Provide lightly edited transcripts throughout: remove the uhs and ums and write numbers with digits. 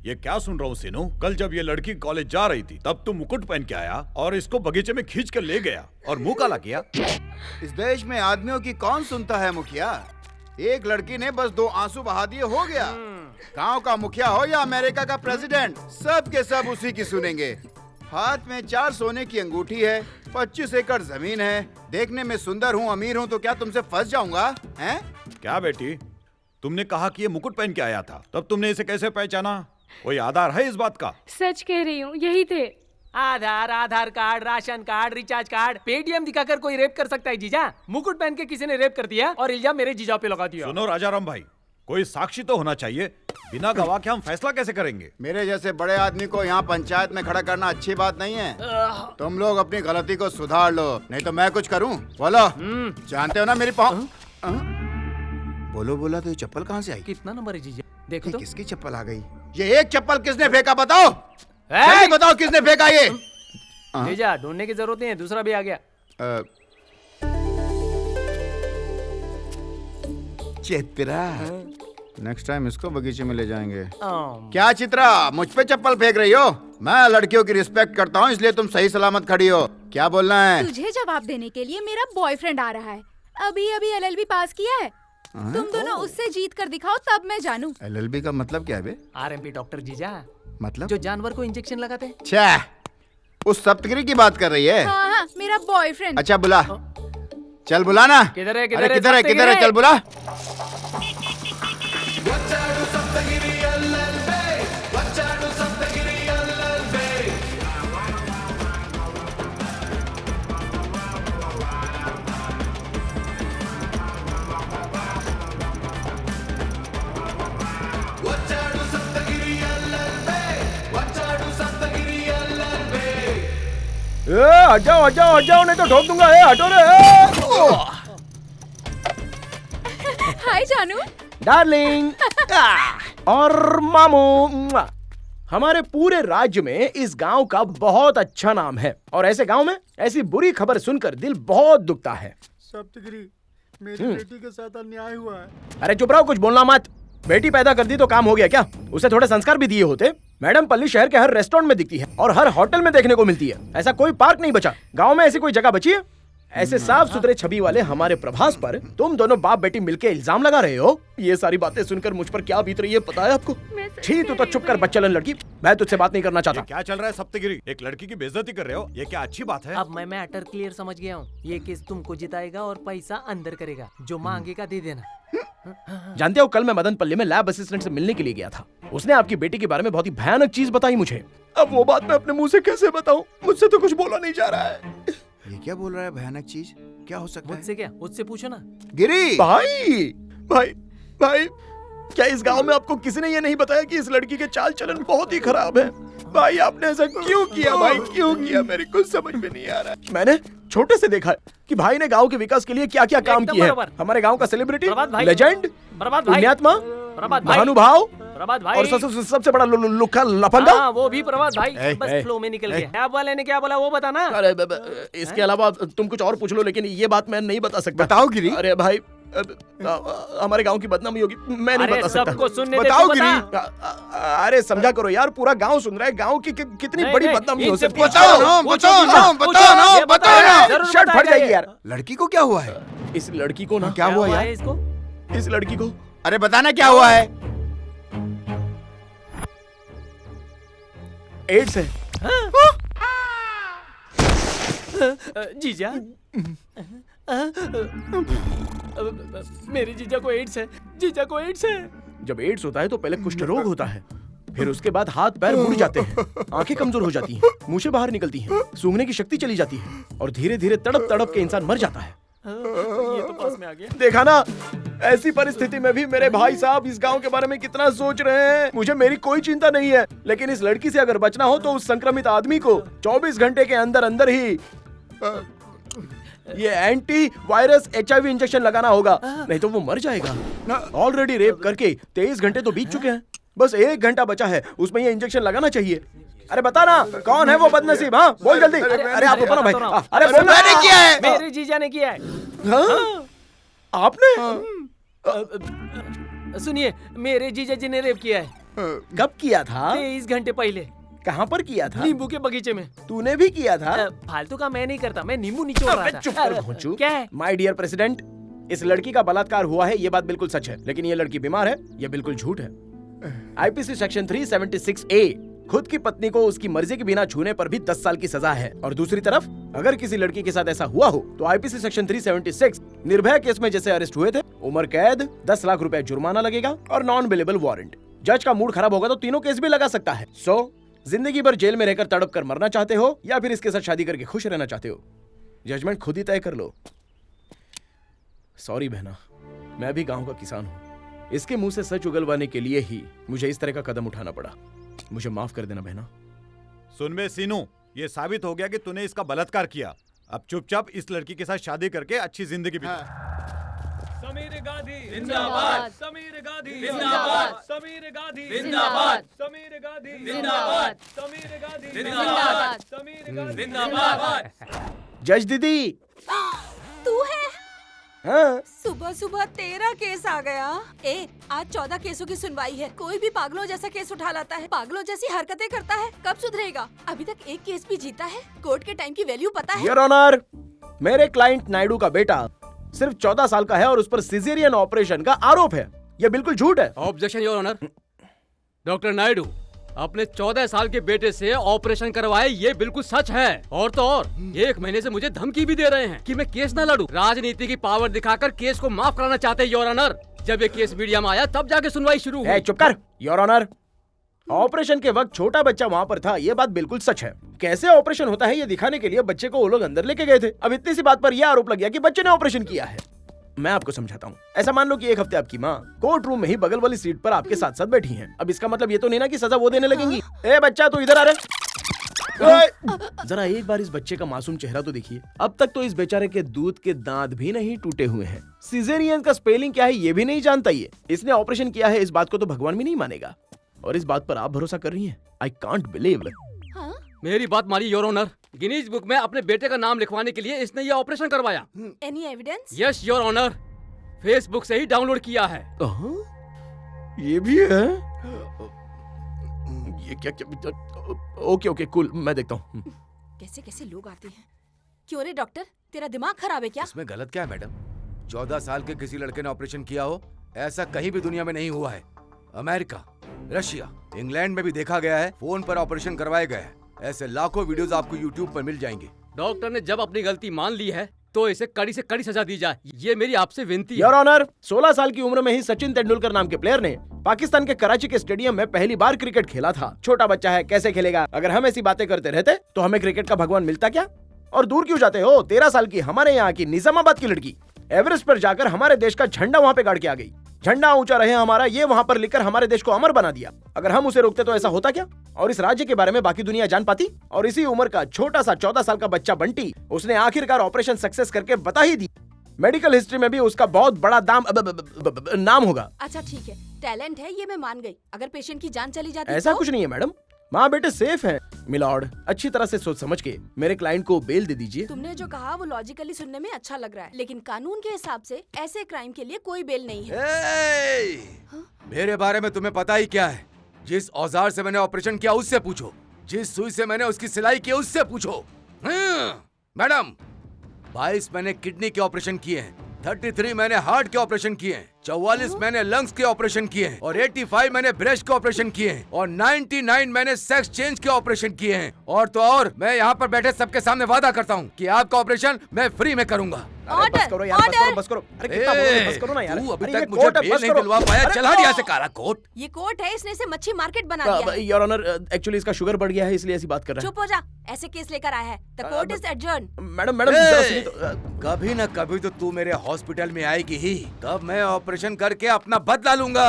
ये क्या सुन रहा हूँ सीनू? कल जब ये लड़की कॉलेज जा रही थी तब तू मुकुट पहन के आया और इसको बगीचे में खींच कर ले गया और मुंह काला किया। इस देश में आदमियों की कौन सुनता है मुखिया? एक लड़की ने बस 2 आंसू बहा दिए, हो गया। गांव का मुखिया हो या अमेरिका का प्रेसिडेंट, सब के सब उसी की सुनेंगे। हाथ में 4 सोने की अंगूठी है, 25 एकड़ जमीन है, देखने में सुंदर हूँ, अमीर हूँ, तो क्या तुमसे फंस जाऊंगा? हैं? क्या बेटी, तुमने कहा कि ये मुकुट पहन के आया था, तब तुमने इसे कैसे पहचाना? कोई आधार है इस बात का? सच कह रही हूँ, यही थे। Aadhaar card, ration card, recharge card, Paytm दिखाकर कोई रेप कर सकता है जीजा? मुकुट पहन के किसी ने रेप कर दिया और इल्जाम मेरे जीजा पे लगा दिया। सुनो राजाराम भाई, कोई साक्षी तो होना चाहिए। बिना गवाह के हम फैसला कैसे करेंगे? मेरे जैसे बड़े आदमी को यहाँ पंचायत में खड़ा करना अच्छी बात नहीं है। तुम लोग अपनी गलती को सुधार लो, नहीं तो मैं कुछ करूँ। बोलो, जानते हो ना मेरी पाँव। बोलो बोला तो ये चप्पल कहाँ से आई? कितना नंबर है जीजा? देखो तो। किसकी चप्पल आ गई? ये एक चप्पल किसने फेंका बताओ? जल्दी बताओ किसने फेंका ये? जीजा ढूंढने की जरूरत नहीं है, दूसरा भी आ गया। चित्रा, नेक्स्ट टाइम इसको बगीचे में ले जाएंगे। क्या चित्रा, मुझ पे चप्पल फेंक रही हो? मैं लड़कियों की रिस्पेक्ट करता हूँ, इसलिए तुम सही सलामत खड़ी हो। क्या बोलना है? तुझे जवाब देने के लिए मेरा बॉयफ्रेंड आ रहा है। अभी अभी LLB पास किया है। तुम दोनों उससे जीत कर दिखाओ, तब मैं जानूं। LLB का मतलब क्या है बे? RMP डॉक्टर जीजा, मतलब जो जानवर को इंजेक्शन लगाते हैं। छह, उस सप्तगिरी की बात कर रही है? हाँ, मेरा बॉयफ्रेंड। अच्छा बुला, चल बुला ना। किधर है? किधर है? चल बुला। हट जाओ नहीं तो ठोक दूंगा। हटो रे। हाय जानू। डार्लिंग और मामू। हमारे पूरे राज्य में इस गांव का बहुत अच्छा नाम है और ऐसे गांव में ऐसी बुरी खबर सुनकर दिल बहुत दुखता है। सप्तगिरी, मेरी बेटी के साथ अन्याय हुआ है। अरे चुप रहो, कुछ बोलना मत। बेटी पैदा कर दी तो काम हो गया क्या? उसे थोड़े संस्कार भी दिए होते। मैडम पल्ली शहर के हर रेस्टोरेंट में दिखती है और हर होटल में देखने को मिलती है। ऐसा कोई पार्क नहीं बचा। गांव में ऐसी कोई जगह बची है? ऐसे साफ सुथरे छवि वाले हमारे प्रभास पर तुम दोनों बाप बेटी मिलके इल्जाम लगा रहे हो। ये सारी बातें सुनकर मुझ पर क्या बीत रही है पता है आपको? छी, तू तो चुप कर बच्चलन लड़की, मैं तुझसे बात नहीं करना चाहता। क्या चल रहा है सप्तगिरी? एक लड़की की बेइज्जती कर रहे हो, ये क्या अच्छी बात है? अब मैं मैटर क्लियर समझ गया हूँ। ये केस तुमको जिताएगा और पैसा अंदर करेगा, जो मांगेगा दे देना। जानते हो, कल मैं मदनपल्ली में लैब असिस्टेंट से मिलने के लिए गया था। उसने आपकी बेटी के बारे में बहुत ही भयानक चीज बताई मुझे। अब वो बात मैं अपने मुंह से कैसे बताऊं? मुझसे तो कुछ बोला नहीं जा रहा है। ये क्या बोल रहा है? भयानक चीज क्या हो सकता है? मुझसे क्या? उससे पूछो ना। गिरी भाई, क्या इस गांव में आपको किसी ने ये नहीं बताया कि इस लड़की के चाल चलन बहुत ही खराब है? भाई आपने ऐसा क्यों किया? भाई क्यों किया? मेरे कुछ समझ में नहीं आ रहा है। मैंने छोटे से देखा है कि भाई ने गांव के विकास के लिए क्या क्या काम किए हैं। हमारे गांव का सेलिब्रिटी, लेजेंड, पुण्यात्मा, महानुभाव और सबसे बड़ा लुक्का लफंगा। वो भी प्रभात भाई। बस फ्लो में निकल गया। क्या वाले ने क्या बोला वो बताना। अरे इसके अलावा तुम कुछ और पूछ लो, लेकिन ये बात मैं नहीं बता सकता। बताओ गिरी। अरे भाई, हमारे गांव की बदनामी होगी, मैं नहीं बता सकता। सबको सुनने दे, बताओ तू गिरी। बता। अरे समझा करो यार, पूरा गांव सुन रहा है। गांव की कितनी बड़ी बदनामी हो सकती है। बताओ। शर्ट फट जाएगी यार। लड़की को क्या हुआ है? इस लड़की को ना क्या हुआ यार? इसको? इस लड़की को अरे बताना क्या हुआ है? एड्स है। जीजा, मेरे जीजा को एड्स है। जीजा को एड्स है। जब एड्स होता है तो पहले कुष्ठ रोग होता है, फिर उसके बाद हाथ पैर मुड़ जाते हैं, आंखें कमजोर हो जाती हैं, मुंह बाहर निकलती हैं, सूंघने की शक्ति चली जाती है और धीरे धीरे तड़प तड़प के इंसान मर जाता है। ये तो पास में आ गया। देखा ना, ऐसी परिस्थिति में भी मेरे भाई साहब इस गांव के बारे में कितना सोच रहे हैं। मुझे मेरी कोई चिंता नहीं है, लेकिन इस लड़की से अगर बचना हो तो उस संक्रमित आदमी को 24 घंटे के अंदर अंदर ही ये एंटी वायरस HIV इंजेक्शन लगाना होगा, नहीं तो वो मर जाएगा। ऑलरेडी रेप करके 23 घंटे तो बीत चुके हैं, बस 1 घंटा बचा है, उसमें ये इंजेक्शन लगाना चाहिए। अरे बता ना, कौन है वो बदनसीब? हाँ बोल जल्दी। अरे आप बताओ ना भाई। अरे मैंने किया है। मेरे जीजा ने किया है। आपने? सुनिए, मेरे जीजा जी ने रेप किया है। कब किया था? 23 घंटे पहले कहाँ पर किया था? नींबू के बगीचे में। तूने भी किया था? फालतू का मैं नहीं करता, मैं नींबू निचोड़ रहा अबे था। चुप कर घोंचू। क्या है? माय डियर प्रेसिडेंट, इस लड़की का बलात्कार हुआ है, ये बात बिल्कुल सच है, लेकिन ये लड़की बीमार है, ये बिल्कुल झूठ है। आईपीसी सेक्शन 376A खुद की पत्नी को उसकी मर्जी के बिना छूने पर भी 10 साल की सजा है। और दूसरी तरफ अगर किसी लड़की के साथ ऐसा हुआ हो तो आईपीसी सेक्शन 376 निर्भया केस में जैसे अरेस्ट हुए थे, उम्र कैद, 10 लाख रुपए जुर्माना लगेगा और नॉन अवेलेबल वारंट। जज का मूड खराब होगा तो तीनों केस भी लगा सकता है। जिंदगी भर जेल में रहकर तड़प कर मरना चाहते हो या फिर इसके साथ शादी करके खुश रहना चाहते हो? जजमेंट खुद ही तय कर लो। सॉरी बहना, मैं भी गांव का किसान हूँ। इसके मुंह से सच उगलवाने के लिए ही मुझे इस तरह का कदम उठाना पड़ा। मुझे माफ कर देना बहना। सुन बे सीनू, ये साबित हो गया कि तूने इसका बलात्कार किया। अब चुपचाप इस लड़की के साथ शादी करके अच्छी जिंदगी बिता। समीर गांधी जिंदाबाद। समीर गांधी जिंदाबाद। समीर गांधी जिंदाबाद। समीर गांधी जिंदाबाद। समीर गांधी जिंदाबाद। समीर गांधी जिंदाबाद। जज दीदी। तू है? हाँ, सुबह सुबह 13 केस आ गया। आज 14 केसों की सुनवाई है। कोई भी पागलों जैसा केस उठा लाता है, पागलों जैसी हरकतें करता है। कब सुधरेगा? अभी तक एक केस भी जीता है। कोर्ट के टाइम की वैल्यू पता है? योर ऑनर, मेरे क्लाइंट नायडू का बेटा सिर्फ 14 साल का है और उस पर सिजेरियन ऑपरेशन का आरोप है। यह बिल्कुल झूठ है। Objection your honour. Doctor Naidu अपने 14 साल के बेटे से ऑपरेशन करवाए, ये बिल्कुल सच है। और तो और 1 महीने से मुझे धमकी भी दे रहे हैं कि मैं केस न लड़ूं। राजनीति की पावर दिखाकर केस को माफ कराना चाहते हैं योर ऑनर। जब ये केस मीडिया में आया तब जाके सुनवाई शुरू हुई। चुप कर योर ऑनर। ऑपरेशन के वक्त छोटा बच्चा वहाँ पर था, ये बात बिल्कुल सच है। कैसे ऑपरेशन होता है ये दिखाने के लिए बच्चे को वो लोग अंदर लेके गए थे। अब इतनी सी बात पर यह आरोप लग गया कि बच्चे ने ऑपरेशन किया है। मैं आपको समझाता हूँ। ऐसा मान लो कि एक हफ्ते आपकी माँ कोर्ट रूम में ही बगल वाली सीट पर आपके साथ साथ बैठी हैं। अब इसका मतलब ये तो नहीं ना कि सजा वो देने लगेंगी। ए बच्चा, तू इधर आ रहा। जरा एक बार इस बच्चे का मासूम चेहरा तो देखिए। अब तक तो इस बेचारे के दूध के दांत भी नहीं टूटे हुए हैं। सिजेरियन का स्पेलिंग क्या है ये भी नहीं जानता ये। इसने ऑपरेशन किया है, इस बात को तो भगवान भी नहीं मानेगा। और इस बात पर आप भरोसा कर रही हैं? I can't believe. मेरी बात मानिए योर ऑनर। गिनीज बुक में अपने बेटे का नाम लिखवाने के लिए इसने ये ऑपरेशन करवाया। Any evidence? Yes your honour, Facebook से ही डाउनलोड किया है। ये भी है? ये क्या? ओके ओके कूल, मैं देखता हूँ। कैसे कैसे लोग आते हैं। क्यों रे डॉक्टर, तेरा दिमाग खराब है क्या? इसमें गलत क्या है मैडम? 14 साल के किसी लड़के ने ऑपरेशन किया हो, ऐसा कहीं भी दुनिया में नहीं हुआ है। अमेरिका, रशिया, इंग्लैंड में भी देखा गया है, फोन पर ऑपरेशन करवाए गए हैं। ऐसे लाखों वीडियोस आपको यूट्यूब पर मिल जाएंगे। डॉक्टर ने जब अपनी गलती मान ली है तो इसे कड़ी से कड़ी सजा दी जाए, ये मेरी आपसे विनती है। योर ऑनर, 16 साल की उम्र में ही सचिन तेंदुलकर नाम के प्लेयर ने पाकिस्तान के कराची के स्टेडियम में पहली बार क्रिकेट खेला था। छोटा बच्चा है, कैसे खेलेगा? अगर हम ऐसी बातें करते रहते तो हमें क्रिकेट का भगवान मिलता क्या? और दूर क्यों जाते हो? 13 साल की हमारे यहाँ की निजामाबाद की लड़की एवरेस्ट पर जाकर हमारे देश का झंडा वहाँ पे गाड़ के आ गई। झंडा ऊंचा रहे हमारा, ये वहाँ पर लिखकर हमारे देश को अमर बना दिया। अगर हम उसे रोकते तो ऐसा होता क्या? और इस राज्य के बारे में बाकी दुनिया जान पाती? और इसी उम्र का छोटा सा 14 साल का बच्चा बंटी, उसने आखिरकार ऑपरेशन सक्सेस करके बता ही दी। मेडिकल हिस्ट्री में भी उसका बहुत बड़ा नाम होगा। अच्छा ठीक है, टैलेंट है ये मैं मान गई। अगर पेशेंट की जान चली जाती ऐसा तो? कुछ नहीं है मैडम, माँ बेटे सेफ हैं। मिलॉर्ड, अच्छी तरह से सोच समझ के मेरे क्लाइंट को बेल दे दीजिए। तुमने जो कहा वो लॉजिकली सुनने में अच्छा लग रहा है, लेकिन कानून के हिसाब से ऐसे क्राइम के लिए कोई बेल नहीं है। मेरे बारे में तुम्हें पता ही क्या है? जिस औजार से मैंने ऑपरेशन किया उससे पूछो, जिस सुई से मैंने उसकी सिलाई की उससे पूछो। मैडम, 22 मैंने किडनी के ऑपरेशन किए हैं, 33 मैंने हार्ट के ऑपरेशन किए हैं, 44 मैंने लंग्स के ऑपरेशन किए हैं, और 85 मैंने ब्रेस्ट के ऑपरेशन किए हैं, और 99 मैंने सेक्स चेंज के ऑपरेशन किए हैं। और तो और मैं यहाँ पर बैठे सबके सामने वादा करता हूँ कि आपका ऑपरेशन मैं फ्री में करूँगा। बस करो यार, बस करो। अरे कितना बोल रहे हैं? बस करो ना यार। तू अभी अरे ये तक मुझे कोर्ट है, बेल बस नहीं करो। दिलवा पाया। अरे चल हट यहाँ से काला कोट। ये कोर्ट है, इसने इसे मच्छी मार्केट बना दिया है। योर ऑनर, एक्चुअली इसका शुगर बढ़ गया है इसलिए ऐसी बात कर रहा है। चुप हो जा, ऐसे केस लेकर आया है। The court is adjourn. Madam जरा सुनिए तो। कभी न कभी तो तू मेरे हॉस्पिटल में आएगी ही, तब मैं ऑपरेशन करके अपना बदला लूंगा।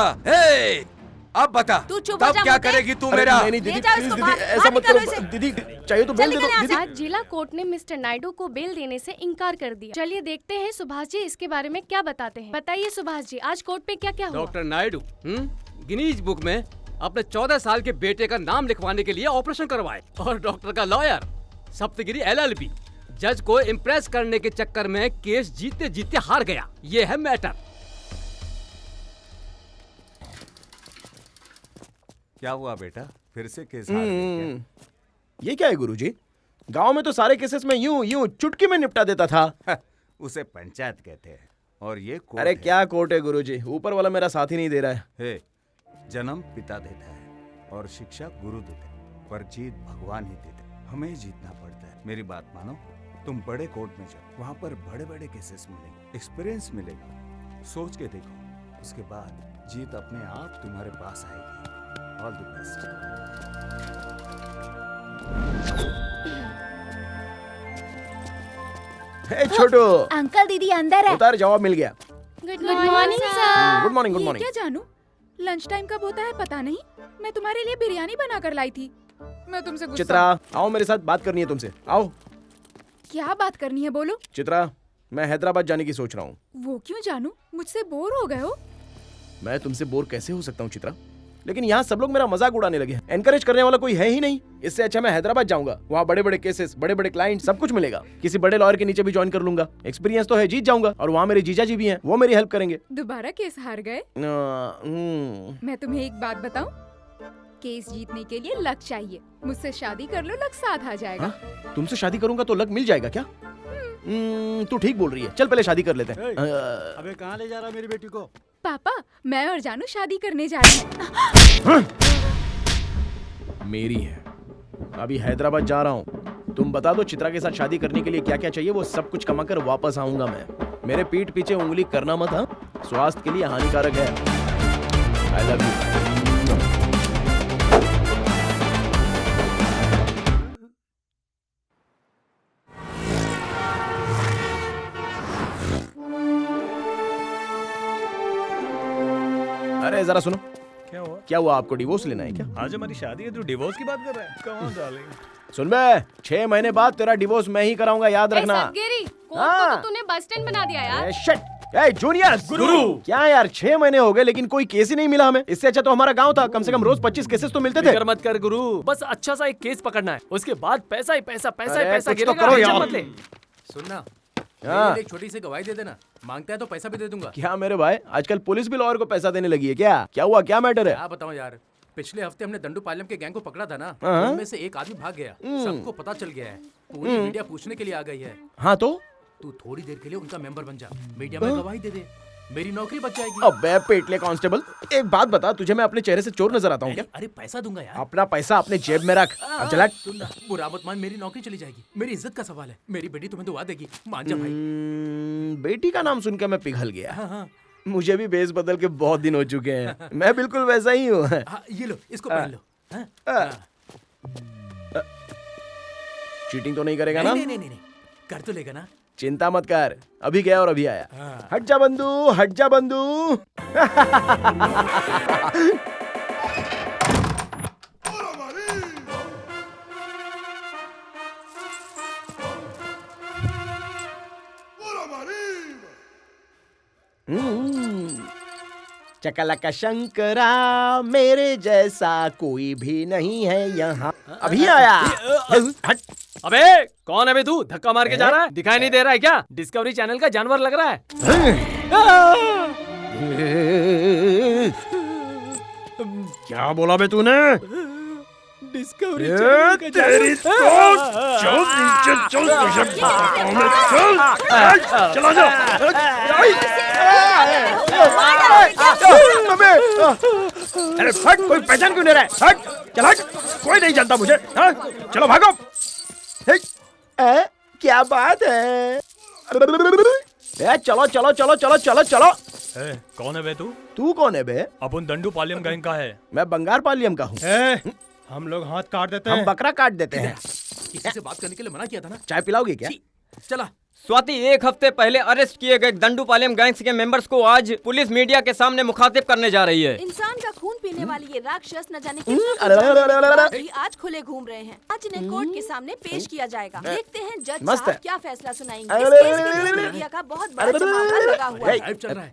अब बता, तू चुप हो तब जा क्या मुझे। करेगी तू अरे मेरा? नहीं नहीं दीदी, ले जाओ प्लीज इसको दीदी, बाहर, ऐसा बाहर मत निकालो करो इसे। दीदी, चाहिए तो बेल दे निकल दो यहाँ से। दीदी। आज जिला कोर्ट ने मिस्टर नायडू को बेल देने से इनकार कर दिया। चलिए देखते हैं सुभाष जी इसके बारे में क्या बताते हैं। बताइए सुभाष जी, आज कोर्ट पे क्या क्या हुआ? डॉक्टर नायडू गिनीज बुक में अपने 14 साल के बेटे का नाम लिखवाने के लिए ऑपरेशन करवाए, और डॉक्टर का लॉयर सप्तगिरी LLB जज को इम्प्रेस करने के चक्कर में केस जीतते जीतते हार गया। ये है मैटर। क्या हुआ बेटा, फिर से केस हार गए क्या? ये क्या है गुरुजी? गांव में तो सारे केसेस में यूं यूं चुटकी में निपटा देता था। उसे पंचायत कहते हैं और ये कोर्ट अरे है। क्या कोर्ट है गुरुजी, ऊपर वाला मेरा साथ ही नहीं दे रहा है। हे, जन्म पिता देता है और शिक्षा गुरु देते हैं, पर जीत भगवान ही देते हैं। हमें जीतना पड़ता है। मेरी बात मानो, तुम बड़े कोर्ट में जाओ, वहाँ पर बड़े बड़े केसेस मिलेंगे, एक्सपीरियंस मिलेगा। सोच के देखो, उसके बाद जीत अपने आप तुम्हारे पास आएगी। All the best. Hey Chhotu, uncle दीदी अंदर है। उतार, जवाब मिल गया। Good morning sir. Good morning, good ये मॉर्निंग। क्या जानू, लंच टाइम कब होता है पता नहीं। मैं तुम्हारे लिए बिरयानी बना कर लाई थी। मैं तुमसे गुस्सा। चित्रा, आओ मेरे साथ बात करनी है तुमसे, आओ। क्या बात करनी है बोलो। चित्रा, मैं हैदराबाद जाने की सोच रहा हूँ। वो क्यों जानू, मुझसे बोर हो गए हो? मैं तुमसे बोर कैसे हो सकता हूँ चित्रा? लेकिन यहाँ सब लोग मेरा मजाक उड़ाने लगे हैं। एनकरेज करने वाला कोई है ही नहीं। इससे अच्छा मैं हैदराबाद जाऊंगा, वहाँ बड़े बड़े केसेस, बड़े बड़े क्लाइंट, सब कुछ मिलेगा। किसी बड़े लॉयर के नीचे भी ज्वाइन कर लूंगा। एक्सपीरियंस तो है, जीत जाऊंगा। और वहाँ मेरे जीजा जी भी हैं, वो मेरी हेल्प करेंगे। दोबारा केस हार गए? मैं तुम्हें एक बात बताऊं, केस जीतने के लिए लक चाहिए। मुझसे शादी कर लो, लक साथ आ जाएगा। हाँ? तुमसे शादी करूंगा तो लक मिल जाएगा क्या? तू ठीक बोल रही है, चल पहले शादी कर लेते हैं। अबे कहाँ ले जा रहा मेरी बेटी को? पापा, मैं और जानू शादी करने जा रहे हैं। मेरी है, अभी हैदराबाद जा रहा हूँ। तुम बता दो चित्रा के साथ शादी करने के लिए क्या क्या चाहिए, वो सब कुछ कमा कर वापस आऊंगा मैं। मेरे पीठ पीछे उंगली करना मत, हाँ? स्वास्थ्य के लिए हानिकारक है। I love you. अरे जरा सुनो, क्या हुआ आपको डिवोर्स लेना है क्या? आज हमारी शादी है, तू डिवोर्स की बात कर रहा है? कौन डालेगा? सुन बे, 6 महीने बाद तेरा डिवोर्स मैं ही कराऊंगा, याद रखना। सदगिरी, कोर्ट को हाँ। तो तूने बस स्टैंड बना दिया यार। शिट, ए जूनियर गुरु, क्या यार 6 महीने हो गए लेकिन कोई केस ही नहीं मिला हमें। इससे अच्छा तो हमारा गांव था, कम से कम रोज 25 केसेस तो मिलते थे। फिक्र मत कर गुरु, बस अच्छा सा एक केस पकड़ना है, उसके बाद पैसा ही पैसा, पैसा ही अरे, पैसा कुछ तो गिरेगा। करो टेंशन यार। मत ले। सुनना, हाँ। मेरे लिए एक छोटी सी गवाही दे देना। मांगता है तो पैसा भी दे दूंगा। क्या मेरे भाई, आजकल पुलिस भी लॉयर को पैसा देने लगी है क्या? क्या हुआ, क्या मैटर है? क्या बताऊं यार, पिछले हफ्ते हमने दंडूपालम के गैंग को पकड़ा था ना, हाँ। उनमें से एक आदमी भाग गया। सबको पता चल गया है, पूरी मीडिया पूछने के लिए आ गई है। हाँ तो तू थोड़ी देर के लिए उनका मेंबर बन जा, मीडिया में गवाही दे दे, मेरी नौकरी बच जाएगी। अबे पेटले कांस्टेबल, एक बात बता, तुझे मैं अपने चेहरे से चोर नजर आता हूँ क्या? अरे पैसा दूंगा यार। अपना पैसा अपने जेब में रख। अब चला। सुनना, बुरा मत मान, मेरी नौकरी चली जाएगी। मेरी इज्जत का सवाल है, मेरी बेटी तुम्हें दुआ देगी, मान जा भाई। बेटी का नाम सुनकर मैं पिघल गया। हाँ। मुझे भी बेस बदल के बहुत दिन हो चुके हैं। मैं बिल्कुल वैसा ही हूँ। हाँ, ये लो, इसको पहन लो। चीटिंग तो नहीं करेगा ना? नहीं, कर तो लेगा ना। चिंता मत कर, अभी गया और अभी आया। हट जा बंधु, हट जा बंधु। चकलका शंकरा, मेरे जैसा कोई भी नहीं है यहाँ। अभी आया। हट। अबे कौन है बे तू, धक्का मार के जा रहा है? दिखाई नहीं दे रहा है क्या? डिस्कवरी चैनल का जानवर लग रहा है। क्या बोला बे तूने? डिस्कवरी तेरी तो चल नीचे चल, तुझे बताता हूं मैं, चल चला जा। अरे हट, कोई पहचान क्यों नहीं रहा है? हट, चल हट, कोई नहीं जानता मुझे। हाँ? चलो भागो। क्या बात है? चलो चलो चलो चलो चलो चलो। कौन है बे तू? तू कौन है बे? अपन दंडूपालयम गैंग का है। मैं बंगार पालियम का हूँ। हम लोग हाथ काट देते हम बकरा काट देते हैं। किसी से बात करने के लिए मना किया था ना। चाय पिलाओगे क्या? चला। स्वाति, 1 हफ्ते पहले अरेस्ट किए गए दंडूपालयम गैंग्स के मेंबर्स को आज पुलिस मीडिया के सामने मुखातिब करने जा रही है। इंसान का खून पीने वाली ये राक्षस न जाने कितने आज खुले घूम रहे हैं। आज इन्हें कोर्ट के सामने पेश किया जाएगा। देखते हैं जज साहब क्या फैसला सुनाएंगे। इस केस के लिए मीडिया का बहुत बड़ा जमावड़ा लगा हुआ है। चल रहा है।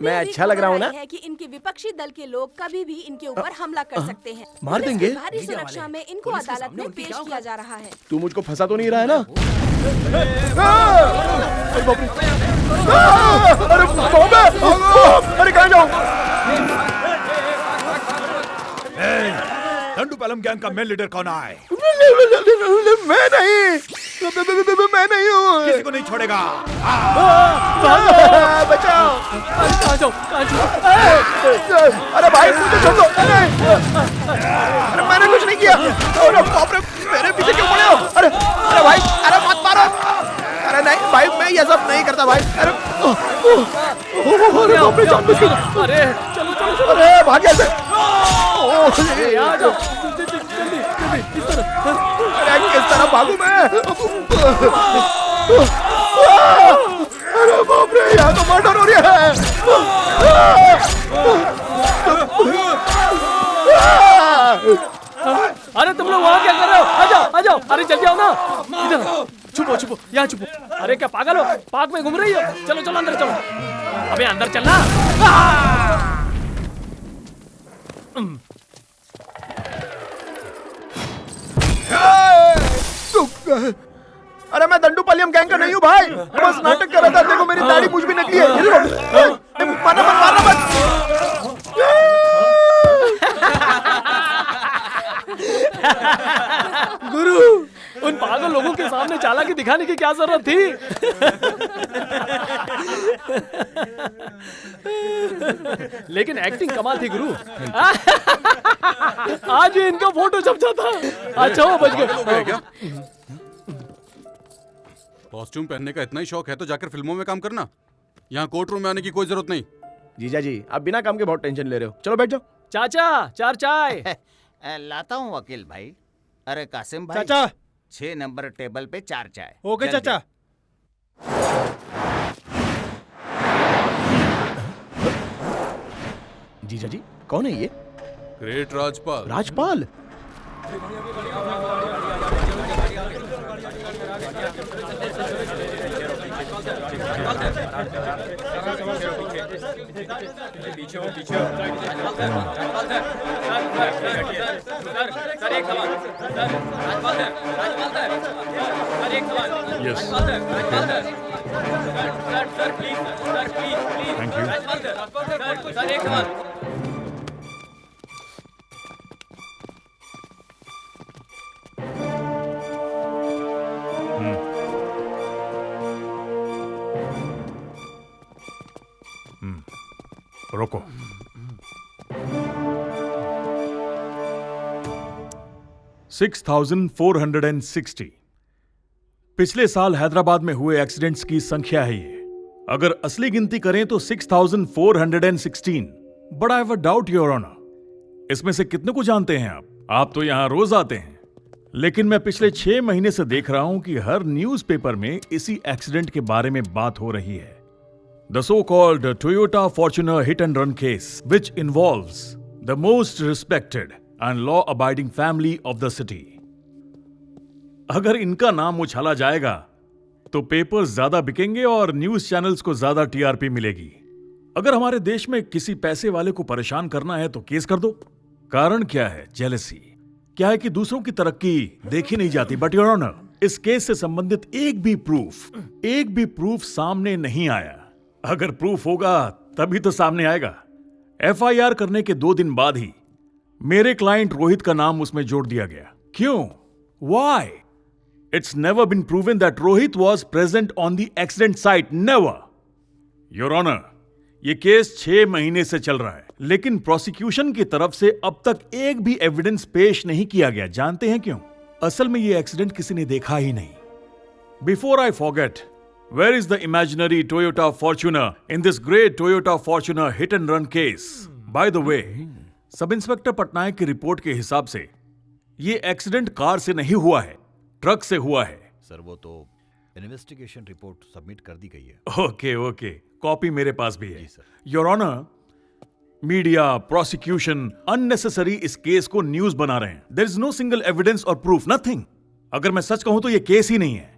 मैं अच्छा लग रहा हूँ ना? है कि इनके विपक्षी दल के लोग कभी भी इनके ऊपर हमला कर सकते हैं। मार देंगे? भारी सुरक्षा में इनको अदालत में पेश किया जा रहा है। तू मुझको फंसा तो नहीं रहा है ना? अरे कहाँ जाऊँ? पालम गैंग का मेन लीडर कौन है? मैं नहीं हूँ। किसी को नहीं छोड़ेगा। बचाओ। अरे भाई मुझे छोड़ दो। अरे मैंने कुछ नहीं किया। अरे बाप रे, मेरे पीछे क्यों पड़े हो? अरे भाई, अरे मत मारो। अरे नहीं भाई, मैं ये सब नहीं करता भाई। अरे बाप रे, जान बच गई। अरे चलो अरे भाग ऐसे। अरे किस तरह भागूं मैं? अरे बाप रे, यहाँ तो मर्डर हो रहा है। अरे तुम लोग वहाँ क्या कर रहे हो? आ जाओ, अरे जल्दी आओ ना। इधर छुपो, यहाँ छुपो। अरे क्या पागल हो? पार्क में घूम रही हो? चलो अंदर चलो। अबे अंदर चलना। अरे मैं दंडूपालियम गैंग का नहीं हूँ भाई, बस नाटक कर रहा था। देखो मेरी दाढ़ी मुझ भी निकली है। मारना मत। गुरु, उन पागल लोगों के सामने चालाकी दिखाने की क्या जरूरत थी? लेकिन एक्टिंग कमाल थी गुरु। आज ही इनका फोटो छप जाता। अच्छा वो बच गए। क्या कॉस्ट्यूम पहनने का इतना ही शौक है तो जाकर फिल्मों में काम करना। यहाँ कोर्ट रूम में आने की कोई जरूरत नहीं। जीजा जी, आप बिना काम के बहुत टेंशन ले रहे हो। चलो बैठ जाओ। चाचा, 4 चाय। लाता हूँ वकील भाई। अरे कासिम भाई, चाचा 6 नंबर टेबल पे 4 चाय। ओके जल्दी। चाचा। जीजा जी, कौन है ये? Great Rajpal. Rajpal? Yes. Thank you. रोको। $6,460 पिछले साल हैदराबाद में हुए एक्सीडेंट्स की संख्या है ये। अगर असली गिनती करें तो 6,416। But I have a doubt your honour, इसमें से कितने को जानते हैं आप तो यहां रोज आते हैं, लेकिन मैं पिछले 6 महीने से देख रहा हूं कि हर न्यूज़पेपर में इसी एक्सीडेंट के बारे में बात हो रही है। The so-called Toyota Fortuner hit and run case, which involves the most respected and law-abiding family of the city. अगर इनका नाम उछाला जाएगा तो पेपर्स ज्यादा बिकेंगे और न्यूज चैनल्स को ज्यादा टीआरपी मिलेगी। अगर हमारे देश में किसी पैसे वाले को परेशान करना है तो केस कर दो। कारण क्या है? जेलसी। क्या है कि दूसरों की तरक्की देखी नहीं जाती। बट योर ऑनर, इस केस से संबंधित एक भी प्रूफ सामने नहीं आया। अगर प्रूफ होगा तभी तो सामने आएगा। एफआईआर करने के 2 दिन बाद ही मेरे क्लाइंट रोहित का नाम उसमें जोड़ दिया गया। क्यों? Why? It's never been proven that Rohit was present on the accident site. Never. Your Honor, ये केस 6 महीने से चल रहा है, लेकिन प्रोसिक्यूशन की तरफ से अब तक एक भी एविडेंस पेश नहीं किया गया। जानते हैं क्यों? असल में ये एक्सीडेंट किसी ने देखा ही नहीं। Before I forget, where is the imaginary Toyota Fortuner in this great Toyota Fortuner hit and run case? By the way, sub inspector Patnaik की रिपोर्ट के हिसाब से ये एक्सीडेंट कार से नहीं हुआ है, ट्रक से हुआ है। सर वो तो इन्वेस्टिगेशन रिपोर्ट सबमिट कर दी गई है। ओके, कॉपी मेरे पास भी है। Your honour, media, prosecution unnecessary इस केस को न्यूज बना रहे हैं। There is no single evidence और प्रूफ, नथिंग। अगर मैं सच कहूं तो ये केस ही नहीं है।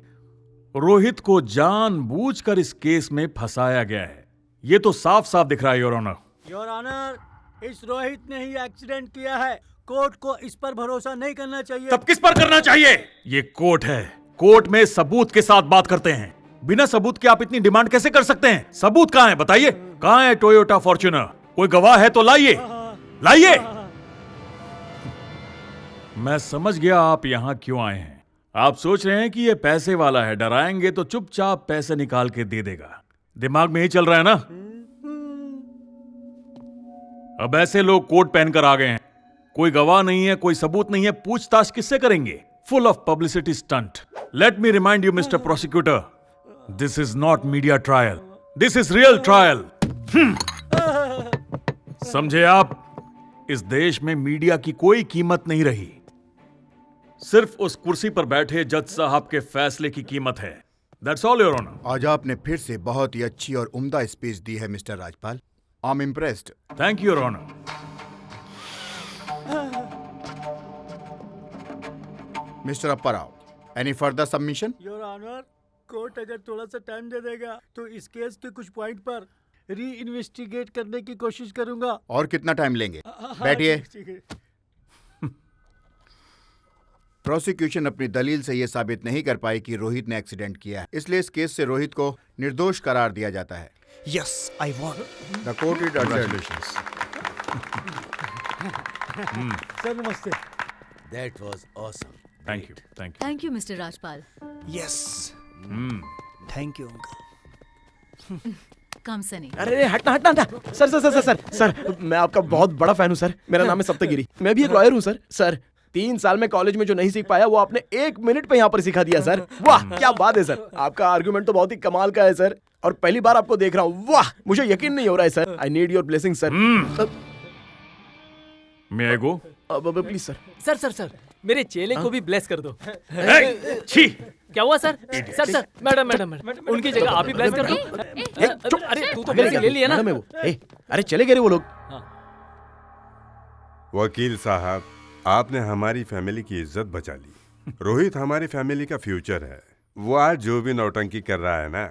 रोहित को जानबूझकर इस केस में फंसाया गया है। ये तो साफ साफ दिख रहा है योर ऑनर। योर ऑनर, इस रोहित ने ही एक्सीडेंट किया है। कोर्ट को इस पर भरोसा नहीं करना चाहिए। तब किस पर करना चाहिए? ये कोर्ट है, कोर्ट में सबूत के साथ बात करते हैं। बिना सबूत के आप इतनी डिमांड कैसे कर सकते हैं? सबूत कहां है बताइए? कहां है टोयोटा फॉर्च्यूनर? कोई गवाह है तो लाइए। मैं समझ गया आप यहाँ क्यों आए हैं। आप सोच रहे हैं कि ये पैसे वाला है, डराएंगे तो चुपचाप पैसे निकाल के दे देगा। दिमाग में ही चल रहा है ना? अब ऐसे लोग कोट पहनकर आ गए हैं, कोई गवाह नहीं है, कोई सबूत नहीं है, पूछताछ किससे करेंगे? Full of publicity stunt. Let me remind you mister prosecutor, this is not media trial, this is real trial. समझे आप? इस देश में मीडिया की कोई कीमत नहीं रही, सिर्फ उस कुर्सी पर बैठे जज साहब के फैसले की कीमत है। That's all your honour. आज आपने फिर से बहुत ही अच्छी और उम्दा स्पीच दी है mister Rajpal. I am impressed. Thank you your honour. Mister Appa Rao, any further submission? Your honour, court अगर थोड़ा सा टाइम दे देगा तो इस केस के कुछ पॉइंट पर री इन्वेस्टिगेट करने की कोशिश करूंगा। और कितना टाइम लेंगे? बैठिए। ठीक है। प्रोसिक्यूशन अपनी दलील से यह साबित नहीं कर पाई कि रोहित ने एक्सीडेंट किया है, इसलिए इस केस से रोहित को निर्दोष करार दिया जाता है। Yes, I won. The court is adjourned. Sir नमस्ते। That was awesome. Thank you, thank you. Thank you mister Rajpal. Yes. Thank you, uncle. कम सनी। अरे हटना हटना हटना। Sir sir sir sir sir मैं आपका बहुत बड़ा फैन हूँ सर। मेरा नाम है सप्तगिरी, मैं भी एक लॉयर हूँ सर। सर 3 साल में कॉलेज में जो नहीं सीख पाया वो आपने 1 मिनट पे यहाँ पर सिखा दिया सर। वाह क्या बात है सर, आपका आर्गुमेंट तो बहुत ही कमाल का है सर, और पहली बार आपको देख रहा हूँ। वाह मुझे यकीन नहीं हो रहा है sir. I need your blessing sir. May I go? Please sir. Sir sir sir मेरे चेले को भी ब्लेस कर दो। छी! क्या हुआ sir? Sir sir madam madam madam उनकी जगह आप ही ब्लेस कर दो। अरे तू तो ब्लेसिंग ले लिया ना। मैडम है वो। अरे चले गए वो लोग। वकील साहब, आपने हमारी फैमिली की इज्जत बचा ली। रोहित हमारी फैमिली का फ्यूचर है। वो आज जो भी नौटंकी कर रहा है ना,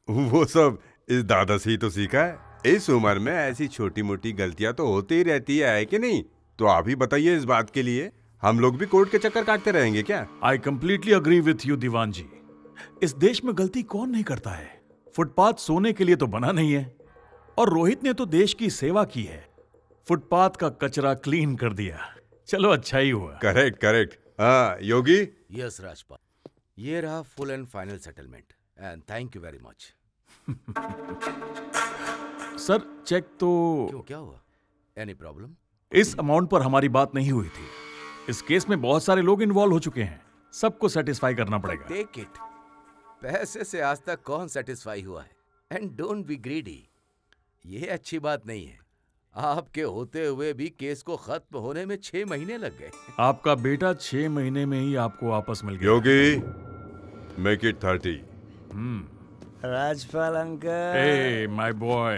वो सब इस दादा से ही तो सीखा है। इस उम्र में ऐसी छोटी मोटी गलतियां तो होती ही रहती है कि नहीं? तो आप ही बताइए, इस बात के लिए हम लोग भी कोर्ट के चक्कर काटते रहेंगे क्या? I completely agree with you Diwan ji. इस देश में गलती कौन नहीं करता है? फुटपाथ सोने के लिए तो बना नहीं है, और रोहित ने तो देश की सेवा की है, फुटपाथ का कचरा क्लीन कर दिया। चलो अच्छा ही हुआ। Correct correct. हाँ योगी। यस राजपाल, ये रहा full and final settlement and thank you very much. Sir check तो क्यों, क्या हुआ? Any problem? इस अमाउंट पर हमारी बात नहीं हुई थी। इस केस में बहुत सारे लोग इन्वॉल्व हो चुके हैं, सबको सेटिस्फाई करना पड़ेगा। Take it. पैसे से आज तक कौन सेटिस्फाई हुआ है? And don't be greedy. ये अच्छी बात नहीं है। आपके होते हुए भी केस को खत्म होने में 6 महीने लग गए। आपका बेटा 6 महीने में ही आपको वापस मिल गया। Yogi, make it 30। Rajpal uncle. Hey my boy,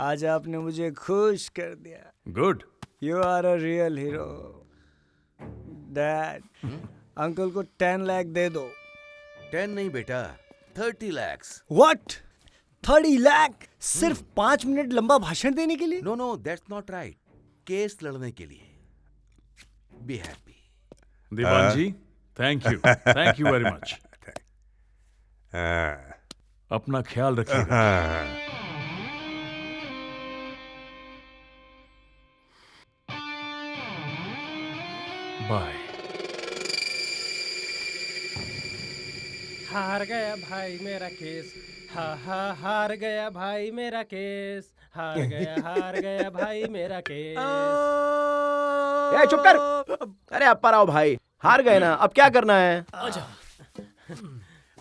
आज आपने मुझे खुश कर दिया। Good. You are a real hero. Dad, uncle को 10 लाख दे दो। 10 नहीं बेटा, 30 लाख। व्हाट? 30 लाख सिर्फ 5 मिनट लंबा भाषण देने के लिए? No no, that's not right. Case लड़ने के लिए। Be happy. Diwan ji, thank you very much. अपना ख्याल रखिएगा। बाय। हार गया भाई मेरा केस, हा हा हार गया भाई मेरा केस, हार गया भाई मेरा केस। ए चुप कर। अरे अप्पा राव भाई, हार गए ना, अब क्या करना है?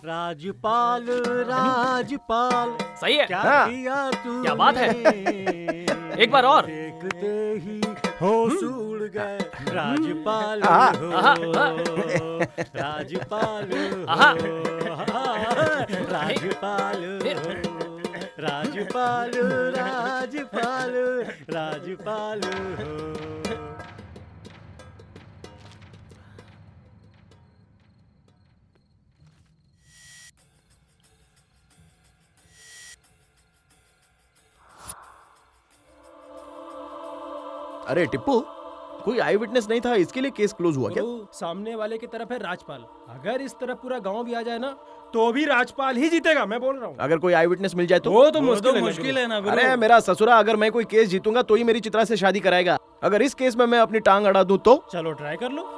राजपाल राजपाल। सही है। क्या हाँ। किया तूने? क्या बात है? एक बार और। देखते ही होश उड़ गए। राजपाल आहा, हो, आहा, राजपाल आहा। राजपाल राजपाल राजपाल राजपाल हो। अरे टिप्पू, कोई आई विटनेस नहीं था, इसके लिए केस क्लोज हुआ क्या? सामने वाले की तरफ है राजपाल, अगर इस तरफ पूरा गांव भी आ जाए ना तो भी राजपाल ही जीतेगा, मैं बोल रहा हूँ। अगर कोई आई विटनेस मिल जाए तो? वो तो मुश्किल है ना गुरु। अरे मेरा ससुरा, अगर मैं कोई केस जीतूंगा तो ही मेरी चित्रा से शादी कराएगा। अगर इस केस में मैं अपनी टांग अड़ा दूं तो? चलो ट्राई कर लो।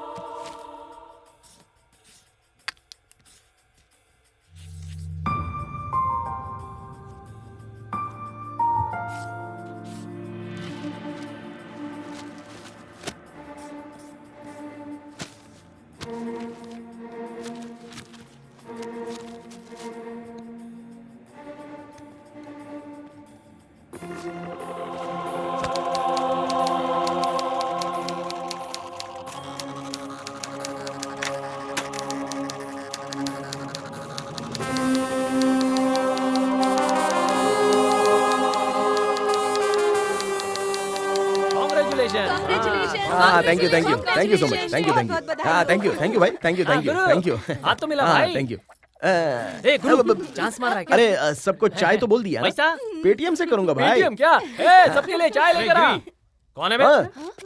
हाँ, thank you so much, thank you. हाँ, थैंक यू भाई, थैंक यू। हाथ तो मिला भाई। Thank you. A Guru, chance मार रहा है क्या? अरे सबको चाय तो बोल दिया ना? पैसा पेटीएम से करूंगा भाई। पेटीएम क्या? ए सबके लिए चाय लेकर आ। कौन है बे?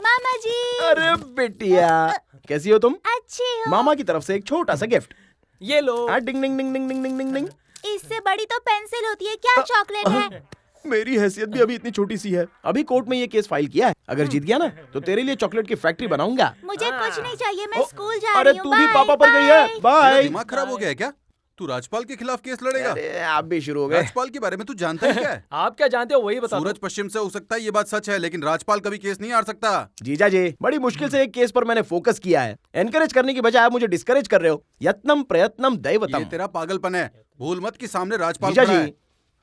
मामा जी। अरे बेटिया, कैसी हो तुम? अच्छी हो। मामा की तरफ से एक छोटा सा गिफ्ट। ये लो। डिंग डिंग डिंग डिंग डिंग डिंग डिंग। इससे बड़ी तो पेंसिल होती है, क्या चॉकलेट है? मेरी हैसियत भी अभी इतनी छोटी सी है। अभी कोर्ट में ये केस फाइल किया है, अगर जीत गया ना तो तेरे लिए चॉकलेट की फैक्ट्री बनाऊंगा। मुझे कुछ नहीं चाहिए, मैं स्कूल जा अरे रही हूँ। तू भी पापा पर गई है। बाय। दिमाग खराब हो गया है क्या? तू राजपाल के खिलाफ केस लड़ेगा? अरे आप भी शुरू हो गए। राजपाल के बारे में तू जानता है क्या? आप क्या जानते हो वही बताओ। सूरज पश्चिम से हो सकता है, ये बात सच है, लेकिन राजपाल कभी केस नहीं हार सकता। जीजा जी, बड़ी मुश्किल से एक केस पर मैंने फोकस किया है। एनकरेज करने की बजाय आप मुझे डिस्करेज कर रहे हो। यत्नम प्रयत्नम दैवतम। ये तेरा पागलपन है। भूल मत कि सामने राजपाल जीजा खड़ा जी,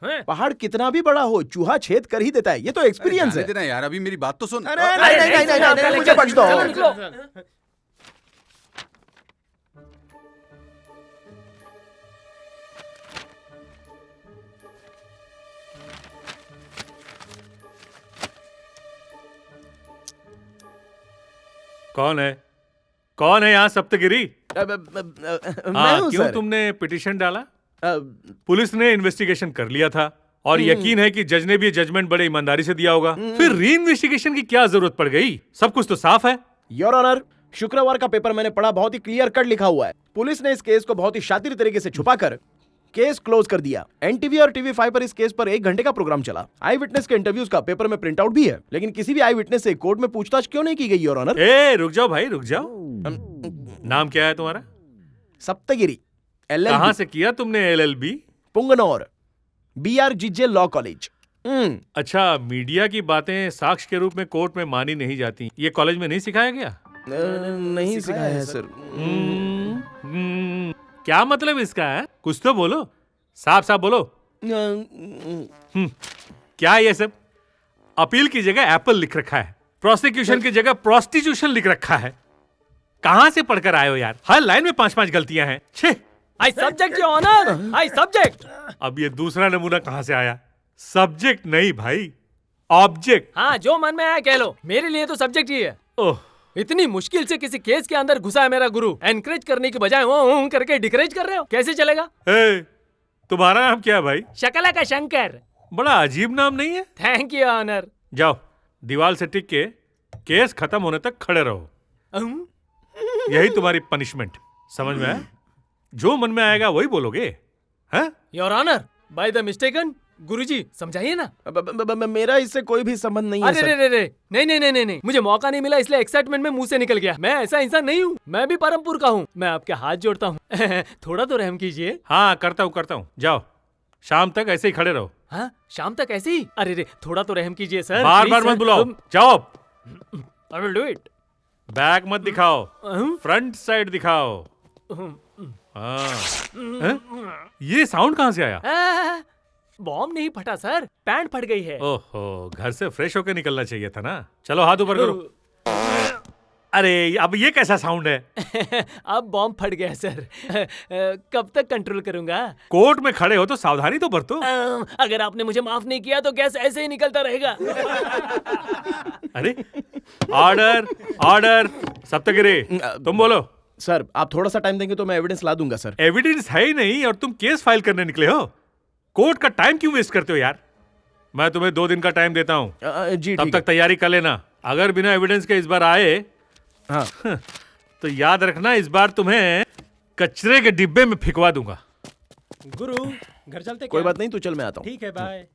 है। पहाड़ कितना भी बड़ा हो, चूहा छेद कर ही देता है। ये तो एक्सपीरियंस है। देना यार, अभी मेरी बात तो सुन। अरे नहीं, मुझे बख्श दो। कौन है? कौन है यहाँ सप्तगिरी? मैं क्यों तुमने पिटीशन डाला? पुलिस ने इन्वेस्टिगेशन कर लिया था और यकीन है कि जज ने भी जजमेंट बड़े ईमानदारी से दिया होगा। फिर री इन्वेस्टिगेशन की क्या जरूरत पड़ गई? सब कुछ तो साफ है। योर ऑनर, शुक्रवार का पेपर मैंने पढ़ा, बहुत ही क्लियर कट लिखा हुआ है। पुलिस ने इस केस को बहुत ही शातिर तरीके से छुपाकर केस क्लोज कर दिया। एनटीवी और टीवी5 पर इस केस पर 1 घंटे का प्रोग्राम चला। आई विटनेस के इंटरव्यूज का पेपर में प्रिंट आउट भी है, लेकिन किसी भी आई विटनेस से कोर्ट में पूछताछ क्यों नहीं की गई योर ऑनर? ए रुक जाओ भाई, रुक जाओ। नाम क्या है तुम्हारा? सप्तगिरी। कहाँ से किया तुमने LLB? पुंगनौर, BRGJ law college. अच्छा, मीडिया की बातें साक्ष्य के रूप में कोर्ट में मानी नहीं जाती, ये कॉलेज में नहीं सिखाया गया? नहीं सिखाया है सर। क्या मतलब इसका है? कुछ तो बोलो, साफ साफ बोलो। क्या है ये सब? अपील की जगह एप्पल लिख रखा है, प्रोसिक्यूशन की जगह प्रोस्टिट्यूशन लिख रखा है। कहां से पढ़कर आए हो यार? हर लाइन में 5-5 गलतियां हैं। छे। I subject your honour, I subject. अब ये दूसरा नमूना कहां से आया? सब्जेक्ट नहीं भाई, ऑब्जेक्ट। हाँ, जो मन में आया कह लो, मेरे लिए तो सब्जेक्ट ही है। ओह, इतनी मुश्किल से किसी केस के अंदर घुसा है मेरा गुरु, एनकरेज करने की बजाय वो करके डिकरेज कर रहे हो, कैसे चलेगा? तुम्हारा नाम क्या है भाई? शकला का शंकर। बड़ा अजीब नाम नहीं है? Thank you honour. जाओ, दीवार से टिक के केस खत्म होने तक खड़े रहो। यही तुम्हारी पनिशमेंट, समझ में आया? जो मन में आएगा वही बोलोगे। हाँ? Your honour, by the mistaken Guruji समझाइए ना। मेरा इससे कोई भी संबंध नहीं है। अरे रे, नहीं, मुझे मौका नहीं मिला इसलिए एक्साइटमेंट में मुंह से निकल गया। मैं ऐसा इंसान नहीं हूँ, मैं भी परमपुर का हूँ। मैं आपके हाथ जोड़ता हूँ थोड़ा तो रहम कीजिए। हाँ, करता हूँ। जाओ, शाम तक ऐसे ही खड़े रहो। हाँ, शाम तक ऐसे ही? अरे रे, थोड़ा तो रहम कीजिए सर। बार मत बुलाओ, जाओ। I will do it. Back मत दिखाओ, फ्रंट साइड दिखाओ। ये साउंड कहाँ से आया? बॉम्ब नहीं फटा सर, पैंट फट गई है। ओहो, घर से फ्रेश होकर निकलना चाहिए था ना। चलो हाथ ऊपर करो। अरे अब ये कैसा साउंड है? अब बॉम्ब फट गया सर। कब तक कंट्रोल करूंगा? कोर्ट में खड़े हो तो सावधानी तो बरतो। अगर आपने मुझे माफ नहीं किया तो गैस ऐसे ही निकलता रहेगा। अरे ऑर्डर सप्तगिरी, तुम बोलो। सर, आप थोड़ा सा टाइम देंगे तो मैं एविडेंस ला दूंगा सर। एविडेंस है ही नहीं और तुम केस फाइल करने निकले हो। कोर्ट का टाइम क्यों वेस्ट करते हो यार? मैं तुम्हें 2 दिन का टाइम देता हूँ, जी तब ठीक तक तैयारी कर लेना। अगर बिना एविडेंस के इस बार आए हाँ तो याद रखना, इस बार तुम्हें कचरे के डिब्बे में फिकवा दूंगा। गुरु घर चलते कोई क्या? बात नहीं, तू चल, मैं आता हूँ। ठीक है, बाय।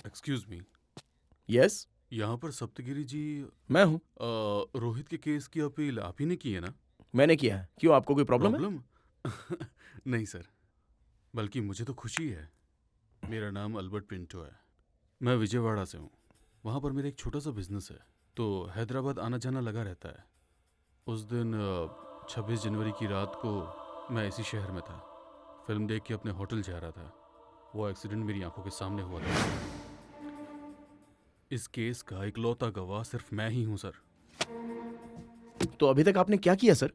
Excuse me. यस, यहाँ पर सप्तगिरी जी। मैं हूँ। रोहित के केस की अपील आप ही ने की है ना? मैंने किया है। क्यों, आपको कोई प्रॉब्लम है? नहीं सर, बल्कि मुझे तो खुशी है। मेरा नाम अल्बर्ट पिंटो है, मैं विजयवाड़ा से हूँ। वहाँ पर मेरा एक छोटा सा बिजनेस है, तो हैदराबाद आना जाना लगा रहता है। उस दिन 26 जनवरी की रात को मैं इसी शहर में था, फिल्म देख के अपने होटल जा रहा था। वो एक्सीडेंट मेरी आंखों के सामने हुआ था। इस केस का इकलौता गवाह सिर्फ मैं ही हूँ सर। तो अभी तक आपने क्या किया सर?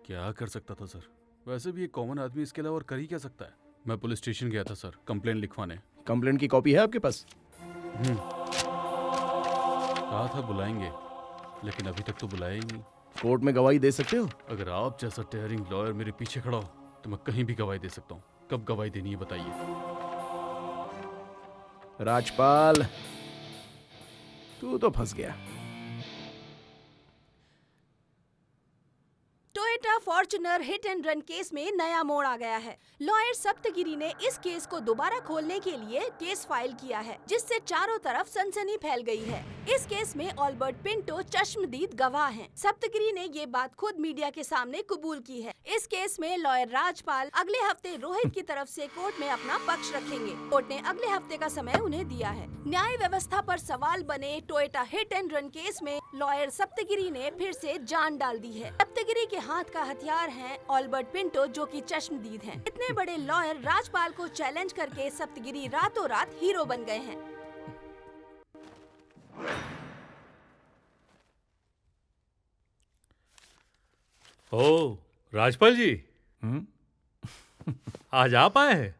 क्या कर सकता था सर, वैसे भी एक कॉमन आदमी इसके अलावा और कर ही क्या सकता है। मैं पुलिस स्टेशन गया था सर, कंप्लेंट लिखवाने। कंप्लेंट की कॉपी है आपके पास? कहा था बुलाएंगे, लेकिन अभी तक तो बुलाया ही नहीं। कोर्ट में गवाही दे सकते हो? अगर आप जैसा टेयरिंग लॉयर मेरे पीछे खड़ा हो तो मैं कहीं भी गवाही दे सकता हूँ। कब गवाही देनी है बताइए। राजपाल, तू तो फंस गया। Toyota Fortuner hit and run case में नया मोड़ आ गया है। लॉयर सप्तगिरी ने इस केस को दोबारा खोलने के लिए केस फाइल किया है, जिससे चारों तरफ सनसनी फैल गई है। इस केस में अल्बर्ट पिंटो चश्मदीद गवाह हैं। सप्तगिरी ने ये बात खुद मीडिया के सामने कबूल की है। इस केस में लॉयर राजपाल अगले हफ्ते रोहित की तरफ से कोर्ट में अपना पक्ष रखेंगे। कोर्ट ने अगले हफ्ते का समय उन्हें दिया है। न्याय व्यवस्था पर सवाल बने Toyota hit and run case में लॉयर सप्तगिरी ने फिर से जान डाल दी है। सप्तगिरी के हाथ का हथियार है अल्बर्ट पिंटो, जो कि चश्मदीद हैं। इतने बड़े लॉयर राजपाल को चैलेंज करके सप्तगिरी रातों रात हीरो बन गए हैं। ओ राजपाल जी, आज आप आए हैं?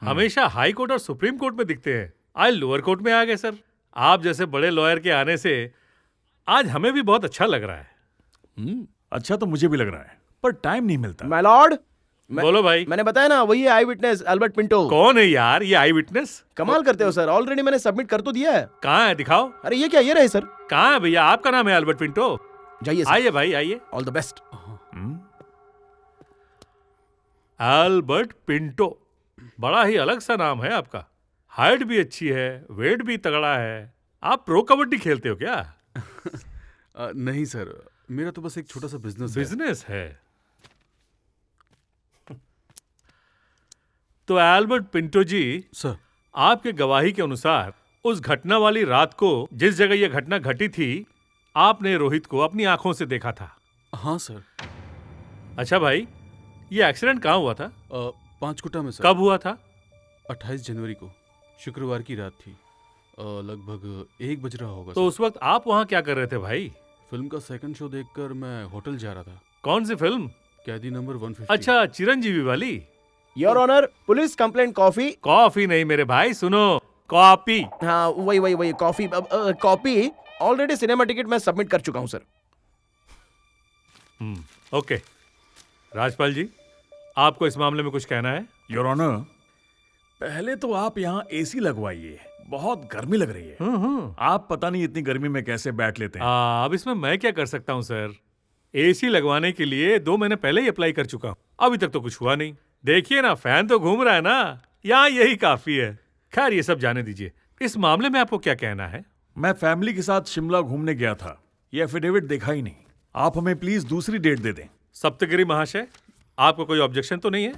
हमेशा हाई कोर्ट और सुप्रीम कोर्ट में दिखते हैं, आज लोअर कोर्ट में आ गए सर। आप जैसे बड़े लॉयर के आने से आज हमें भी बहुत अच्छा लग रहा है। अच्छा तो मुझे भी लग रहा है, पर टाइम नहीं मिलता। माय लॉर्ड, बोलो भाई। मैंने बताया ना, वही है आई विटनेस अल्बर्ट पिंटो। कौन है यार ये आई विटनेस? कमाल करते हो सर, ऑलरेडी मैंने सबमिट कर तो दिया है। कहाँ है, दिखाओ। अरे ये क्या, ये रहे सर। कहाँ है भैया? आपका नाम है अल्बर्ट पिंटो? जाइए आइए भाई, आइए। All the best. Albert Pinto, बड़ा ही अलग सा नाम है आपका। हाइट भी अच्छी है, वेट भी तगड़ा है। आप प्रो कबड्डी खेलते हो क्या? नहीं सर, मेरा तो बस एक छोटा सा बिजनेस है। तो एल्बर्ट पिंटो जी सर, आपके गवाही के अनुसार उस घटना वाली रात को जिस जगह यह घटना घटी थी, आपने रोहित को अपनी आंखों से देखा था। हाँ सर। अच्छा भाई, ये एक्सीडेंट कहाँ हुआ था? पांचकुटा में सर। कब हुआ था? 28 जनवरी को, शुक्रवार की रात थी। लगभग 1 बज रहा होगा। तो उस वक्त आप वहाँ क्या कर रहे थे भाई? फिल्म का सेकंड शो देखकर मैं होटल जा रहा था। कौन सी फिल्म? कैदी नंबर 150। अच्छा, चिरंजीवी वाली। Your honour, police complaint coffee. Coffee नहीं मेरे भाई, सुनो, कॉपी। हाँ वही coffee. Copy already cinema ticket मैं सबमिट कर चुका हूँ सर। ओके राजपाल जी, आपको इस मामले में कुछ कहना है? योर ऑनर, पहले तो आप यहाँ एसी लगवाइए, बहुत गर्मी लग रही है। आप पता नहीं इतनी गर्मी में कैसे बैठ लेते हैं। अब इसमें मैं क्या कर सकता हूँ सर? एसी लगवाने के लिए 2 महीने पहले ही अप्लाई कर चुका हूँ, अभी तक तो कुछ हुआ नहीं। देखिए ना, फैन तो घूम रहा है ना, यहाँ यही काफी है। खैर ये सब जाने दीजिए, इस मामले में आपको क्या कहना है? मैं फैमिली के साथ शिमला घूमने गया था, ये एफिडेविट देखा ही नहीं। आप हमें प्लीज दूसरी डेट दे दें। सप्तगिरी महाशय, आपको कोई ऑब्जेक्शन तो नहीं है?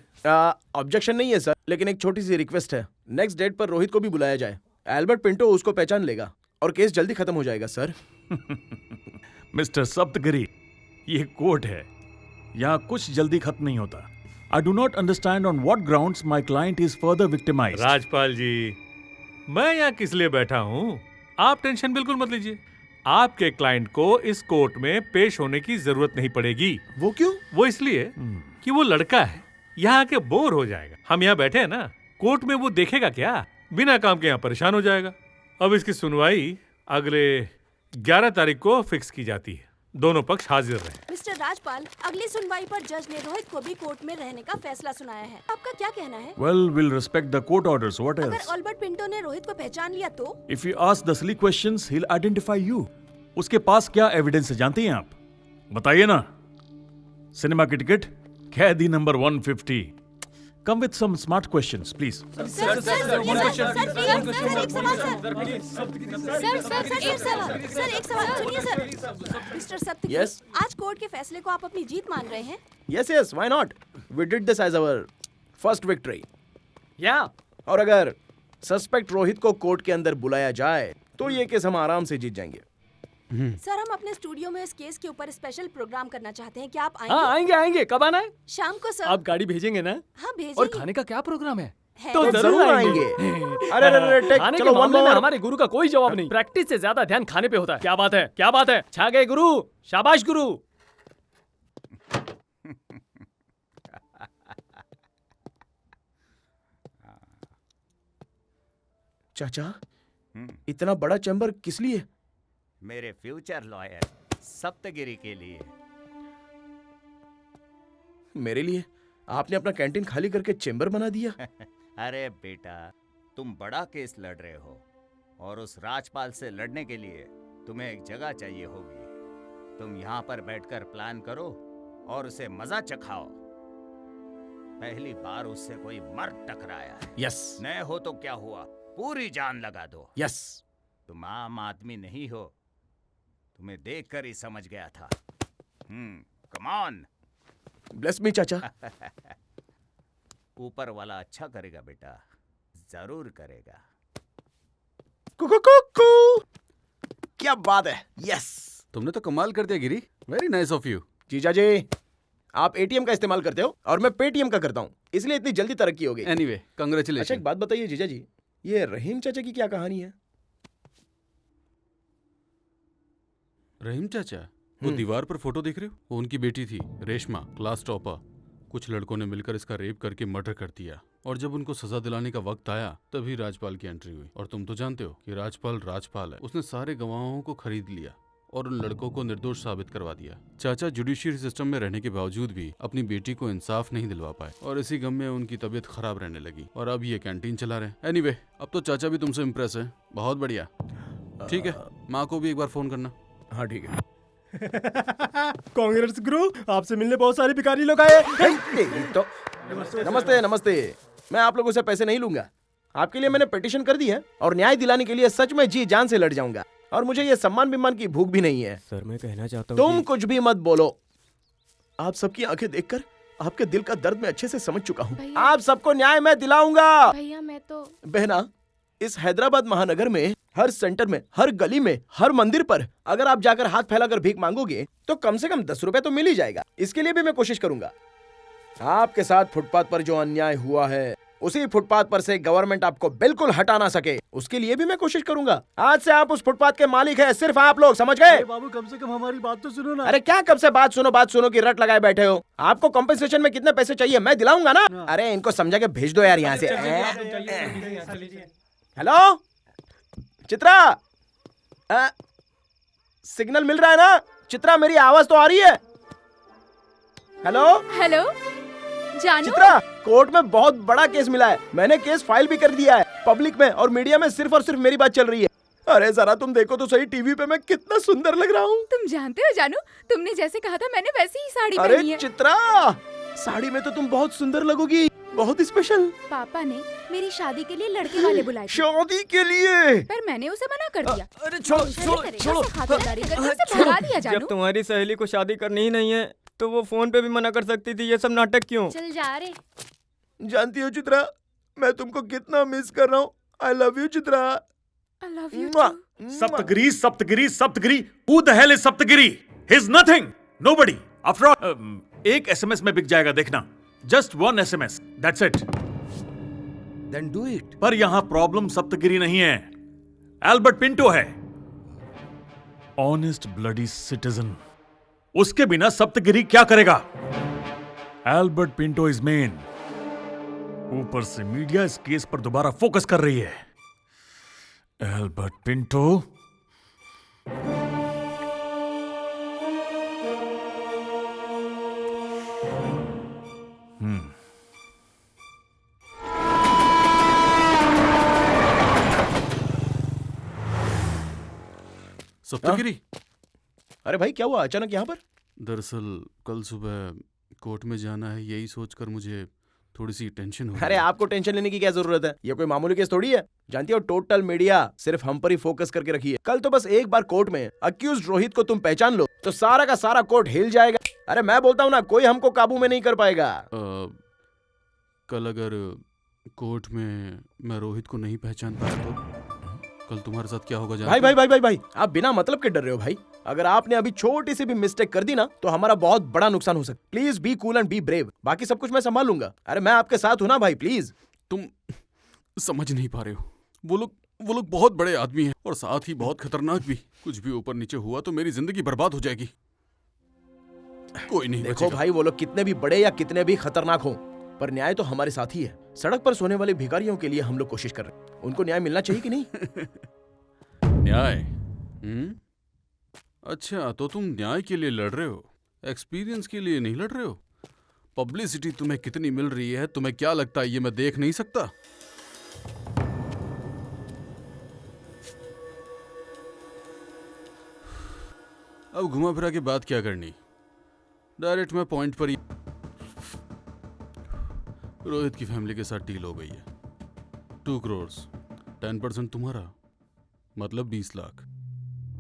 ऑब्जेक्शन नहीं है सर, लेकिन एक छोटी सी रिक्वेस्ट है। नेक्स्ट डेट पर रोहित को भी बुलाया जाए। एल्बर्ट पिंटो उसको पहचान लेगा और केस जल्दी खत्म हो जाएगा सर। मिस्टर सप्तगिरी, ये कोर्ट है, यहाँ कुछ जल्दी खत्म नहीं होता। I do not understand on what grounds my client is further victimized. Rajpal जी, मैं यहाँ किस लिए बैठा हूँ, आप टेंशन बिल्कुल मत लीजिए। आपके क्लाइंट को इस कोर्ट में पेश होने की जरूरत नहीं पड़ेगी। वो क्यों? वो इसलिए कि वो लड़का है, यहाँ आके बोर हो जाएगा। हम यहाँ बैठे हैं ना, कोर्ट में वो देखेगा क्या? बिना काम के यहाँ परेशान हो जाएगा। अब इसकी सुनवाई अगले 11 तारीख को फिक्स की जाती है। दोनों पक्ष हाजिर रहे। मिस्टर राजपाल, अगली सुनवाई पर जज ने रोहित को भी कोर्ट में रहने का फैसला सुनाया है। आपका क्या कहना है? Well, we'll respect the court orders. What अगर else? अल्बर्ट पिंटो ने रोहित को पहचान लिया तो? If you ask the silly questions, he'll identify you. उसके पास क्या एविडेंस है जानती हैं आप? बताइए ना। सिनेमा की टिकट, कैदी number 150। Come with some smart questions, please. Sir, एक सवाल सुनिए सर। Mister Saptagiri, Yes? आज कोर्ट के फैसले को आप अपनी जीत मान रहे हैं? Yes, why not? We did this as our first victory. Yeah. और अगर सस्पेक्ट रोहित को कोर्ट के अंदर बुलाया जाए तो ये केस हम आराम से जीत जाएंगे। सर, हम अपने स्टूडियो में इस केस के ऊपर स्पेशल प्रोग्राम करना चाहते हैं। क्या आप आएंगे? हाँ, आएंगे। कब आना है? शाम को सर। आप गाड़ी भेजेंगे ना? हाँ, भेजेंगे। और खाने का क्या प्रोग्राम है? है। तो जरूर आएंगे। अरे खाने चलो के वन मामले में मोर। हमारे गुरु का कोई जवाब नहीं। प्रैक्टिस से ज्यादा ध्यान खाने पे होता है। क्या बात है? छा गए गुरु, शाबाश गुरु। चाचा, इतना बड़ा चैम्बर किस लिए? मेरे फ्यूचर लॉयर सप्तगिरी के लिए। मेरे लिए? आपने अपना कैंटीन खाली करके चैम्बर बना दिया? अरे बेटा, तुम बड़ा केस लड़ रहे हो और उस राजपाल से लड़ने के लिए तुम्हें एक जगह चाहिए होगी। तुम यहाँ पर बैठकर प्लान करो और उसे मजा चखाओ। पहली बार उससे कोई मर्द टकराया है। यस। नए हो तो क्या हुआ, पूरी जान लगा दो। यस। तुम आम आदमी नहीं हो, तुम्हें देखकर ही समझ गया था। Come on. ब्लेस मी चाचा। ऊपर वाला अच्छा करेगा बेटा, जरूर करेगा। कुकु। क्या बात है। यस। तुमने तो कमाल कर दिया Giri. Very nice of you. जीजा जी, आप एटीएम का इस्तेमाल करते हो और मैं पेटीएम का करता हूँ, इसलिए इतनी जल्दी तरक्की हो गई। Anyway, congratulation. अच्छा, एक बात बताइए जीजा जी, ये रहीम चाचा की क्या कहानी है? रहीम चाचा, वो दीवार पर फोटो देख रहे हो? वो उनकी बेटी थी, रेशमा, क्लास टॉपर। कुछ लड़कों ने मिलकर इसका रेप करके मर्डर कर दिया और जब उनको सजा दिलाने का वक्त आया तभी राजपाल की एंट्री हुई। और तुम तो जानते हो कि राजपाल है। उसने सारे गवाहों को खरीद लिया और उन लड़कों को निर्दोष साबित करवा दिया। चाचा जुडिशियरी सिस्टम में रहने के बावजूद भी अपनी बेटी को इंसाफ नहीं दिलवा पाए और इसी गम में उनकी तबीयत खराब रहने लगी और अब ये कैंटीन चला रहे हैं। एनीवे, अब तो चाचा भी तुमसे इम्प्रेस है। बहुत बढ़िया। ठीक है, माँ को भी एक बार फोन करना। हाँ ठीक है। कांग्रेस गुरु, आपसे मिलने बहुत सारे भिखारी लोग आए। तो नमस्ते। मैं आप लोगों से पैसे नहीं लूंगा। आपके लिए मैंने पिटीशन कर दी है और न्याय दिलाने के लिए सच में जी जान से लड़ जाऊंगा। और मुझे ये सम्मान विमान की भूख भी नहीं है। सर, मैं कहना चाहता हूँ तुम कुछ भी मत बोलो। आप सबकी आंखें देखकर आपके दिल का दर्द मैं अच्छे से समझ चुका हूँ। आप सबको न्याय मैं दिलाऊंगा। भैया, मैं तो बहना, इस हैदराबाद महानगर में हर सेंटर में, हर गली में, हर मंदिर पर अगर आप जाकर हाथ फैलाकर भीख मांगोगे तो कम से कम 10 रुपए तो मिल ही जाएगा। इसके लिए भी मैं कोशिश करूंगा। आपके साथ फुटपाथ पर जो अन्याय हुआ है, उसी फुटपाथ पर से गवर्नमेंट आपको बिल्कुल हटा ना सके, उसके लिए भी मैं कोशिश करूंगा। आज से आप उस फुटपाथ के मालिक हैं, सिर्फ आप लोग, समझ गए? बाबू, कम से कम हमारी बात तो सुनो ना। अरे क्या कब से बात सुनो की रट लगाए बैठे हो? आपको कॉम्पेंसेशन में कितने पैसे चाहिए मैं दिलाऊंगा ना। अरे इनको समझा के भेज दो यार यहाँ से। हेलो चित्रा, सिग्नल मिल रहा है ना? चित्रा, मेरी आवाज तो आ रही है? हेलो जानू? चित्रा, कोर्ट में बहुत बड़ा केस मिला है। मैंने केस फाइल भी कर दिया है। पब्लिक में और मीडिया में सिर्फ और सिर्फ मेरी बात चल रही है। अरे जरा तुम देखो तो सही, टीवी पे मैं कितना सुंदर लग रहा हूँ। तुम जानते हो जानू, तुमने जैसे कहा था मैंने वैसी ही साड़ी अरे पहनी है। चित्रा, साड़ी में तो तुम बहुत सुंदर लगोगी, बहुत स्पेशल। पापा ने मेरी शादी के लिए लड़के वाले बुलाए थे। शादी के लिए? पर मैंने उसे मना कर दिया। अरे छोड़ो। खातिरदारी करके उसे भगा दिया जानू। जब तुम्हारी सहेली को शादी करनी ही नहीं है तो वो फोन पे भी मना कर सकती थी। ये सब नाटक क्यों? चल जा रे। जानती हो चित्रा, मैं तुमको कितना मिस कर रहा हूँ। I love you Chitra. I love you too. Saptagiri, who the hell is Saptagiri? He's nothing, nobody. After all, एक SMS में बिक जाएगा, देखना। Just one SMS, that's it. Then do it. पर यहाँ प्रॉब्लम सप्तगिरी नहीं है, एल्बर्ट पिंटो है। Honest bloody citizen. उसके बिना सप्तगिरी क्या करेगा? Albert Pinto is main. ऊपर से मीडिया इस केस पर दोबारा फोकस कर रही है। एल्बर्ट पिंटो। सप्तगिरी। अरे भाई क्या हुआ अचानक यहाँ पर? दरअसल कल सुबह कोर्ट में जाना है, यही सोचकर मुझे थोड़ी सी टेंशन हो। अरे आपको टेंशन लेने की क्या जरूरत है, ये कोई मामूली केस थोड़ी है। जानती हो टोटल मीडिया सिर्फ हम पर ही फोकस करके रखी है। कल तो बस एक बार कोर्ट में अक्यूज्ड रोहित को तुम पहचान लो तो सारा का सारा कोर्ट हिल जाएगा। अरे मैं बोलता हूँ ना, कोई हमको काबू में नहीं कर पाएगा। कल अगर कोर्ट में मैं रोहित को नहीं पहचान पाया तो कल तुम्हारे साथ क्या होगा? भाई भाई भाई भाई भाई आप बिना मतलब के डर रहे हो भाई। अगर आपने अभी छोटी सी भी मिस्टेक कर दी ना तो हमारा बहुत बड़ा नुकसान हो सकता है। Please be cool and be brave, बाकी सब कुछ मैं संभाल लूंगा। अरे मैं आपके साथ हूं ना भाई, प्लीज। तुम समझ नहीं पा रहे हो, वो लोग बहुत बड़े आदमी हैं और साथ ही बहुत खतरनाक भी। कुछ भी ऊपर नीचे हुआ तो मेरी जिंदगी बर्बाद हो जाएगी। कोई नहीं देखो भाई, वो लोग कितने भी बड़े या कितने भी खतरनाक हो, पर न्याय तो हमारे साथ ही है। सड़क पर सोने वाले भिखारियों के लिए हम लोग कोशिश कर रहे हैं, उनको न्याय मिलना चाहिए कि नहीं? न्याय? अच्छा, तो तुम न्याय के लिए लड़ रहे हो, एक्सपीरियंस के लिए नहीं लड़ रहे हो। पब्लिसिटी तुम्हें कितनी मिल रही है, तुम्हें क्या लगता है ये मैं देख नहीं सकता? अब घुमा फिरा के बात क्या करनी, डायरेक्ट मैं पॉइंट पर ही। रोहित की फैमिली के साथ डील हो गई है। 2 करोड़ 10% तुम्हारा, मतलब 20 लाख।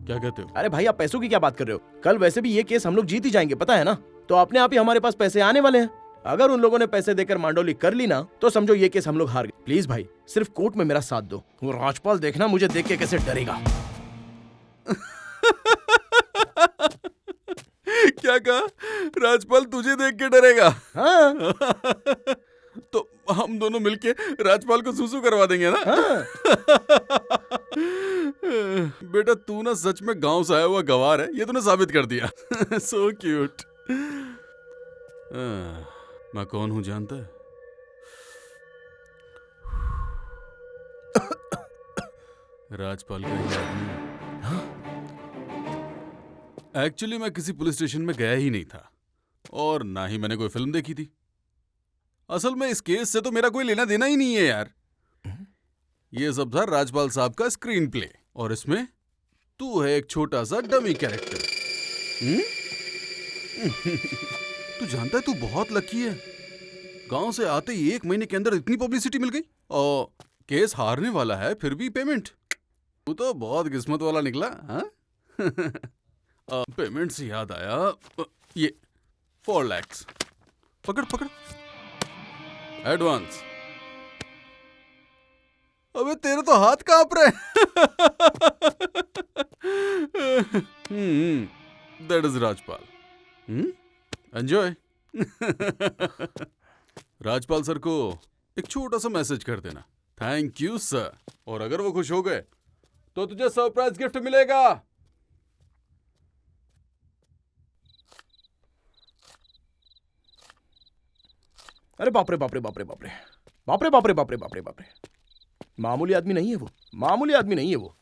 क्या कहते हो? अरे भाई आप पैसों की क्या बात कर रहे हो? कल वैसे भी ये केस हम लोग जीत ही जाएंगे, पता है ना। तो अपने आप ही हमारे पास पैसे आने वाले हैं। अगर उन लोगों ने पैसे देकर मांडोली कर ली ना तो समझो ये केस हम लोग हार गए। प्लीज भाई सिर्फ कोर्ट में मेरा साथ दो। वो राजपाल देखना मुझे देख के कैसे डरेगा। क्या कहा? राजपाल तुझे देख के डरेगा? हाँ। तो हम दोनों मिलके राजपाल को सुसु करवा देंगे ना? बेटा तू ना सच में गांव से आया हुआ गवार है, ये तूने साबित कर दिया। So cute. मैं कौन हूं जानता है? राजपाल का ही आदमी। एक्चुअली मैं किसी पुलिस स्टेशन में गया ही नहीं था और ना ही मैंने कोई फिल्म देखी थी। असल में इस केस से तो मेरा कोई लेना देना ही नहीं है यार। ये सब था राजपाल साहब का स्क्रीन प्ले और इसमें तू है एक छोटा सा डमी कैरेक्टर। तू जानता है तू बहुत लकी है, गांव से आते ही 1 महीने के अंदर इतनी पब्लिसिटी मिल गई और केस हारने वाला है फिर भी पेमेंट। तू तो बहुत किस्मत वाला निकला। हाँ? पेमेंट से याद आया, ये 4 लाख पकड़ पकड़ एडवांस। अबे तेरे तो हाथ कांप रहे। That is Rajpal. Enjoy. Rajpal sir को एक छोटा सा मैसेज कर देना, थैंक यू सर, और अगर वो खुश हो गए तो तुझे सरप्राइज गिफ्ट मिलेगा। अरे बाप रे बाप रे बाप रे बाप रे बाप रे बाप रे बाप रे बाप रे बाप रे। मामूली आदमी नहीं है वो, मामूली आदमी नहीं है वो।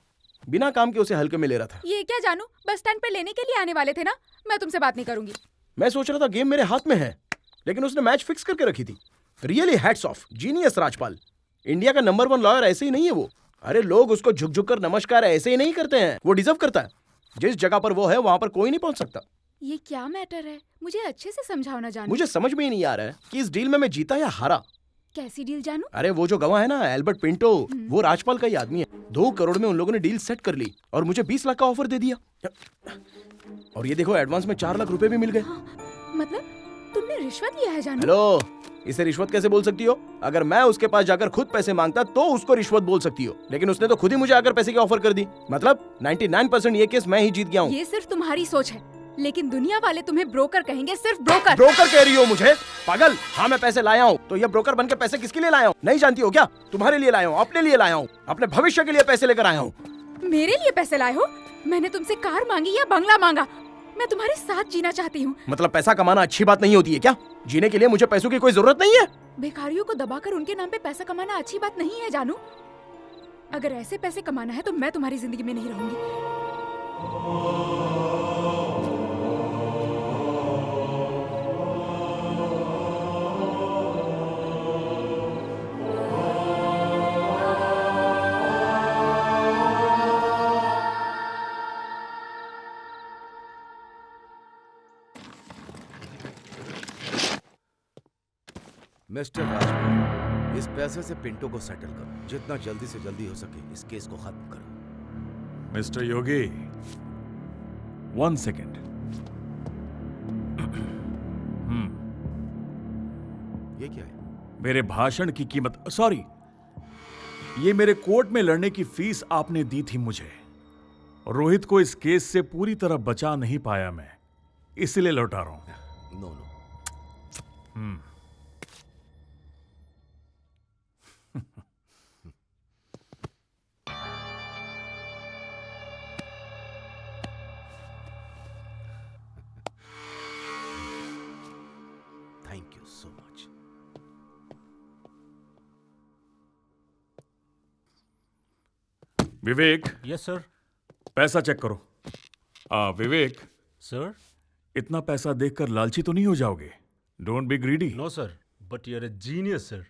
बिना काम के उसे हल्के में ले रहा था। ये क्या जानू, बस स्टैंड पे लेने के लिए आने वाले थे ना। मैं तुमसे बात नहीं करूंगी। मैं सोच रहा था गेम मेरे हाथ में है, लेकिन उसने मैच फिक्स करके रखी थी। Really hats off, genius Rajpal. India का नंबर 1 लॉयर ऐसे ही नहीं है वो। अरे लोग उसको झुक झुक कर नमस्कार ऐसे ही नहीं करते हैं, वो डिजर्व करता है। जिस जगह पर वो है वहां पर कोई नहीं पहुंच सकता। ये क्या मैटर है, मुझे अच्छे से समझाओ ना जानू। मुझे समझ में ही नहीं आ रहा है कि इस डील में मैं जीता या हारा। कैसी डील जानू? अरे वो जो गवाह है ना एल्बर्ट पिंटो, वो राजपाल का ही आदमी है। 2 करोड़ में उन लोगों ने डील सेट कर ली और मुझे 20 लाख का ऑफर दे दिया। और ये देखो एडवांस में 4 लाख रुपए भी मिल गए। मतलब तुमने रिश्वत लिया है जानू? हेलो, इसे रिश्वत कैसे बोल सकती हो? अगर मैं उसके पास जाकर खुद पैसे मांगता तो उसको रिश्वत बोल सकती हो, लेकिन उसने तो खुद ही मुझे आकर पैसे की ऑफर कर दी। मतलब 99% ये केस मैं ही जीत गया हूँ। ये सिर्फ तुम्हारी सोच है, लेकिन दुनिया वाले तुम्हें ब्रोकर कहेंगे, सिर्फ ब्रोकर। ब्रोकर कह रही हो मुझे? पागल। हाँ मैं पैसे लाया हूँ, तो ये ब्रोकर बनकर पैसे किसके लिए लाया हूँ नहीं जानती हो क्या? तुम्हारे लिए लाया हूँ, अपने लिए लाया हूँ, अपने भविष्य के लिए पैसे लेकर आया हूँ। मेरे लिए पैसे लाए हो? मैंने तुमसे कार मांगी या बंगला मांगा? मैं तुम्हारे साथ जीना चाहती हूँ। मतलब पैसा कमाना अच्छी बात नहीं होती है क्या? जीने के लिए मुझे पैसों की कोई जरूरत नहीं है। भिखारियों को दबाकर उनके नाम पे पैसा कमाना अच्छी बात नहीं है जानू। अगर ऐसे पैसे कमाना है तो मैं तुम्हारी जिंदगी में नहीं रहूंगी। मिस्टर राजपाल, इस पैसे से पिंटो को सेटल करो। जितना जल्दी से जल्दी हो सके इस केस को खत्म करो। मिस्टर योगी, 1 सेकेंड। ये क्या है? मेरे भाषण की कीमत, सॉरी, ये मेरे कोर्ट में लड़ने की फीस आपने दी थी मुझे। रोहित को इस केस से पूरी तरह बचा नहीं पाया मैं, इसलिए लौटा रहा हूं। No no. Thank you so much. Vivek. Yes sir. पैसा चेक करो। विवेक सर। इतना पैसा देखकर लालची तो नहीं हो जाओगे? Don't be greedy. No sir, but you are a genius sir.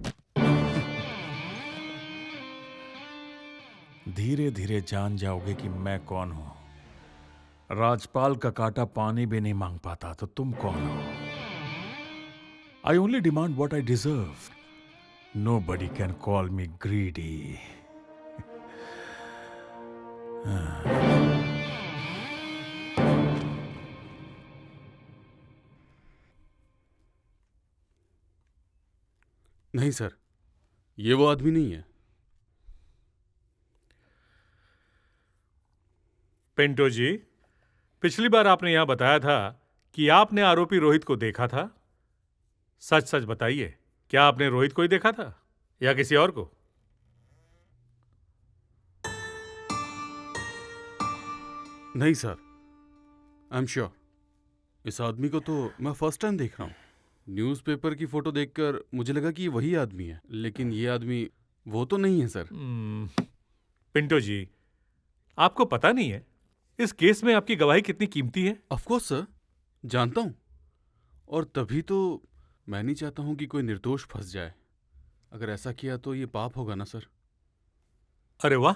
धीरे धीरे जान जाओगे कि मैं कौन हूं। राजपाल का काटा पानी भी नहीं मांग पाता तो तुम कौन हो? I only demand what I deserve. Nobody can call me greedy. नहीं सर, ये वो आदमी नहीं है। पिंटो जी, पिछली बार आपने यहां बताया था कि आपने आरोपी रोहित को देखा था। सच सच बताइए, क्या आपने रोहित को ही देखा था या किसी और को? नहीं सर, आई एम श्योर। इस आदमी को तो मैं फर्स्ट टाइम देख रहा हूँ। न्यूज़पेपर की फोटो देखकर मुझे लगा कि ये वही आदमी है, लेकिन ये आदमी वो तो नहीं है सर। पिंटो जी, आपको पता नहीं है इस केस में आपकी गवाही कितनी कीमती है? ऑफ कोर्स सर, जानता हूँ, और तभी तो मैं नहीं चाहता हूँ कि कोई निर्दोष फंस जाए। अगर ऐसा किया तो ये पाप होगा ना सर? अरे वाह,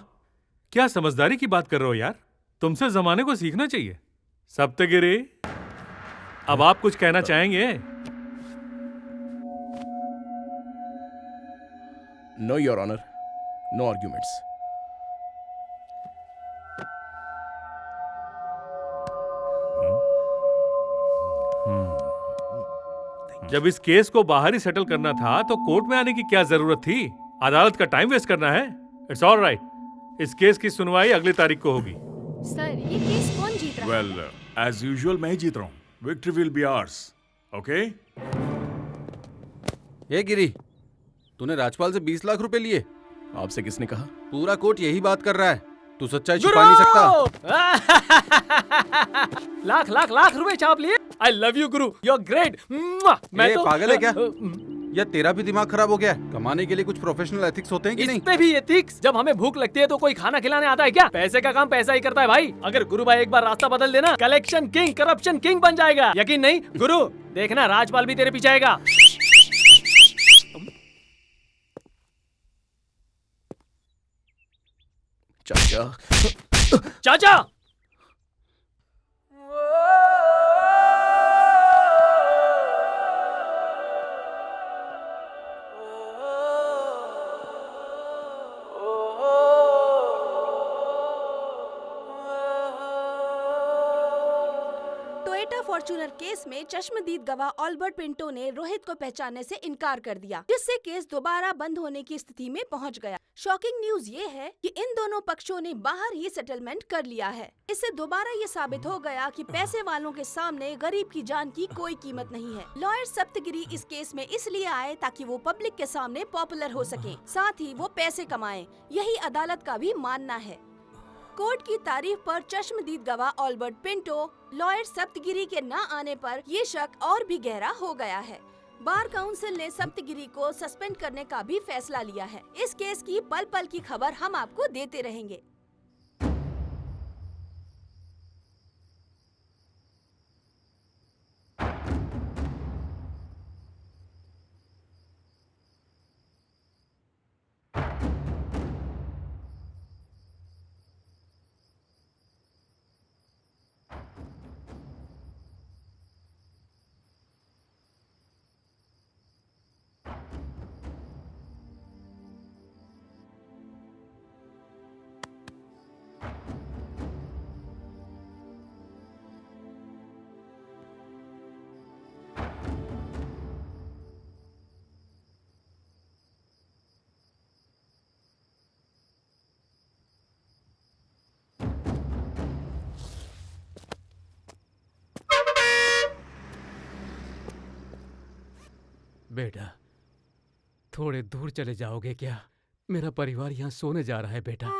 क्या समझदारी की बात कर रहे हो यार। तुमसे जमाने को सीखना चाहिए। सप्तगिरी, अब आप कुछ कहना चाहेंगे? No your honour, no arguments. जब इस केस को बाहर ही सेटल करना था तो कोर्ट में आने की क्या जरूरत थी? अदालत का टाइम वेस्ट करना है? It's all right. इस केस की सुनवाई अगली तारीख को होगी। सर, ये केस कौन जीत रहा है? वेल, एज यूजुअल मैं ही जीत रहा हूं। Victory will be hours. Okay? ये गिरी, तूने राजपाल से 20 लाख रुपए लिए। आपसे किसने कहा? पूरा कोर्ट यही बात कर रहा है। तू सच्चाई छुपा नहीं सकता। लाख लाख लाख रुपए छाप लिए। I love you Guru, you are great. मैं तो पागल है क्या? या तेरा भी दिमाग खराब हो गया है? कमाने के लिए कुछ प्रोफेशनल एथिक्स होते हैं कि नहीं? इस पे भी एथिक्स? जब हमें भूख लगती है तो कोई खाना खिलाने आता है क्या? पैसे का काम पैसा ही करता है भाई। अगर गुरु भाई एक बार रास्ता बदल देना, कलेक्शन किंग, करप्शन किंग बन जाएगा। यकीन नहीं गुरु? देखना, राजपाल भी तेरे पीछे आएगा। चाचा। चाचा! टोयोटा फॉर्च्यूनर केस में चश्मदीद गवाह ऑल्बर्ट पिंटो ने रोहित को पहचानने से इनकार कर दिया, जिससे केस दोबारा बंद होने की स्थिति में पहुंच गया। शॉकिंग न्यूज ये है कि इन दोनों पक्षों ने बाहर ही सेटलमेंट कर लिया है। इससे दोबारा ये साबित हो गया कि पैसे वालों के सामने गरीब की जान की कोई कीमत नहीं है। लॉयर सप्तगिरी इस केस में इसलिए आए ताकि वो पब्लिक के सामने पॉपुलर हो सके, साथ ही वो पैसे कमाएं। यही अदालत का भी मानना है। कोर्ट की तारीफ पर चश्मदीद गवाह ऑल्बर्ट पिंटो, लॉयर सप्तगिरी के न आने पर ये शक और भी गहरा हो गया है। बार काउंसिल ने सप्तगिरी को सस्पेंड करने का भी फैसला लिया है। इस केस की पल पल की खबर हम आपको देते रहेंगे। बेटा, थोड़े दूर चले जाओगे क्या? मेरा परिवार यहाँ सोने जा रहा है बेटा।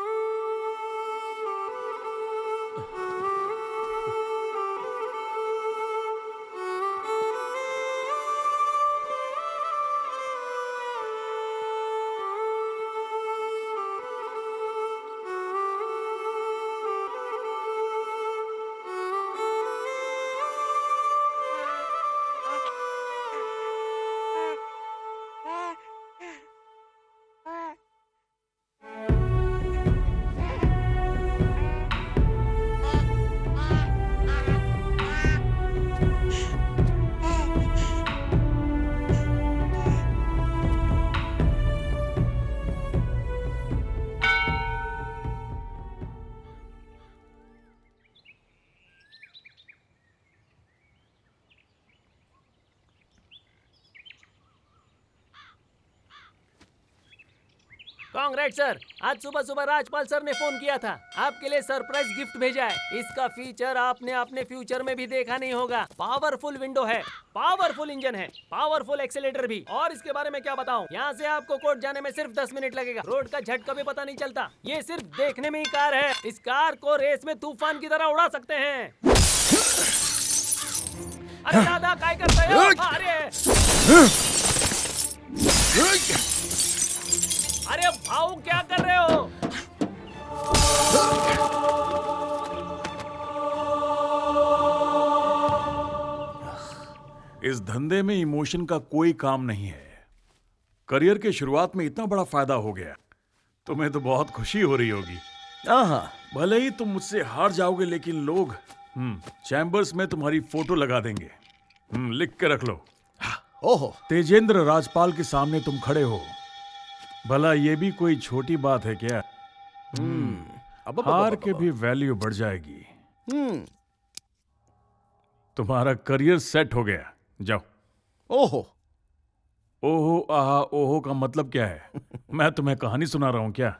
कांग्रेट सर, आज सुबह सुबह राजपाल सर ने फोन किया था, आपके लिए सरप्राइज गिफ्ट भेजा है। इसका फीचर आपने अपने फ्यूचर में भी देखा नहीं होगा। पावरफुल विंडो है, पावरफुल इंजन है, पावरफुल एक्सीलेटर भी। और इसके बारे में क्या बताऊं, यहाँ से आपको कोर्ट जाने में सिर्फ 10 मिनट लगेगा। रोड का झटका भी पता नहीं चलता। ये सिर्फ देखने में ही कार है। इस कार को रेस में तूफान की तरह उड़ा सकते हैं। अरे दादा क्या करते हो? अरे भाऊ क्या कर रहे हो? इस धंधे में इमोशन का कोई काम नहीं है। करियर के शुरुआत में इतना बड़ा फायदा हो गया, तुम्हें तो बहुत खुशी हो रही होगी। भले ही तुम मुझसे हार जाओगे, लेकिन लोग चैम्बर्स में तुम्हारी फोटो लगा देंगे। लिख के रख लो। ओहो, तेजेंद्र राजपाल के सामने तुम खड़े हो। भला ये भी कोई छोटी बात है क्या? हार के भी वैल्यू बढ़ जाएगी। तुम्हारा करियर सेट हो गया, जाओ। ओहो ओहो आहा ओहो का मतलब क्या है? मैं तुम्हें कहानी सुना रहा हूं क्या?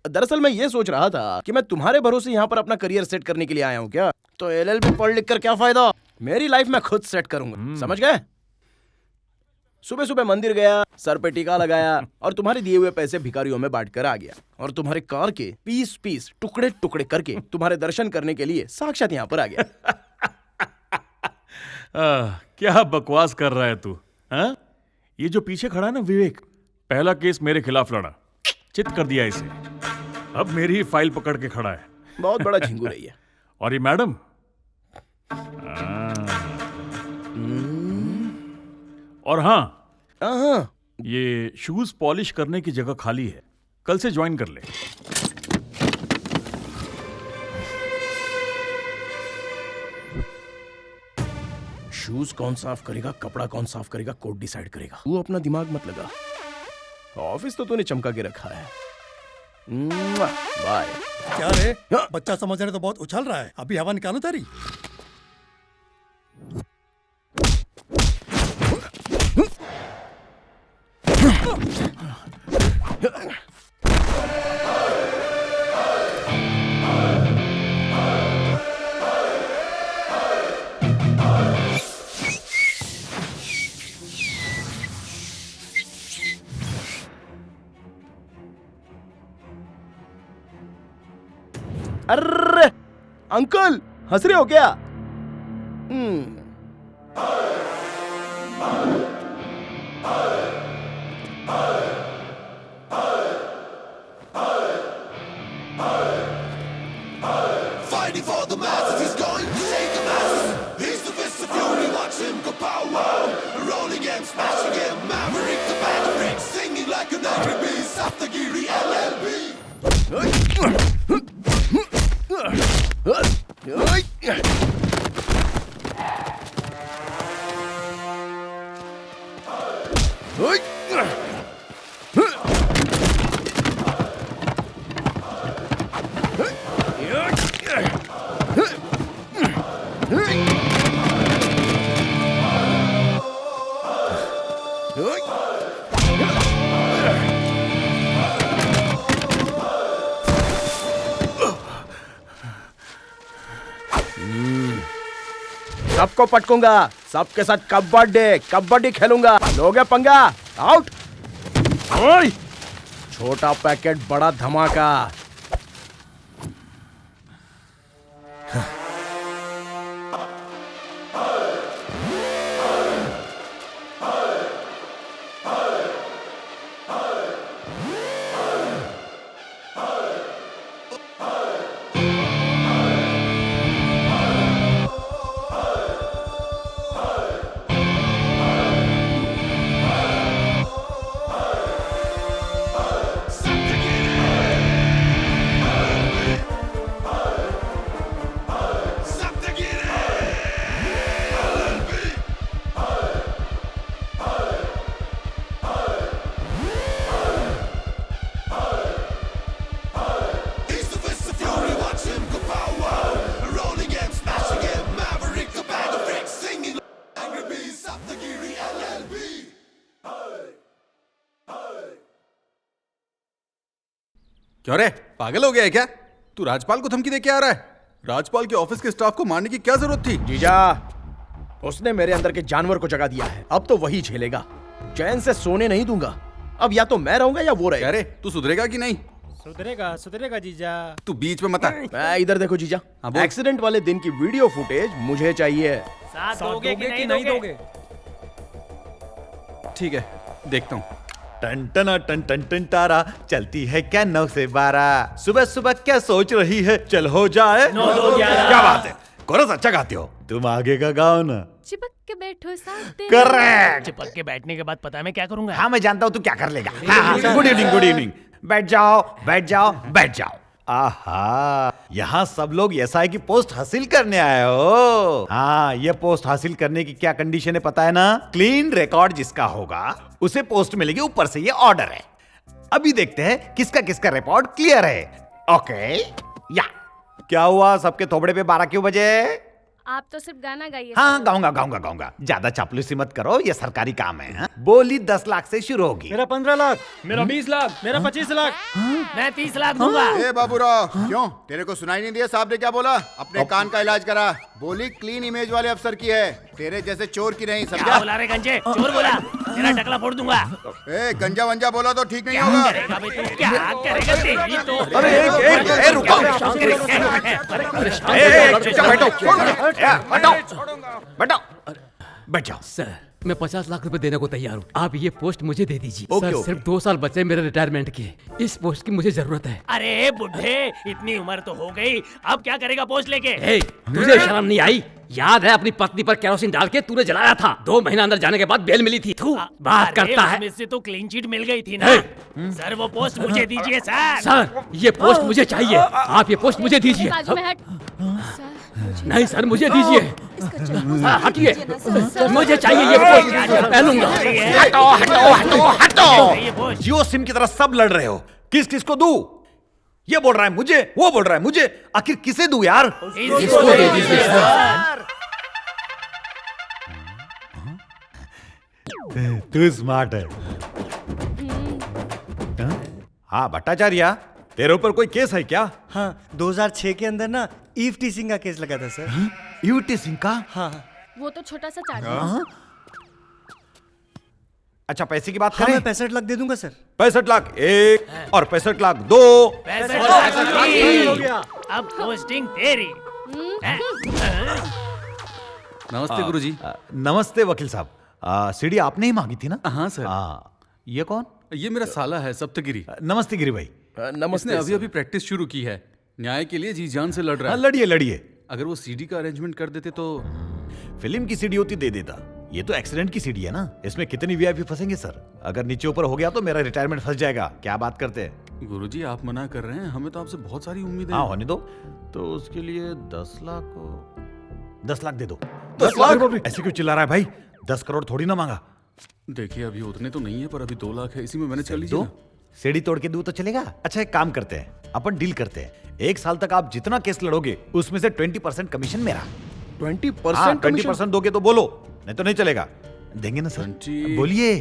दरअसल मैं ये सोच रहा था कि मैं तुम्हारे भरोसे यहाँ पर अपना करियर सेट करने के लिए आया हूँ क्या? तो LLB पढ़ लिख कर क्या फायदा? मेरी लाइफ मैं खुद सेट करूंगा, समझ गए? सुबह सुबह मंदिर गया, सर पे टीका लगाया और तुम्हारे दिए हुए पैसे भिखारियों में बांट कर आ गया। और तुम्हारे कार के पीस पीस टुकड़े टुकड़े करके तुम्हारे दर्शन करने के लिए साक्षात यहाँ पर आ गया। क्या बकवास कर रहा है तू? ये जो पीछे खड़ा है ना विवेक, पहला केस मेरे खिलाफ लड़ा, चित कर दिया इसे। अब मेरी ही फाइल पकड़ के खड़ा है। बहुत बड़ा झिंगू रही है। और ये मैडम, और हाँ, ये शूज पॉलिश करने की जगह खाली है, कल से ज्वाइन कर ले। शूज कौन साफ करेगा, कपड़ा कौन साफ करेगा, कोर्ट डिसाइड करेगा। तू अपना दिमाग मत लगा, ऑफिस तो तूने चमका के रखा है। बाय। क्या रे, बच्चा समझ रहे तो बहुत उछल रहा है। अभी हवा निकालो तारी। अरे अंकल, हंस रहे हो क्या? Fighting for the masses, he's going to shake the masses. He's the fist of fury, watch him go power. Rolling and smashing him, Maverick the Maverick, singing like an angry beast. Saptagiri LLB. सबको पटकूंगा, सबके साथ कबड्डी खेलूंगा। लोगे पंगा? Out. ओए! छोटा packet बड़ा धमाका। क्यों रे, पागल हो गया है क्या? तू राजपाल को धमकी दे के आ रहा है? राजपाल के ऑफिस के स्टाफ को मारने की क्या जरूरत थी? जीजा, उसने मेरे अंदर के जानवर को जगा दिया है, अब तो वही झेलेगा। चैन से सोने नहीं दूंगा। अब या तो मैं रहूंगा या वो रहेगा। अरे तू सुधरेगा कि नहीं? सुधरेगा जीजा। तू बीच में मत आ। इधर देखो जीजा, एक्सीडेंट वाले दिन की वीडियो फुटेज मुझे चाहिए। साथ दोगे कि नहीं दोगे? ठीक है, देखता हूँ। टन टन टन टन टन तारा चलती है क्या 9 से 12। सुबह सुबह क्या सोच रही है, चल हो जाए 9 2 11। क्या बात है, कोरस अच्छा गाते हो तुम, आगे का गाओ ना। चिपक के बैठो साथ तेरे। करेक्ट। चिपक के बैठने के बाद पता है मैं क्या करूंगा? हाँ मैं जानता हूँ तू क्या कर लेगा। हाँ, गुड इवनिंग गुड इवनिंग। बैठ जाओ बैठ जाओ बैठ जाओ। आहा, यहाँ सब लोग एसआई की पोस्ट हासिल करने आए हो। हाँ, ये पोस्ट हासिल करने की क्या कंडीशन है पता है ना? क्लीन रिकॉर्ड जिसका होगा उसे पोस्ट मिलेगी, ऊपर से ये ऑर्डर है। अभी देखते हैं किसका किसका रिकॉर्ड क्लियर है। ओके या क्या हुआ, सबके थोबड़े पे 12 क्यों बजे? आप तो सिर्फ गाना गाइए। हाँ गाऊंगा। ज्यादा चापलूसी मत करो, ये सरकारी काम है। हाँ? बोली 10 लाख से शुरू होगी। मेरा 15 लाख। मेरा 20 लाख। मेरा 25 लाख। मैं 30 लाख दूंगा। ए बाबूराव, क्यों तेरे को सुनाई नहीं दिया साहब ने क्या बोला? अपने कान का इलाज करा। बोली क्लीन इमेज वाले अफसर की है, तेरे जैसे चोर की नहीं, समझा? क्या बोला रे गंजे? चोर बोला? तेरा टकला फोड़ दूंगा। ए गंजा वंजा बोला तो ठीक नहीं होगा। क्या करेगा तेरी तो? अरे एक रुको। बैठ जाओ। सर मैं 50 लाख रुपए देने को तैयार हूँ, आप ये पोस्ट मुझे दे दीजिए। Okay, sir okay. सिर्फ 2 साल बचे मेरे रिटायरमेंट के, इस पोस्ट की मुझे जरूरत है। अरे बुढ़े, इतनी उम्र तो हो गई, अब क्या करेगा पोस्ट लेके? तुझे शर्म नहीं आई? याद है अपनी पत्नी पर केरोसिन डाल के तूने जलाया था, 2 महीना अंदर जाने के बाद बेल मिली थी। तू बात करता है। उसमें से तो क्लीन चिट मिल गई थी ना। सर वो पोस्ट मुझे दीजिए सर। सर ये पोस्ट मुझे चाहिए, आप ये पोस्ट मुझे दीजिए। बाजू में हट। नहीं सर मुझे दीजिए। हटिए, मुझे चाहिए ये पोस्ट, मैं लूंगा। हटो। जियो सिम की तरह सब लड़ रहे हो, किस किस को दूं? ये बोल रहा है मुझे, वो बोल रहा है मुझे, आखिर किसे दूं यार? इसको दे दीजिए सर। तू स्मार्ट है। हाँ भट्टाचार्य, तेरे ऊपर कोई केस है क्या? हाँ, 2006 के अंदर ना ईव टीसिंग का केस लगा था सर। ईव टीसिंग का? हाँ। वो तो छोटा सा चार्ज। अच्छा पैसे की बात हाँ, करें? मैं 65 लाख दे दूंगा सर। 65 लाख 1 और 65 लाख 2। 65 लाख हो गया। अब पोस्टिंग तेरी। नमस्ते गुरुजी। नमस्ते वकील साहब। सीढ़ी आपने ही मांगी थी ना? हाँ सर। ये कौन? ये मेरा साला है सप्तगिरी। नमस्ते गिरी भाई। इसने अभी अभी प्रैक्टिस शुरू की है, न्याय के लिए जी जान से लड़ रहा है। लड़िए लड़िए। अगर वो सीडी का अरेंजमेंट कर देते तो। फिल्म की सीडी होती दे देता, ये तो एक्सीडेंट की सीडी है ना, इसमें कितनी वीआईपी फंसेंगे सर? अगर नीचे ऊपर हो गया तो मेरा रिटायरमेंट फंस जाएगा। क्या बात करते हैं? गुरुजी आप मना कर रहे हैं, हमें तो आपसे बहुत सारी उम्मीदें। हाँ होने दो। तो उसके लिए 10 लाख दे दो। 10 लाख? ऐसे क्यों चिल्ला रहा है भाई? 10 करोड़ थोड़ी ना मांगा। देखिए अभी उतने तो नहीं है, पर अभी 2 लाख है, इसी में मैंने कर लीजिए। सीढ़ी तोड़ के दूं तो चलेगा? अच्छा एक काम करते हैं, अपन डील करते हैं। 1 साल तक आप जितना केस लड़ोगे उसमें से 20% कमीशन मेरा। 20% दोगे तो बोलो, नहीं तो नहीं चलेगा। देंगे ना सर? बोलिए।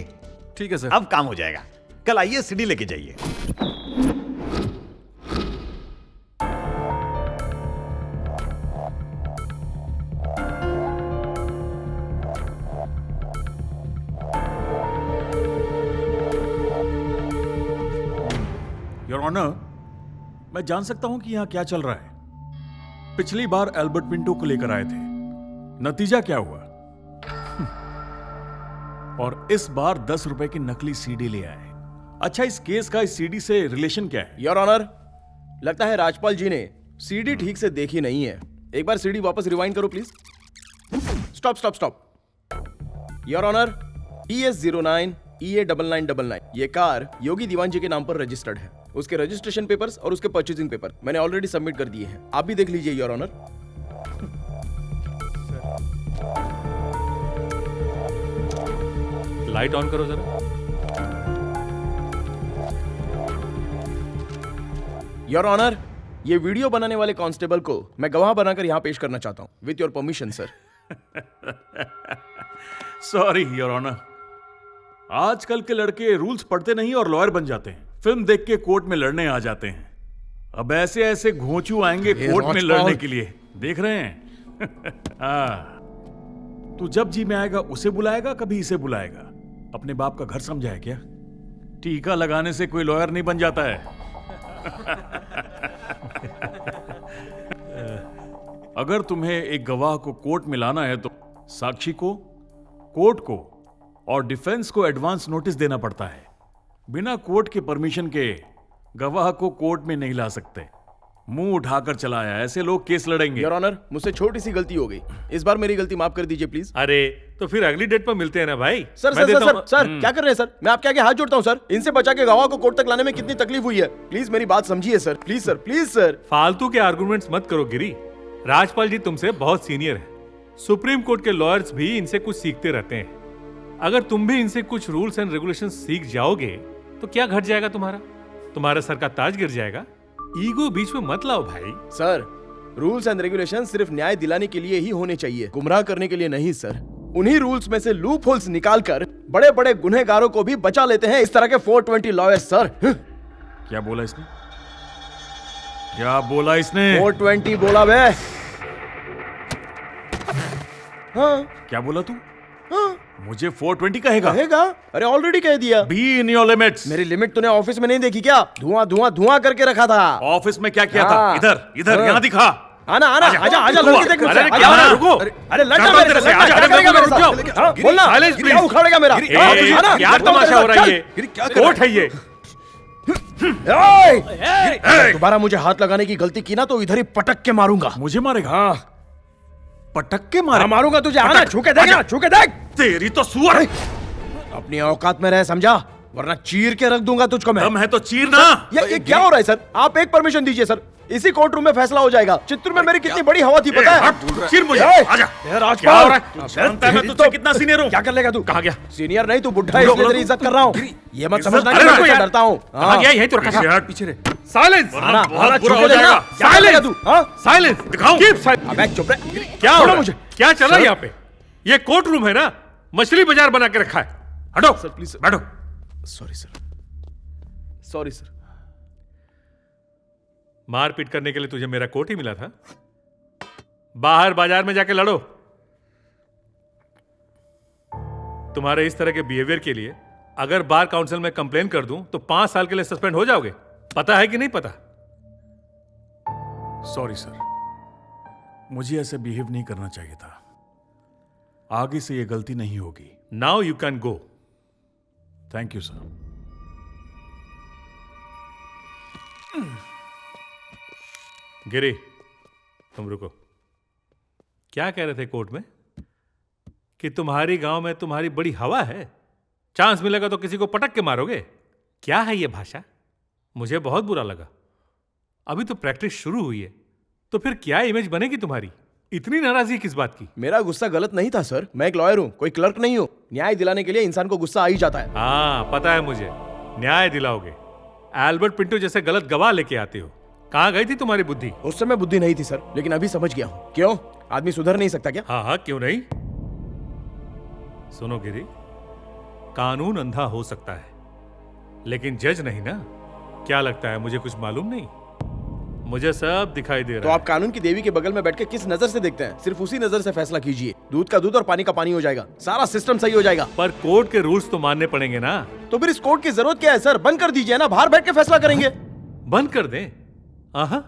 ठीक है सर। अब काम हो जाएगा। कल आइए, सीढ़ी लेके जाइए। योर ऑनर, मैं जान सकता हूं कि यहां क्या चल रहा है? पिछली बार एल्बर्ट पिंटो को लेकर आए थे, नतीजा क्या हुआ? और इस बार 10 रुपए की नकली सीडी ले आए। अच्छा, इस केस का इस सीडी से रिलेशन क्या है? योर ऑनर, लगता है राजपाल जी ने सीडी ठीक से देखी नहीं है। एक बार सीडी वापस रिवाइंड करो please. Stop stop stop. Your honour, ES09 EA9999 ये कार योगी दीवान जी के नाम पर रजिस्टर्ड है। उसके रजिस्ट्रेशन पेपर्स और उसके परचेजिंग पेपर मैंने ऑलरेडी सबमिट कर दिए हैं, आप भी देख लीजिए योर ऑनर। लाइट ऑन करो जरा। योर ऑनर, ये वीडियो बनाने वाले कांस्टेबल को मैं गवाह बनाकर यहां पेश करना चाहता हूं, with your permission sir. Sorry your honour, आजकल के लड़के रूल्स पढ़ते नहीं और लॉयर बन जाते हैं। फिल्म देख के कोर्ट में लड़ने आ जाते हैं। अब ऐसे ऐसे घोंचू आएंगे कोर्ट में लड़ने के लिए, देख रहे हैं? हाँ, तू जब जी में आएगा उसे बुलाएगा, कभी इसे बुलाएगा। अपने बाप का घर समझा है क्या? टीका लगाने से कोई लॉयर नहीं बन जाता है। अगर तुम्हें एक गवाह को कोर्ट में लाना है तो साक्षी को, कोर्ट को और डिफेंस को एडवांस नोटिस देना पड़ता है। बिना कोर्ट के परमिशन के गवाह को कोर्ट में नहीं ला सकते। मुंह उठाकर चला आया, ऐसे लोग केस लड़ेंगे। योर ऑनर, मुझसे छोटी सी गलती हो गई, इस बार मेरी गलती माफ कर दीजिए प्लीज। अरे तो फिर अगली डेट पर मिलते हैं ना भाई। सर सर सर सर क्या कर रहे हैं सर? मैं आपके आगे हाथ जोड़ता हूं सर। इनसे बचा के गवाह को कोर्ट तक लाने में कितनी तकलीफ हुई है, प्लीज मेरी बात समझिए sir. Please sir, please sir. फालतू के आर्गुमेंट्स मत करो गिरी। राजपाल जी तुमसे बहुत सीनियर है। सुप्रीम कोर्ट के लॉयर्स भी इनसे कुछ सीखते रहते हैं। अगर तुम भी इनसे कुछ रूल्स एंड रेगुलेशंस सीख जाओगे तो क्या घट जाएगा तुम्हारा सर का ताज गिर जाएगा। ईगो बीच में मत लाओ भाई। सर, रूल्स एंड रेगुलेशन सिर्फ न्याय दिलाने के लिए ही होने चाहिए, गुमराह करने के लिए नहीं सर। उन्हीं रूल्स में से लूप होल्स निकालकर बड़े बड़े गुनहगारों को भी बचा लेते हैं इस तरह के 420 लॉयर्स सर। क्या बोला इसने? क्या बोला इसने? 420 बोला बे। हाँ। क्या बोला तू? हाँ। मुझे 420 कहेगा? अरे ऑलरेडी कह दिया। Be in your limits. मेरी लिमिट तूने ऑफिस में नहीं देखी क्या? धुआं धुआं धुआं करके रखा था। ऑफिस में क्या किया था? इधर यहाँ दिखा। आना आना, आजा आजा, लड़की देख मुझसे। अरे क्या हो रहा है? रुको। अरे लड़का मेरे से, आजा रुक जाओ। बोलना, क्या उखाड़ेगा मेरा? क्या तमाशा हो रहा है ये? कोर्ट है ये। दोबारा मुझे हाथ लगाने की गलती की ना तो इधर ही पटक के मारूंगा। मुझे मारेगा? हाँ, पटक के मारा? मारूंगा तुझे। आना, छू के देख ना, छू के देख। तेरी तो सुअर। अपनी औकात में रह, समझा? वरना चीर के रख दूंगा तुझको मैं। दम है तो चीर ना। ये क्या हो रहा है सर? आप एक परमिशन दीजिए सर, इसी कोर्ट रूम में फैसला हो जाएगा। चित्तूर में मेरी कितनी बड़ी हवा थी पता है? चीर मुझे। आजा। क्या हो रहा है? जानता है मैं तुझसे कितना सीनियर हूँ। क्या कर लेगा तू? कहाँ गया? सीनियर नहीं, तू बुढ़ा है इसलिए तेरी इज्जत कर रहा हूँ। ये मत समझना कि मैं तुझसे डरता हूँ। कहाँ गया? यहीं तो रखा। पीछे रहे। साइलेंस। आना, बहुत बुरा हो जाएगा। क्या कर लेगा तू? साइलेंस दिखाओ। अबे चुप रह। क्या हो रहा है? क्या चल रहा है यहाँ पे? ये कोर्ट रूम है ना, मछली बाजार बना के रखा है। हटो सर, प्लीज बैठो। Sorry sir, sorry sir. मारपीट करने के लिए तुझे मेरा कोर्ट ही मिला था? बाहर बाजार में जाके लड़ो। तुम्हारे इस तरह के बिहेवियर के लिए अगर बार काउंसिल में कंप्लेन कर दूं तो 5 साल के लिए सस्पेंड हो जाओगे। पता है कि नहीं पता? सॉरी सर, मुझे ऐसे बिहेव नहीं करना चाहिए था। आगे से ये गलती नहीं होगी। Now you can go. Thank you sir. Giri, तुम रुको। क्या कह रहे थे कोर्ट में? कि तुम्हारी गांव में तुम्हारी बड़ी हवा है, चांस मिलेगा तो किसी को पटक के मारोगे। क्या है ये भाषा? मुझे बहुत बुरा लगा। अभी तो प्रैक्टिस शुरू हुई है, तो फिर क्या इमेज बनेगी तुम्हारी? इतनी नाराजगी किस बात की? मेरा गुस्सा गलत नहीं था सर, मैं एक लॉयर हूँ, कोई क्लर्क नहीं हूँ। न्याय दिलाने के लिए इंसान को गुस्सा आ ही जाता है। हाँ पता है मुझे, न्याय दिलाओगे। एल्बर्ट पिंटो जैसे गलत गवाह लेके आते हो। कहाँ गई थी तुम्हारी बुद्धि? उस समय बुद्धि नहीं थी सर, लेकिन अभी समझ गया हूँ। क्यों? आदमी सुधर नहीं सकता क्या? हाँ हाँ, क्यों नहीं। सुनो गिरी, कानून अंधा हो सकता है लेकिन जज नहीं ना। क्या लगता है मुझे कुछ मालूम नहीं? मुझे सब दिखाई दे रहा है। तो आप कानून की देवी के बगल में बैठ के किस नजर से देखते हैं? सिर्फ उसी नजर से फैसला कीजिए। दूध का दूध और पानी का पानी हो जाएगा, सारा सिस्टम सही हो जाएगा। पर कोर्ट के रूल्स तो मानने पड़ेंगे ना। तो फिर इस कोर्ट की जरूरत क्या है सर? बंद कर दीजिए ना, बाहर बैठ के फैसला करेंगे। बंद कर दे। आहा,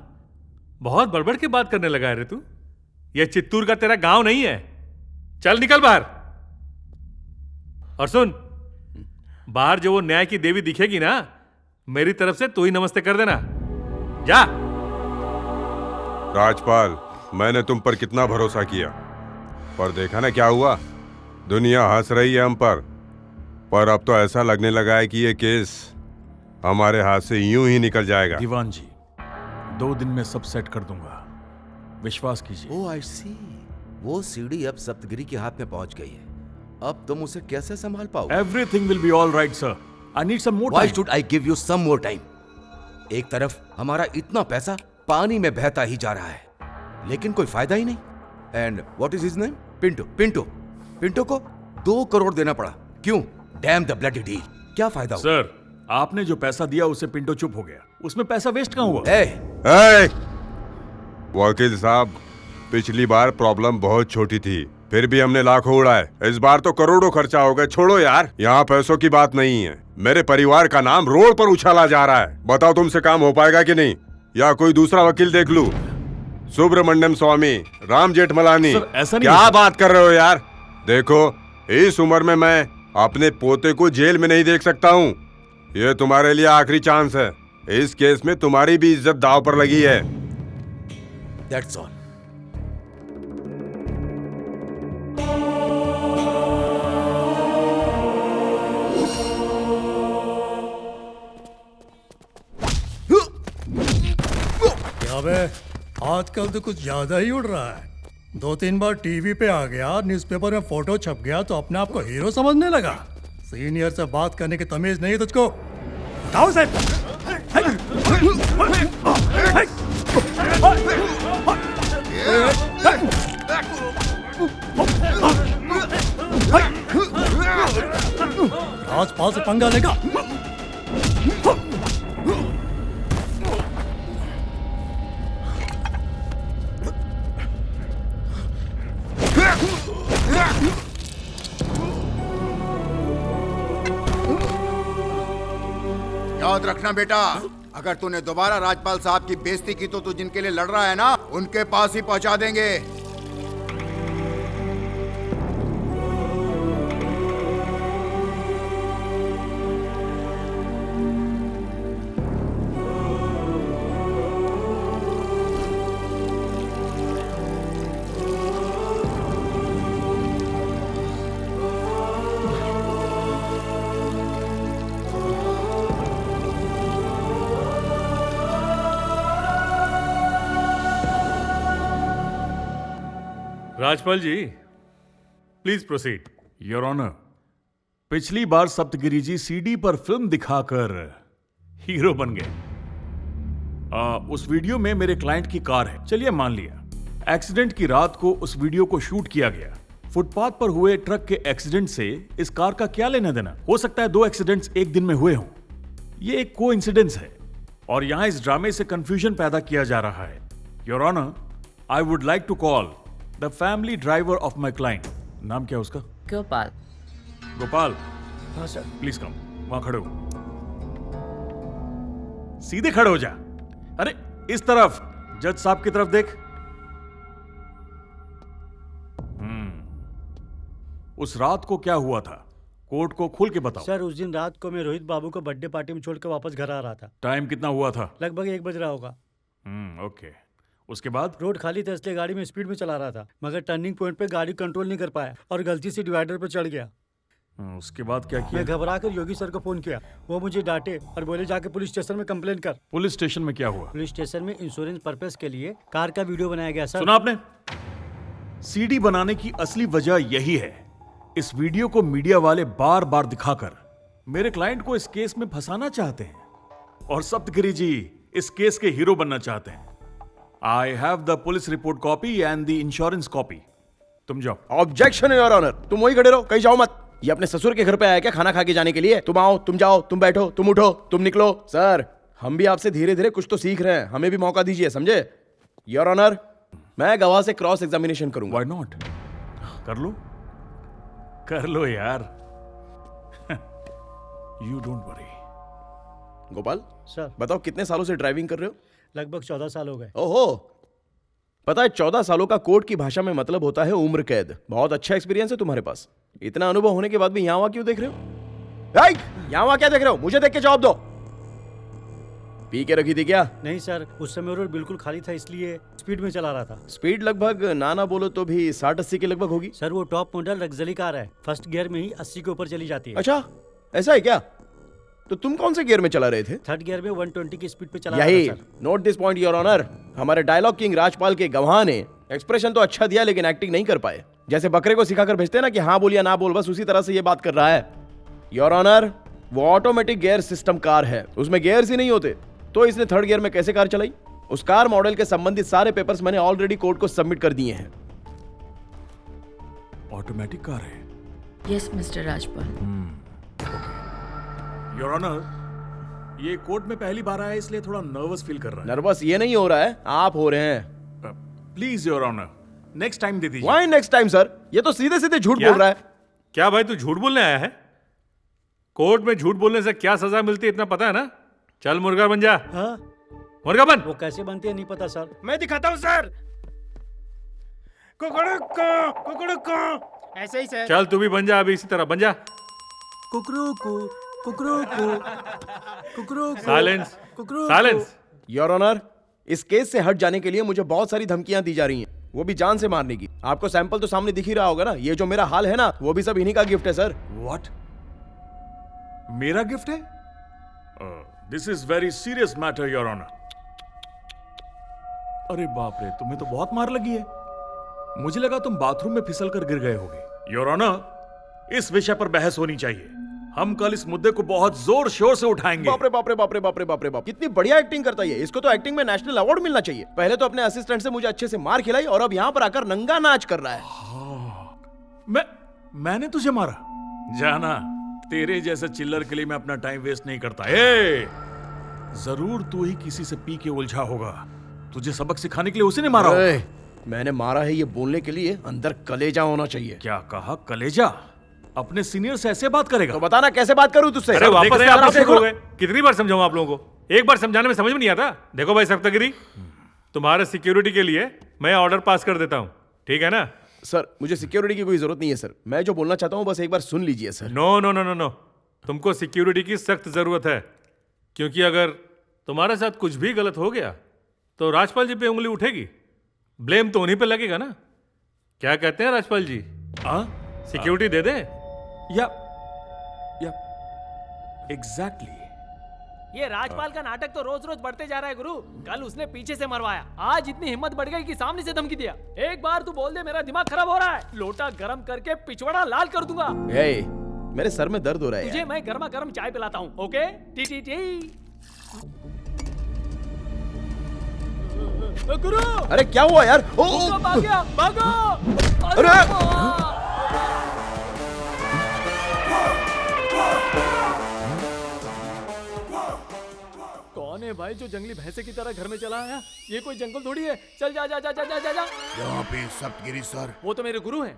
बहुत बड़बड़ के बात करने लगा है रे तू। ये चित्तूर का तेरा गांव नहीं है। चल निकल बाहर। और सुन, बाहर जो वो न्याय की देवी दिखेगी ना, मेरी तरफ से तू ही नमस्ते कर देना। जा। राजपाल, मैंने तुम पर कितना भरोसा किया, पर देखा ना क्या हुआ। दुनिया हंस रही है हम पर अब तो ऐसा लगने लगा है कि ये केस हमारे हाथ से यूं ही निकल जाएगा। दीवान जी, 2 दिन में सब सेट कर दूंगा, विश्वास कीजिए। ओह आई सी, वो सीढ़ी अब सप्तगिरी के हाथ में पहुंच गई है। अब तुम उसे कैसे संभाल पाओगे? Everything will be all right, sir. I need some more time. Why should I give you some more time? एक तरफ हमारा इतना पैसा पानी में बहता ही जा रहा है, लेकिन कोई फायदा ही नहीं। And what is his name? Pinto. Pinto को 2 करोड़ देना पड़ा। क्यों? Dam the bloody deal. क्या फायदा हुआ? सर, आपने जो पैसा दिया उसे पिंटो चुप हो गया। उसमें पैसा वेस्ट कहाँ हुआ? वकील साहब, पिछली बार प्रॉब्लम बहुत छोटी थी, फिर भी हमने लाखों उड़ाए। इस बार तो करोड़ों खर्चा हो गए। छोड़ो यार, यहाँ पैसों की बात नहीं है। मेरे परिवार का नाम रोड पर उछाला जा रहा है। बताओ तुमसे काम हो पाएगा कि नहीं, या कोई दूसरा वकील देख लूं? सुब्रमण्यम स्वामी, राम जेठमलानी, ऐसा नहीं क्या बात कर रहे हो यार? देखो, इस उम्र में मैं अपने पोते को जेल में नहीं देख सकता हूँ। ये तुम्हारे लिए आखिरी चांस है। इस केस में तुम्हारी भी इज्जत दांव पर लगी है। That's all. अबे आजकल तो कुछ ज्यादा ही उड़ रहा है। 2-3 बार टीवी पे आ गया, न्यूज़पेपर में फोटो छप गया तो अपने आप को हीरो समझने लगा। सीनियर से बात करने की तमीज नहीं तुझको? बताओ से। राजपाल से पंगा लेगा? याद रखना बेटा, अगर तूने दोबारा राजपाल साहब की बेइज्जती की तो तू जिनके लिए लड़ रहा है ना, उनके पास ही पहुंचा देंगे। राजपाल जी, प्लीज प्रोसीड। योर ऑनर, पिछली बार सप्तगिरी जी सीडी पर फिल्म दिखाकर हीरो बन गए। उस वीडियो में मेरे क्लाइंट की कार है, चलिए मान लिया। एक्सीडेंट की रात को उस वीडियो को शूट किया गया। फुटपाथ पर हुए ट्रक के एक्सीडेंट से इस कार का क्या लेना देना? हो सकता है 2 एक्सीडेंट्स एक दिन में हुए हों। ये एक कोइंसिडेंस है और यहां इस ड्रामे से कंफ्यूजन पैदा किया जा रहा है। Your honour, I would like to call the family driver of my client. नाम क्या उसका? गोपाल। गोपाल, हाँ सर। Please come. वहां खड़े हो, सीधे खड़े हो जा। अरे इस तरफ, जज साहब की तरफ देख। उस रात को क्या हुआ था, कोर्ट को खुल के बताओ। सर, उस दिन रात को मैं रोहित बाबू को बर्थडे पार्टी में छोड़ के वापस घर आ रहा था। टाइम कितना हुआ था? लगभग 1 बज रहा होगा। ओके। उसके बाद? रोड खाली था इसलिए गाड़ी में स्पीड में चला रहा था, मगर टर्निंग पॉइंट पे गाड़ी कंट्रोल नहीं कर पाया और गलती से डिवाइडर पे चढ़ गया। उसके बाद क्या किया? मैं घबरा कर योगी सर को फोन किया। वो मुझे डांटे और बोले जाके पुलिस स्टेशन में कंप्लेन कर। पुलिस स्टेशन में क्या हुआ? पुलिस स्टेशन में इंश्योरेंस पर्पस के लिए कार का वीडियो बनाया गया। सर, सुना आपने? सीडी बनाने की असली वजह यही है। इस वीडियो को मीडिया वाले बार बार दिखाकर मेरे क्लाइंट को इस केस में फंसाना चाहते हैं और सप्तगिरी जी इस केस के हीरो बनना चाहते हैं। I have the police report copy and the insurance copy. तुम जाओ। ऑब्जेक्शन योर ऑनर, तुम वही खड़े रहो, कहीं जाओ मत। ये अपने ससुर के घर पे आया क्या खाना खा के जाने के लिए? तुम आओ, तुम जाओ, तुम बैठो, तुम उठो, तुम निकलो। सर, हम भी आपसे धीरे धीरे कुछ तो सीख रहे हैं, हमें भी मौका दीजिए, समझे? योर ऑनर, मैं गवाह से क्रॉस एग्जामिनेशन करूंगा। Why not? कर लो, कर लो यार। You don't worry, Gopal sir बताओ कितने सालों से ड्राइविंग कर रहे हो? लगभग 14 साल हो गए। ओहो, पता है 14 सालों का कोर्ट की भाषा में मतलब होता है उम्र कैद। बहुत अच्छा एक्सपीरियंस है तुम्हारे पास। इतना अनुभव होने के बाद भी यहाँ वहाँ क्यों देख रहे हो? यहाँ वहाँ क्या देख रहे हो? मुझे देख के जवाब दो। पी के रखी थी क्या? नहीं सर, उस समय रोड बिल्कुल खाली था, इसलिए स्पीड में चला रहा था। स्पीड लगभग ना बोलो तो भी 60-80 के लगभग होगी। सर वो टॉप मॉडल लग्जरी कार है, फर्स्ट गियर में ही 80 के ऊपर चली जाती है। अच्छा, ऐसा है क्या? तो तुम कौन से गियर में चला रहे थे? थर्ड गियर में 120 की स्पीड पे चला यही, रहा था sir. Note this point your honour. हमारे डायलॉग किंग राजपाल के गवाह ने एक्सप्रेशन तो अच्छा दिया लेकिन एक्टिंग नहीं कर पाए। जैसे बकरे को सिखाकर भेजते हैं ना कि हाँ बोल या ना बोल, बस उसी तरह से ये बात कर रहा है। योर ऑनर, वो ऑटोमेटिक गियर सिस्टम कार है, उसमें गियर्स ही नहीं होते, तो इसने थर्ड गियर में कैसे कार चलाई? उस कार मॉडल के संबंधित सारे पेपर्स मैंने ऑलरेडी कोर्ट को सबमिट कर दिए हैं। ऑटोमेटिक कार है? Yes mister Rajpal. Your honour, ये कोर्ट में पहली बार आया इसलिए थोड़ा नर्वस फील कर रहा है। नर्वस ये नहीं हो रहा है, आप हो रहे हैं। Please your honour, next time दे दीजिए। Why next time sir? ये तो सीधे सीधे झूठ बोल रहा है। क्या भाई तू झूठ बोलने आया है? कोर्ट में झूठ बोलने से क्या सजा मिलती है इतना पता है ना? चल मुर्गा बन जा। हाँ? मुर्गा बन। वो कैसे बनती है नहीं पता सर। मैं दिखाता हूँ सर। ऐसे ही सर। चल तू भी बन जा, अभी इसी तरह बन जा। Silence, silence. योर ऑनर, इस केस से हट जाने के लिए मुझे बहुत सारी धमकियां दी जा रही हैं, वो भी जान से मारने की। आपको सैंपल तो सामने दिख ही रहा होगा ना। ये जो मेरा हाल है ना, वो भी सब इन्हीं का गिफ्ट है सर। व्हाट? मेरा गिफ्ट है? This is very serious matter your honour. अरे बाप रे, तुम्हें तो बहुत मार लगी है। मुझे लगा तुम बाथरूम में फिसल कर गिर गए होगे। योर ऑनर, इस विषय पर बहस होनी चाहिए। हम कल इस मुद्दे को बहुत जोर शोर से उठाएंगे। बाप रे बाप रे बाप रे बाप रे बाप रे बाप, कितनी बढ़िया एक्टिंग करता है। इसको तो एक्टिंग में नेशनल अवार्ड मिलना चाहिए। पहले तो अपने असिस्टेंट से मुझे अच्छे से मार खिलाई और अब यहाँ पर आकर नंगा नाच कर रहा है। मैंने तुझे मारा? जाना, तेरे जैसे चिल्लर के लिए मैं अपना टाइम वेस्ट नहीं करता। जरूर तू ही किसी से पी के उलझा होगा। तुझे सबक सिखाने के लिए उसी ने मारा होगा। मैंने मारा है ये बोलने के लिए अंदर कलेजा होना चाहिए। क्या कहा? कलेजा? अपने सीनियर से ऐसे बात करेगा? तो बताना कैसे बात करूं तुझसे? अरे वापस से आप हो गए। कितनी बार समझाऊं आप लोगों को? एक बार समझाने में समझ में नहीं आता। देखो भाई सप्तगिरी, तुम्हारे सिक्योरिटी के लिए मैं ऑर्डर पास कर देता हूं, ठीक है ना? सर मुझे सिक्योरिटी की कोई जरूरत नहीं है सर। मैं जो बोलना चाहता हूं बस एक बार सुन लीजिए sir. No no no no no, तुमको सिक्योरिटी की सख्त जरूरत है, क्योंकि अगर तुम्हारे साथ कुछ भी गलत हो गया तो राजपाल जी पे उंगली उठेगी। ब्लेम तो उन्हीं पे लगेगा ना। क्या कहते हैं राजपाल जी? सिक्योरिटी दे दे? या एग्जैक्टली। ये राजपाल का नाटक तो रोज रोज बढ़ते जा रहा है गुरु। कल उसने पीछे से मरवाया, आज इतनी हिम्मत बढ़ गई कि सामने से धमकी दिया। एक बार तू बोल दे मेरा दिमाग खराब हो रहा है, लोटा गरम करके पिछवाड़ा लाल कर दूंगा। मेरे सर में दर्द हो रहा है तुझे मैं गर्मा गर्म चाय पिलाता हूँ, ओके? T T T. गुरु! अरे क्या हुआ यार? भाग गया, भागो! अरे! कौन है भाई जो जंगली भैंसे की तरह घर में चला आया? ये कोई जंगल थोड़ी है। चल जा जा जा जा जा जा जा। यहाँ पे सप्तगिरी सर। वो तो मेरे गुरु हैं।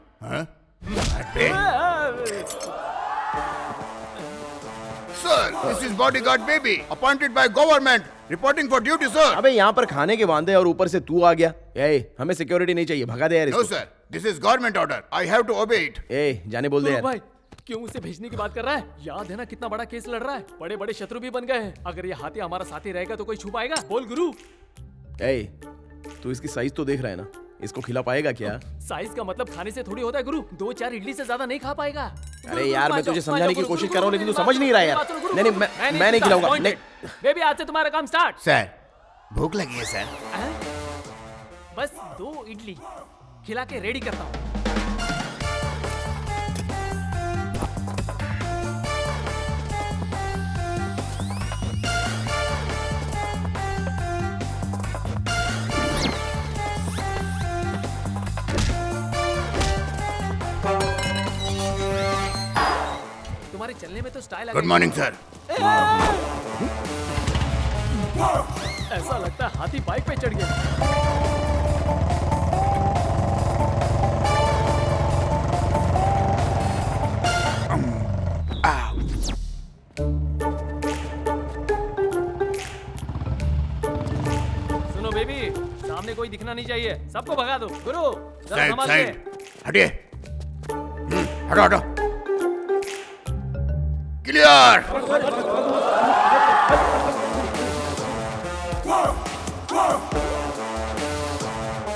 Sir, this is bodyguard baby, appointed by government, reporting for duty, sir. अबे यहाँ पर खाने के वांदे और ऊपर से तू आ गया। हमें सिक्योरिटी नहीं चाहिए, भगा दे यार इसको। No sir, this is government order. I have to obey it. जाने बोल दे यार। भाई क्यों उसे भेजने की बात कर रहा है? याद है ना कितना बड़ा केस लड़ रहा है? बड़े बड़े शत्रु भी बन गए हैं। अगर ये हाथी हमारा साथी रहेगा तो कोई छू पाएगा? बोल गुरु। तू इसकी साइज तो देख रहा है ना, इसको खिला पाएगा क्या? साइज का मतलब खाने से थोड़ी होता है गुरु। 2-4 इडली से ज्यादा नहीं खा पाएगा। अरे यार मैं तुझे समझाने की कोशिश कर रहा हूँ लेकिन तू समझ नहीं रहा यार। नहीं मैं नहीं खिलाऊंगा। बेबी आज से तुम्हारा काम स्टार्ट। सर भूख लगी है सर। बस 2 इडली खिला के रेडी करता हूँ। तुम्हारे चलने में तो स्टाइल। Good morning sir. ऐसा लगता है हाथी बाइक पे चढ़ गया। कोई दिखना नहीं चाहिए। सबको भगा दो। गुरु जरा साइड संभाल साइड के। हटिए। हटो हटो। क्लियर।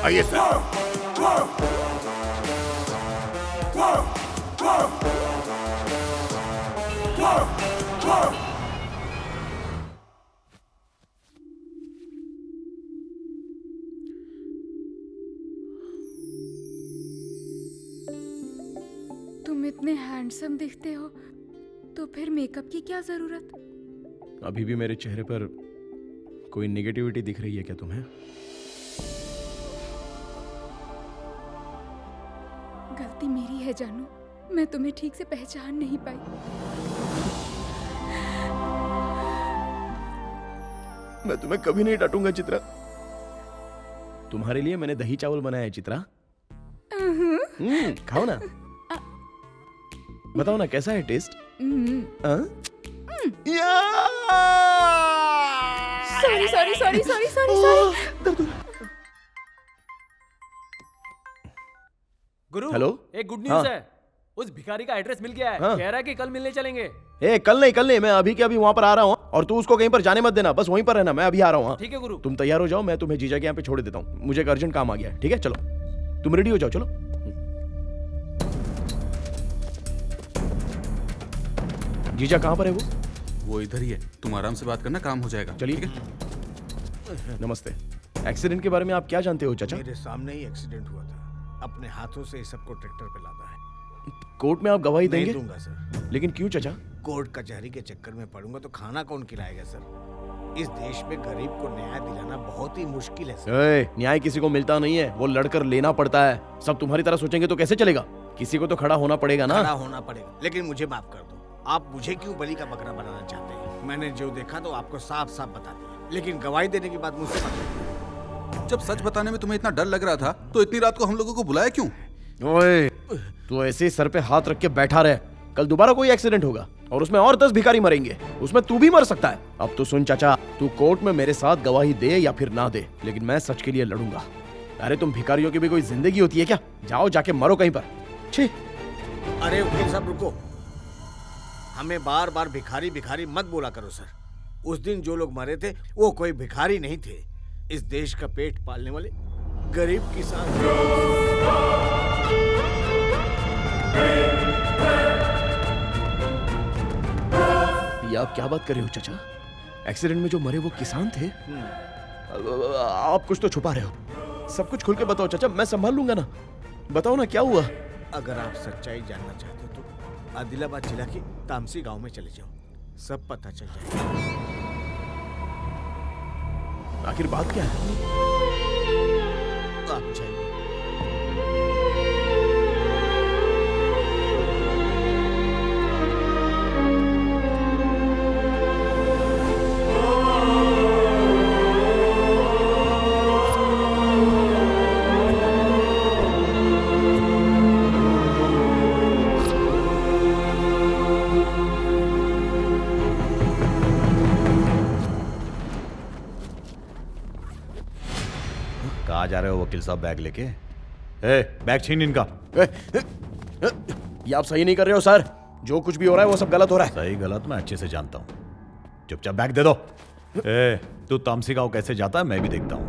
आइए सर। तुम इतने हैंडसम दिखते हो तो फिर मेकअप की क्या जरूरत? अभी भी मेरे चेहरे पर कोई नेगेटिविटी दिख रही है क्या तुम्हें? गलती मेरी है जानू, मैं तुम्हें ठीक से पहचान नहीं पाई। मैं तुम्हें कभी नहीं डांटूंगा चित्रा। तुम्हारे लिए मैंने दही चावल बनाया है चित्रा। खाओ ना। बताओ ना कैसा है taste? Sorry sorry sorry sorry sorry sorry. गुरु हेलो? एक गुड न्यूज हाँ। है। उस भिखारी का एड्रेस मिल गया है। हाँ। कह रहा है कि कल मिलने चलेंगे। कल नहीं मैं अभी के अभी वहां पर आ रहा हूँ और तू उसको कहीं पर जाने मत देना, बस वहीं पर रहना। मैं अभी आ रहा हूँ। ठीक है गुरु। तुम तैयार हो जाओ, मैं तुम्हें जीजा के यहाँ पे छोड़ देता हूँ। मुझे एक अर्जेंट काम आ गया है। ठीक है चलो, तुम रेडी हो जाओ। चलो जीजा कहाँ पर है वो इधर ही है। तुम आराम से बात करना, काम हो जाएगा। चलिए। नमस्ते। एक्सीडेंट के बारे में आप क्या जानते हो चाचा? मेरे सामने ही एक्सीडेंट हुआ था। अपने हाथों से सबको ट्रैक्टर पे लादा है। कोर्ट में आप गवाही नहीं देंगे? दूंगा सर। लेकिन क्यों चाचा? कोर्ट कचहरी के चक्कर में पड़ूंगा तो खाना कौन खिलाएगा सर? इस देश में गरीब को न्याय दिलाना बहुत ही मुश्किल है सर। न्याय किसी को मिलता नहीं है, वो लड़कर लेना पड़ता है। सब तुम्हारी तरह सोचेंगे तो कैसे चलेगा? किसी को तो खड़ा होना पड़ेगा ना। खड़ा होना पड़ेगा, लेकिन मुझे माफ कर दो। आप मुझे क्यों बलि का बकरा बनाना चाहते हैं? मैंने जो देखा तो आपको साफ साफ बता दिया, लेकिन गवाही देने की बात मुझसे मत करिए। जब सच बताने में तुम्हें इतना डर लग रहा था तो इतनी रात को हम लोगों को बुलाया क्यों? ओए, तू ऐसे ही सर पे हाथ रख के बैठा रहे। कल दोबारा कोई एक्सीडेंट होगा और उसमें और 10 भिखारी मरेंगे, उसमें तू भी मर सकता है। अब तो सुन चाचा, तू कोर्ट में मेरे साथ गवाही दे या फिर ना दे, लेकिन मैं सच के लिए लड़ूंगा। अरे तुम भिखारियों की भी कोई जिंदगी होती है क्या? जाओ जाके मरो कहीं पर। छी। अरे वकील साहब रुको, हमें बार बार भिखारी भिखारी मत बोला करो सर। उस दिन जो लोग मरे थे वो कोई भिखारी नहीं थे, इस देश का पेट पालने वाले गरीब किसान। ये आप क्या बात कर रहे हो चाचा? एक्सीडेंट में जो मरे वो किसान थे? आप कुछ तो छुपा रहे हो। सब कुछ खुल के बताओ चाचा, मैं संभाल लूंगा ना। बताओ ना क्या हुआ? अगर आप सच्चाई जानना चाहते हो तो आदिलाबाद जिला के तामसी गांव में चले जाओ, सब पता चल जाएगा। आखिर बात क्या है? आप जाइए। कहाँ जा रहे हो वकील साहब बैग लेके? बैग छीन इनका। ये आप सही नहीं कर रहे हो सर। जो कुछ भी हो रहा है वो सब गलत हो रहा है। सही गलत मैं अच्छे से जानता हूँ। चुपचाप बैग दे दो। तू तामसी गांव कैसे जाता है मैं भी देखता हूँ।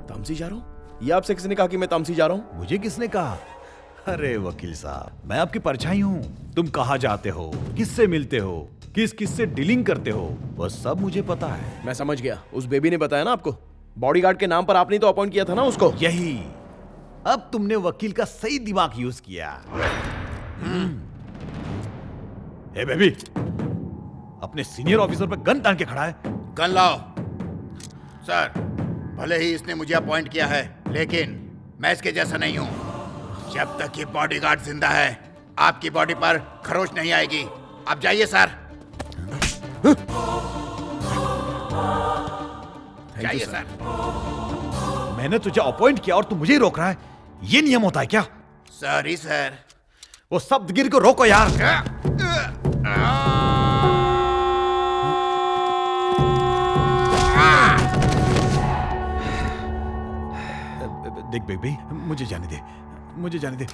तामसी जा रहा हूँ? ये आपसे किसने कहा कि मैं तामसी जा रहा हूँ? मुझे किसने कहा? अरे वकील साहब, मैं आपकी परछाई हूँ। तुम कहाँ जाते हो, किससे मिलते हो, किस किस से डीलिंग करते हो, वो सब मुझे पता है। मैं समझ गया। उस बेबी ने बताया ना आपको? बॉडीगार्ड के नाम पर आपने तो अपॉइंट किया था ना उसको। यही। अब तुमने वकील का सही दिमाग यूज किया। ए बेबी, अपने सीनियर ऑफिसर पर गन तान के खड़ा है। गन लाओ। सर, भले ही इसने मुझे अपॉइंट किया है, लेकिन मैं इसके जैसा नहीं हूं। जब तक ये बॉडीगार्ड जिंदा है, आपकी बॉडी पर खरोच नहीं आएगी। आप जाइए सर। जाइए सर। मैंने तुझे अपॉइंट किया और तू मुझे ही रोक रहा है। ये नियम होता है क्या? Sorry sir. वो शब्दगिरी को रोको यार। बेबी, मुझे जाने दे, मुझे जाने दे।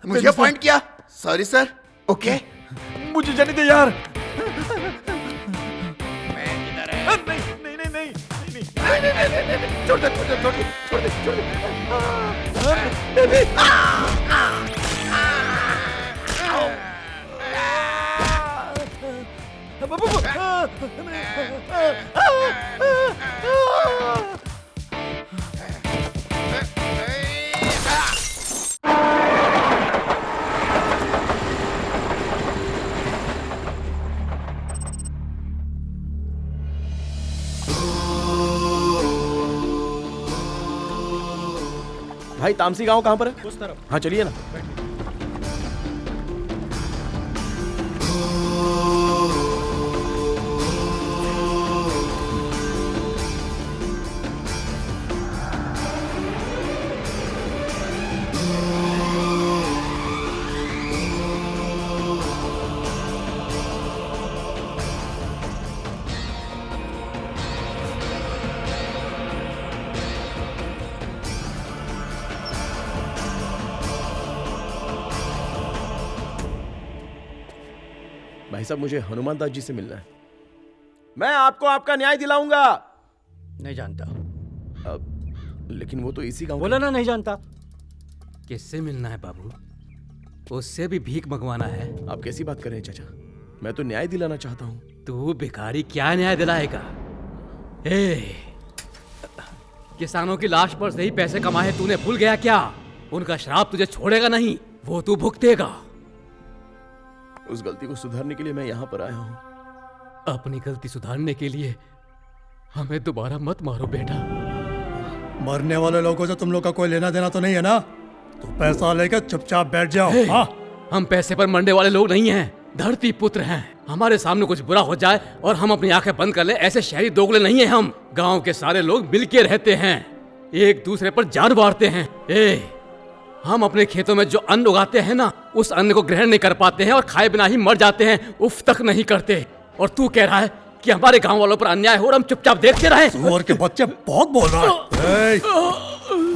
मुझे पॉइंट किया। Sorry sir. ओके, मुझे जाने दे यार। छोड़ दे, छोड़ दे, छोड़ दे, छोड़ दे, छोड़ भाई तामसी गांव कहाँ पर है? उस तरफ। हाँ चलिए ना। भाई साहब, मुझे हनुमान दास जी से मिलना है। मैं आपको आपका न्याय दिलाऊंगा। नहीं जानता। लेकिन वो तो इसी गांव बोला ना नहीं जानता। किससे मिलना है बाबू? उससे भी भीख मंगवाना है? आप कैसी बात कर रहे हैं चाचा? मैं तो न्याय दिलाना चाहता हूँ। तू भिखारी क्या न्याय दिलाएगा? किसानों की लाश पर से ही पैसे कमाए तूने भूल गया क्या? उनका श्राप तुझे छोड़ेगा नहीं, वो तू भुगतेगा। उस गलती को सुधारने के लिए मैं यहाँ पर आया हूँ। अपनी गलती सुधारने के लिए हमें दोबारा मत मारो बेटा। मरने वाले लोगों से तुम लोग का कोई लेना देना तो नहीं है ना? तो पैसा लेकर चुपचाप बैठ जाओ। हाँ? हम पैसे पर मरने वाले लोग नहीं हैं, धरती पुत्र हैं। हमारे सामने कुछ बुरा हो जाए और हम अपनी आंखें बंद कर लें, ऐसे शहरी दोगले नहीं हैं हम। गांव के सारे लोग मिलके रहते हैं, एक दूसरे पर जान वारते हैं। हम अपने खेतों में जो अन्न उगाते हैं ना, उस अन्न को ग्रहण नहीं कर पाते हैं और खाए बिना ही मर जाते हैं, उफ तक नहीं करते। और तू कह रहा है कि हमारे गांव वालों पर अन्याय हो और हम चुपचाप देखते रहें? सुअर के बच्चे बहुत बोल रहा है।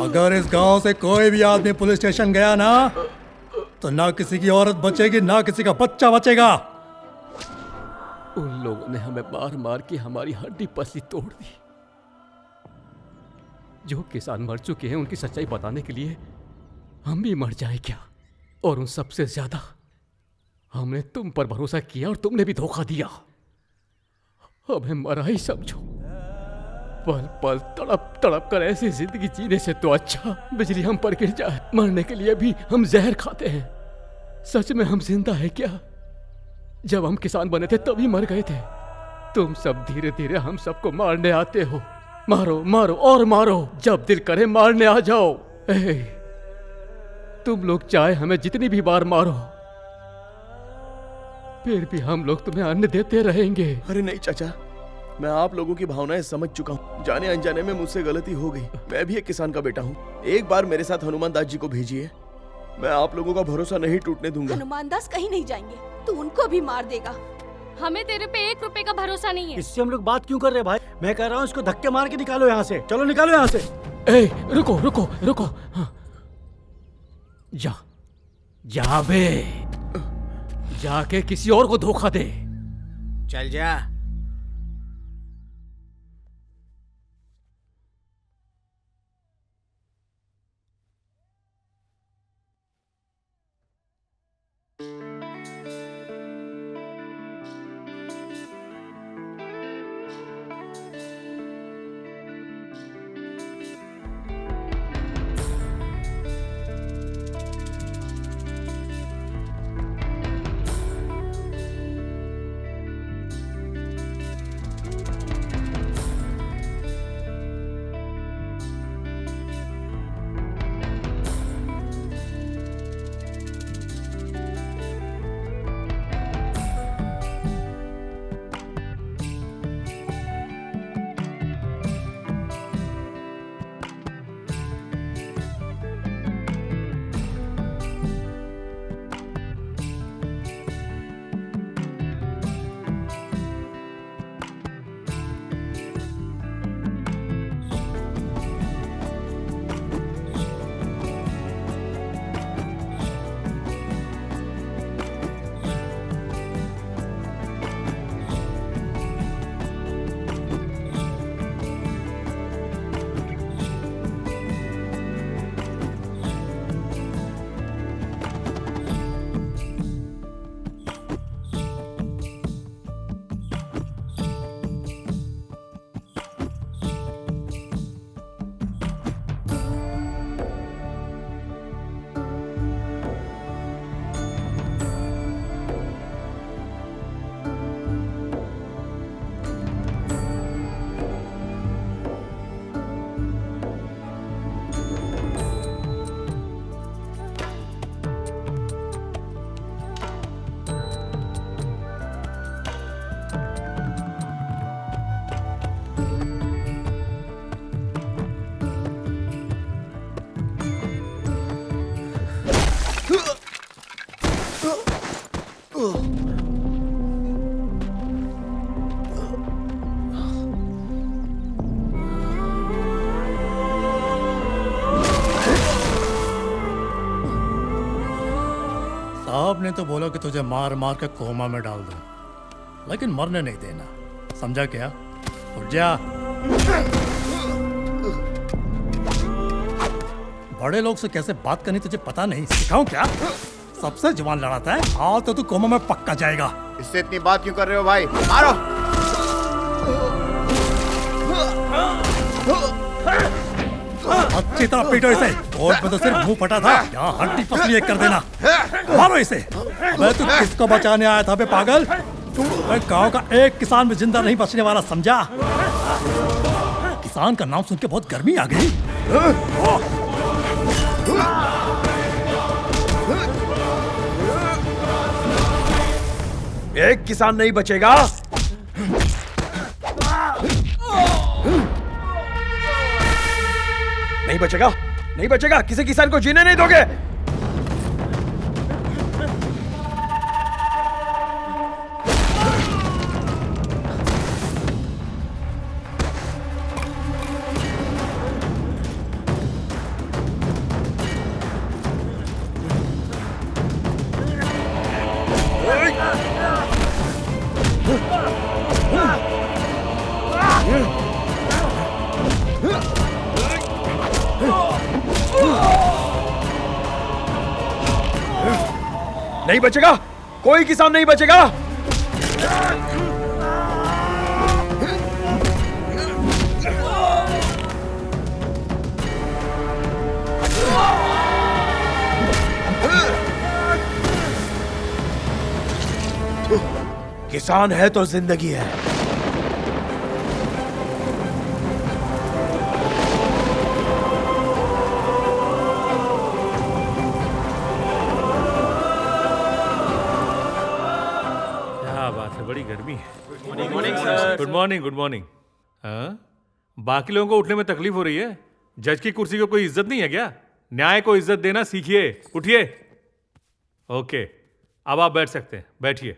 अगर इस गांव से कोई भी आदमी पुलिस स्टेशन गया ना, तो ना किसी की औरत बचेगी, ना किसी का बच्चा बचेगा। उन लोगों ने हमें मार मार के हमारी हड्डी पसली तोड़ दी। जो किसान मर चुके हैं उनकी सच्चाई बताने के लिए हम भी मर जाए क्या? और उन सबसे ज्यादा हमने तुम पर भरोसा किया और तुमने भी धोखा दिया। हमें मरा ही समझो। पल पल तड़प तड़प कर ऐसी जिंदगी जीने से तो अच्छा बिजली हम पर गिर जाए। मरने के लिए भी हम जहर खाते हैं। सच में हम जिंदा है क्या? जब हम किसान बने थे तभी मर गए थे। तुम सब धीरे धीरे हम सबको मारने आते हो। मारो मारो और मारो, जब दिल करे मारने आ जाओ। तुम लोग चाहे हमें जितनी भी बार मारो, फिर भी हम लोग तुम्हें अन्न देते रहेंगे। अरे नहीं चाचा, मैं आप लोगों की भावनाएं समझ चुका हूँ। जाने अनजाने में मुझसे गलती हो गई। मैं भी एक किसान का बेटा हूँ। एक बार मेरे साथ हनुमान दास जी को भेजिए, मैं आप लोगों का भरोसा नहीं टूटने दूंगा। हनुमान दास कहीं नहीं जाएंगे, तू उनको भी मार देगा। हमें तेरे पे 1 रुपए का भरोसा नहीं है। इससे हम लोग बात क्यों कर रहे हैं भाई? मैं कह रहा हूँ इसको धक्के मार के निकालो यहाँ से। चलो निकालो यहाँ से। रुको रुको रुको। हाँ। जा बे, जाके किसी और को धोखा दे। चल जा। साहब ने तो बोला कि तुझे मार मार के कोमा में डाल दूं, लेकिन मरने नहीं देना, समझा क्या? उठ जा। बड़े लोग से कैसे बात करनी तुझे पता नहीं, सिखाऊं क्या? सबसे जुबान लड़ाता है। हाँ तो तू कोमा में पक्का जाएगा। इससे इतनी बात क्यों कर रहे हो भाई? मारो। अच्छी तरह पीटो इसे। कोर्ट में तो सिर्फ मुंह फटा था, यहाँ हड्डी पसली एक कर देना। मारो इसे। अबे तू किसको बचाने आया था बे पागल? मैं गांव का एक किसान भी जिंदा नहीं बचने वाला, समझा? किसान का नाम सुन के बहुत गर्मी आ गई। एक किसान नहीं बचेगा। नहीं बचेगा, नहीं बचेगा। किसी किसान को जीने नहीं दोगे। नहीं बचेगा, कोई किसान नहीं बचेगा। किसान है तो जिंदगी है। बड़ी गर्मी है। Good morning sir. Good morning, good morning. हाँ, बाकी लोगों को उठने में तकलीफ हो रही है। जज की कुर्सी को कोई इज्जत नहीं है क्या? न्याय को इज्जत देना सीखिए। उठिए। ओके, अब आप बैठ सकते हैं, बैठिए।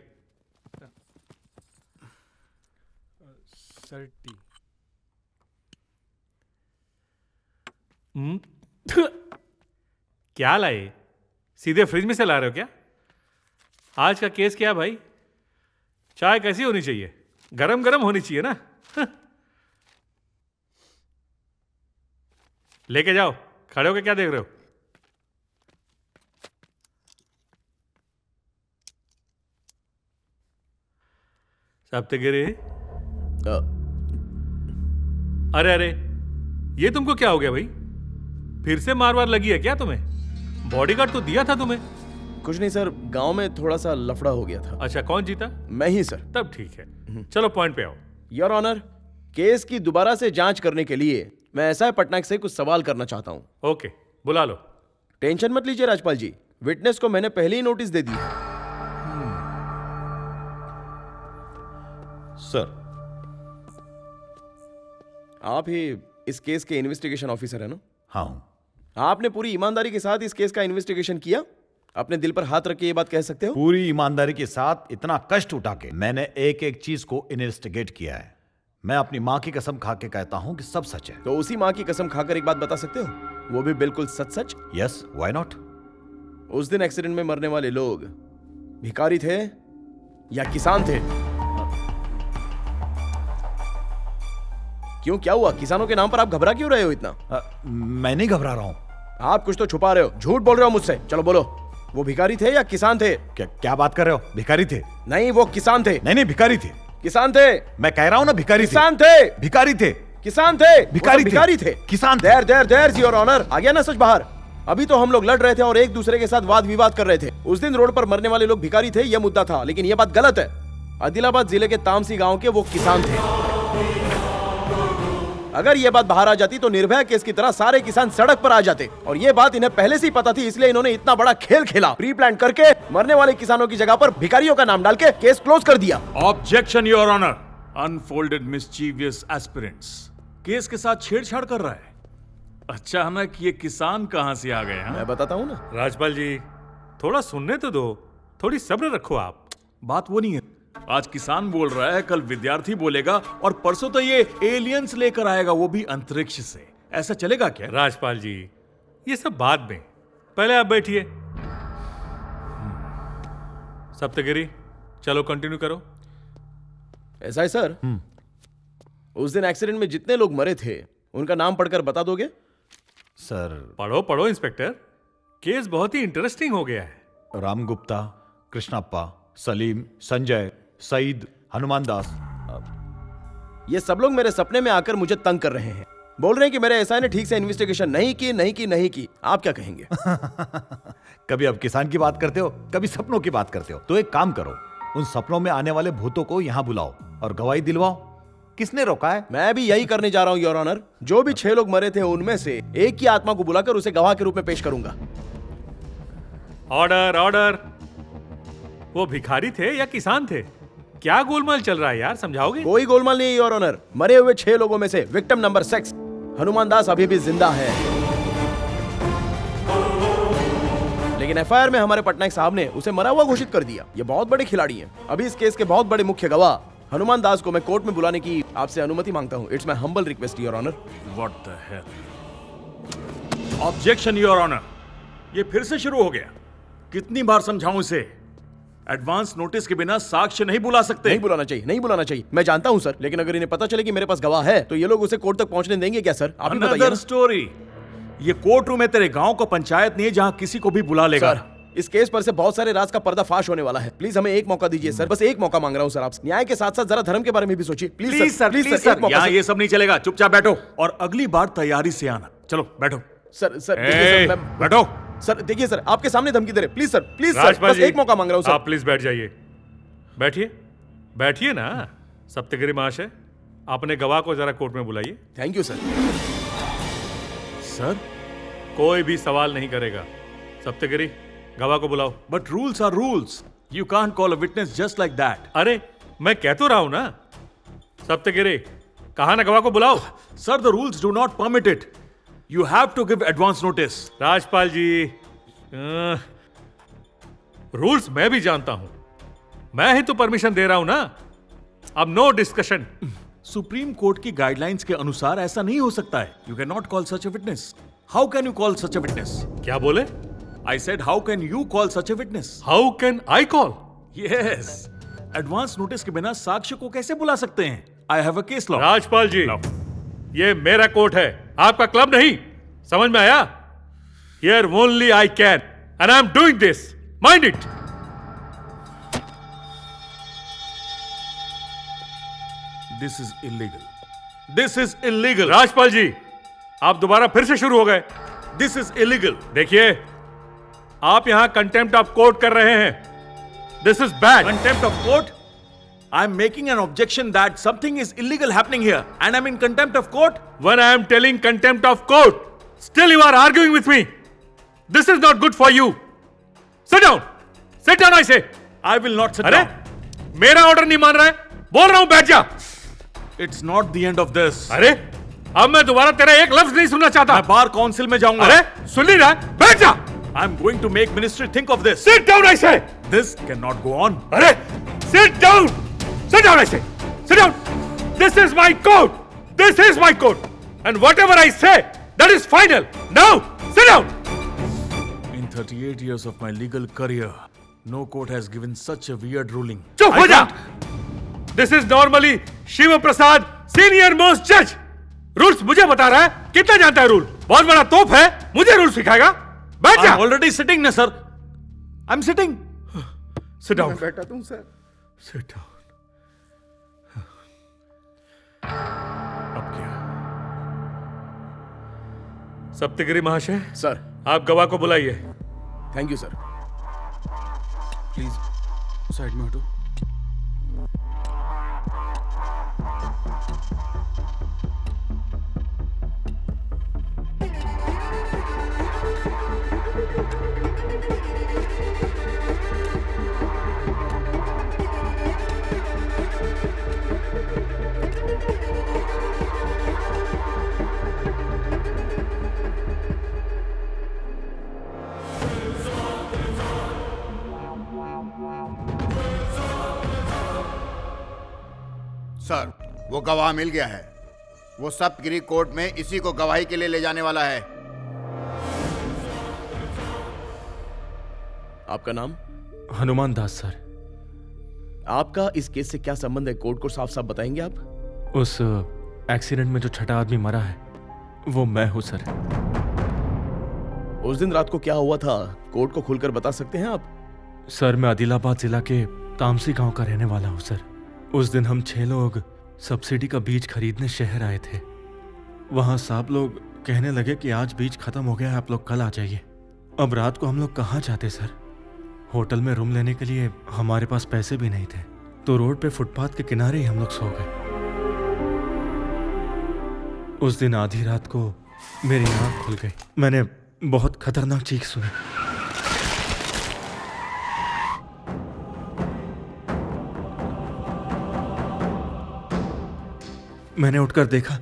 Sir T. क्या लाए? सीधे फ्रिज में से ला रहे हो क्या? आज का केस क्या भाई? चाय कैसी होनी चाहिए? गरम गरम होनी चाहिए ना। लेके जाओ। खड़े होके क्या देख रहे हो? सप्तगिरी। अरे अरे, ये तुमको क्या हो गया भाई? फिर से मार लगी है क्या तुम्हें? बॉडीगार्ड तो दिया था तुम्हें। कुछ नहीं सर, गांव में थोड़ा सा लफड़ा हो गया था। अच्छा, कौन जीता? मैं ही सर। तब ठीक है, चलो पॉइंट पे आओ। योर ऑनर, केस की दोबारा से जांच करने के लिए मैं एसआई पटनायक से कुछ सवाल करना चाहता हूं। ओके, बुला लो। टेंशन मत लीजिए राजपाल जी, विटनेस को मैंने पहले ही नोटिस दे दी है। सर, आप ही इस केस के इन्वेस्टिगेशन ऑफिसर है ना? हाँ हूं। आपने पूरी ईमानदारी के साथ इस केस का इन्वेस्टिगेशन किया? अपने दिल पर हाथ रख के ये बात कह सकते हो? पूरी ईमानदारी के साथ, इतना कष्ट उठा के मैंने एक एक चीज को इन्वेस्टिगेट किया है। मैं अपनी माँ की कसम खा के कहता हूँ कि सब सच है। तो उसी माँ की कसम खाकर एक बात बता सकते हो, वो भी बिल्कुल सच सच? Yes, why not? उस दिन एक्सीडेंट में मरने वाले लोग भिखारी थे या किसान थे? क्यों, क्या हुआ? किसानों के नाम पर आप घबरा क्यों रहे हो इतना? मैं नहीं घबरा रहा हूं। आप कुछ तो छुपा रहे हो, झूठ बोल रहे हो मुझसे। चलो बोलो, वो भिखारी थे या किसान थे? क्या बात कर रहे हो? भिखारी थे। नहीं, वो किसान थे। नहीं, भिखारी थे। किसान थे। मैं कह रहा हूं ना, भिखारी किसान थे। भिखारी थे। किसान थे। भिखारी थे। किसान। देयर योर ऑनर, आ गया ना सच बाहर? अभी तो हम लोग लड़ रहे थे और एक दूसरे के साथ वाद विवाद कर रहे थे। उस दिन रोड पर मरने वाले लोग भिखारी थे, यह मुद्दा था, लेकिन यह बात गलत है। आदिलाबाद जिले के तामसी गांव के वो किसान थे। अगर ये बात बाहर आ जाती तो निर्भया केस की तरह सारे किसान सड़क पर आ जाते, और ये बात इन्हें पहले से ही पता थी, इसलिए इन्होंने इतना बड़ा खेल खेला, प्री प्लान करके मरने वाले किसानों की जगह पर भिखारियों का नाम डाल के केस क्लोज कर दिया। Objection your honour. Unfolded mischievous aspirants case के साथ छेड़छाड़ कर रहा है। अचानक ये किसान कहां से आ गए? मैं बताता हूं ना। राजपाल जी, थोड़ा सुनने तो दो, थोड़ी सब्र रखो आप। बात वो नहीं है। आज किसान बोल रहा है, कल विद्यार्थी बोलेगा, और परसों तो ये एलियंस लेकर आएगा, वो भी अंतरिक्ष से। ऐसा चलेगा क्या? राजपाल जी, ये सब बाद में, पहले आप बैठिए। सप्तगिरी, चलो कंटिन्यू करो। ऐसा है सर, उस दिन एक्सीडेंट में जितने लोग मरे थे उनका नाम पढ़कर बता दोगे? सर पढ़ो पढ़ो इंस्पेक्टर, केस बहुत ही इंटरेस्टिंग हो गया है। राम गुप्ता, कृष्णप्पा, सलीम, संजय, सईद, हनुमान दास। ये सब लोग मेरे सपने में आकर मुझे तंग कर रहे हैं। बोल रहे हैं कि मेरे एसआई ने ठीक से इन्वेस्टिगेशन नहीं की। आप क्या कहेंगे? कभी आप किसान की बात करते हो, कभी सपनों की बात करते हो। तो एक काम करो, उन सपनों में आने वाले भूतों को यहाँ बुलाओ और गवाही दिलवाओ। किसने रोका है? मैं भी यही करने जा रहा हूँ योर ऑनर। जो भी 6 लोग मरे थे उनमें से एक की आत्मा को बुलाकर उसे गवाह के रूप में पेश करूंगा। Order order. वो भिखारी थे या किसान थे? क्या गोलमाल चल रहा है यार, समझाओगे? कोई गोलमाल नहीं योर ऑनर। मरे हुए 6 लोगों में से विक्टिम नंबर 6 हनुमान दास अभी भी जिंदा है, लेकिन एफआईआर में हमारे पटनायक साहब ने उसे मरा हुआ घोषित कर दिया। ये बहुत बड़े खिलाड़ी हैं। अभी इस केस के बहुत बड़े मुख्य गवाह हनुमान दास को मैं कोर्ट में बुलाने की आपसे अनुमति मांगता हूँ। It's my humble request your honour. What the hell? Objection your honour. ये फिर से शुरू हो गया। कितनी बार समझाऊं इसे? एडवांस नोटिस के बिना साक्ष्य नहीं बुला सकते। नहीं बुलाना चाहिए। मैं जानता हूं सर, लेकिन अगर इन्हें पता चले कि मेरे पास गवाह है तो ये लोग उसे कोर्ट तक पहुंचने देंगे क्या सर? आप ही बताइए ना। स्टोरी। ये कोर्ट रूम है तेरे गांव का पंचायत नहीं है जहां किसी को भी बुला लेगा। सर, इस केस पर से बहुत सारे राज का पर्दाफाश होने वाला है। प्लीज हमें एक मौका दीजिए सर, बस एक मौका मांग रहा हूं सर आपसे। न्याय के साथ साथ जरा धर्म के बारे में भी सोचिए। Please sir. यहाँ ये सब नहीं चलेगा। चुपचाप बैठो और अगली बार तैयारी से आना। चलो बैठो। सर बैठो। सर देखिए सर, आपके सामने धमकी दे रहे। प्लीज सर, राजपाल बस जी, एक मौका मांग रहा हूं सर। आप प्लीज बैठ जाइए। बैठिए ना। सप्तगिरी महाशय, अपने गवाह को जरा कोर्ट में बुलाइए। Thank you sir. सर, कोई भी सवाल नहीं करेगा। सप्तगिरी, गवाह को बुलाओ। But rules are rules. You can't call a witness just like that. अरे मैं कह तो रहा हूं ना। सप्तगिरी, कहा ना गवाह को बुलाओ। Sir, the rules do not permit it. You have to give advance notice. Rajpal ji, rules मैं भी जानता हूं। मैं ही तो परमिशन दे रहा हूं ना। अब नो डिस्कशन। सुप्रीम कोर्ट की गाइडलाइंस के अनुसार ऐसा नहीं हो सकता है। You can not call such a witness. How can you call such a witness? क्या बोले? I said how can you call such a witness? How can I call? Yes. Advance notice के बिना साक्ष्य को कैसे बुला सकते हैं? I have a case law. Rajpal ji, ये मेरा कोर्ट है, आपका क्लब नहीं। समझ में आया? Here only I can and I'm doing this. Mind it. This is illegal. This is illegal. Rajpal जी, आप दोबारा फिर से शुरू हो गए। This is illegal. देखिए, आप यहां कंटेम्प्ट ऑफ कोर्ट कर रहे हैं। This is bad. Contempt of court? I'm making an objection that something is illegal happening here and I'm in contempt of court. When I am telling contempt of court, still you are arguing with me. This is not good for you. Sit down. Sit down, I say. I will not sit अरे, down. मेरा order नहीं मान रहा है? बोल रहा हूं बैठ जा। It's not the end of this. अरे, अब मैं दोबारा तेरा एक लफ्ज नहीं सुनना चाहता। मैं बार काउंसिल में जाऊंगा। अरे, सुन नहीं रहा? बैठ जा। I'm going to make ministry think of this. Sit down, I say. This cannot go on. अरे, sit down. Sit down, I say. Sit down. This is my court. This is my court. And whatever I say, that is final. Now, sit down. In 38 years of my legal career, no court has given such a weird ruling. चुप हो जा. This is normally Shiva Prasad, senior most judge. Rules मुझे बता रहा है। कितना जानता है रूल? बहुत बड़ा तोप है, मुझे रूल सिखाएगा? बैठ जा। I'm already sitting ना sir. I'm sitting. Sit down. मैं बैठा हूं सर। Sit down. अब क्या? सप्तगिरी महाशय, सर, आप गवाह को बुलाइए। Thank you sir. Please side में हटो। सर, वो गवाह मिल गया है। वो सप्तगिरी कोर्ट में इसी को गवाही के लिए ले जाने वाला है। आपका नाम? हनुमान दास सर। आपका इस केस से क्या संबंध है? कोर्ट को साफ साफ बताएंगे आप? उस एक्सीडेंट में जो छठा आदमी मरा है वो मैं हूं सर। उस दिन रात को क्या हुआ था, कोर्ट को खुलकर बता सकते हैं आप? सर मैं आदिलाबाद जिला के तामसी गांव का रहने वाला हूं सर। उस दिन हम 6 लोग सब्सिडी का बीज खरीदने शहर आए थे। वहां साहब लोग कहने लगे कि आज बीज खत्म हो गया है, आप लोग कल आ जाइए। अब रात को हम लोग कहाँ जाते सर? होटल में रूम लेने के लिए हमारे पास पैसे भी नहीं थे, तो रोड पे फुटपाथ के किनारे ही हम लोग सो गए। उस दिन आधी रात को मेरी आंख खुल गई। मैंने बहुत खतरनाक चीख सुनी। मैंने उठकर देखा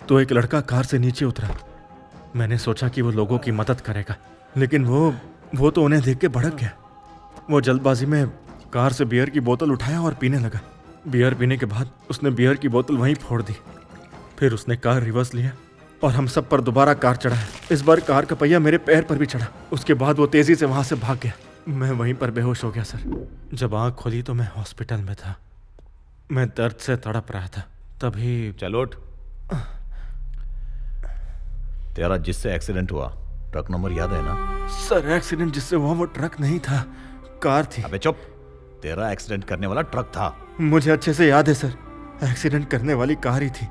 तो एक लड़का कार से नीचे उतरा। मैंने सोचा कि वो लोगों की मदद करेगा, लेकिन वो तो उन्हें देख के भड़क गया। वो जल्दबाजी में कार से बियर की बोतल उठाया और पीने लगा। बियर पीने के बाद उसने बियर की बोतल वहीं फोड़ दी। फिर उसने कार रिवर्स लिया और हम सब पर दोबारा कार चढ़ाया। इस बार कार का पहिया मेरे पैर पर भी चढ़ा। उसके बाद वो तेजी से वहां से भाग गया। मैं वहीं पर बेहोश हो गया सर। जब आंख खोली तो मैं हॉस्पिटल में था। मैं दर्द से तड़प रहा था। तभी चलो उठ। तेरा जिससे एक्सीडेंट हुआ ट्रक नंबर याद है ना? सर एक्सीडेंट जिससे हुआ वो ट्रक नहीं था, कार थी। अबे चुप, तेरा एक्सीडेंट करने वाला ट्रक था। मुझे अच्छे से याद है सर, एक्सीडेंट करने वाली कार ही थी।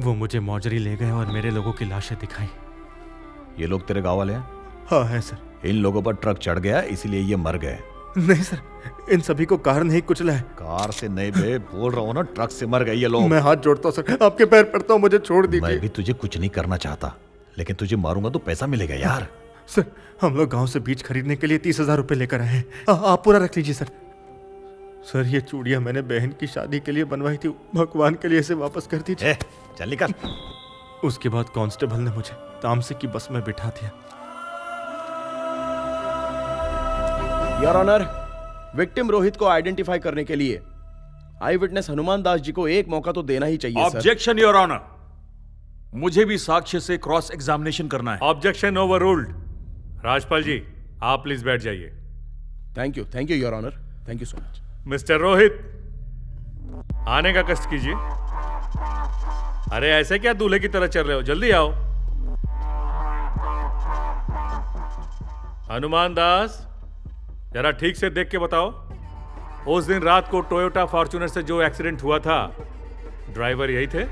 वो मुझे मौजरी ले गए और मेरे लोगों की लाशें दिखाई। ये लोग तेरे गांव वाले हैं? हाँ है सर। इन लोगों पर ट्रक चढ़ गया इसीलिए ये मर गए। नहीं सर, इन सभी को कार ने ही कुचला है। कार से नहीं बे, बोल रहा हूँ ना, ट्रक से मर गए ये लोग। मैं हाथ जोड़ता हूँ सर, आपके पैर पड़ता हूँ, मुझे छोड़ दीजिए। मैं भी तुझे कुछ नहीं करना चाहता, लेकिन तुझे मारूंगा तो पैसा मिलेगा यार। सर हम लोग गांव से बीज खरीदने के लिए 30,000 रुपए लेकर आए हैं। आप पूरा रख लीजिए सर। सर ये चूड़ियां मैंने बहन की शादी के लिए बनवाई थी, भगवान के लिए इसे वापस कर दीजिए। चल निकल। उसके बाद कांस्टेबल ने मुझे तामसी की बस में बिठा दिया। योर ऑनर, विक्टिम रोहित को आइडेंटिफाई करने के लिए आई विटनेस हनुमान दास जी को एक मौका तो देना ही चाहिए। ऑब्जेक्शन योर ऑनर, मुझे भी साक्ष्य से क्रॉस एग्जामिनेशन करना है। Objection overruled. राजपाल जी आप प्लीज बैठ जाइए। Thank you your honour, thank you so much. Mister Rohit, आने का कष्ट कीजिए। अरे ऐसे क्या दूल्हे की तरह चल रहे हो, जल्दी आओ। हनुमान दास, जरा ठीक से देख के बताओ, उस दिन रात को टोयोटा फॉर्च्यूनर से जो एक्सीडेंट हुआ था, ड्राइवर यही थे?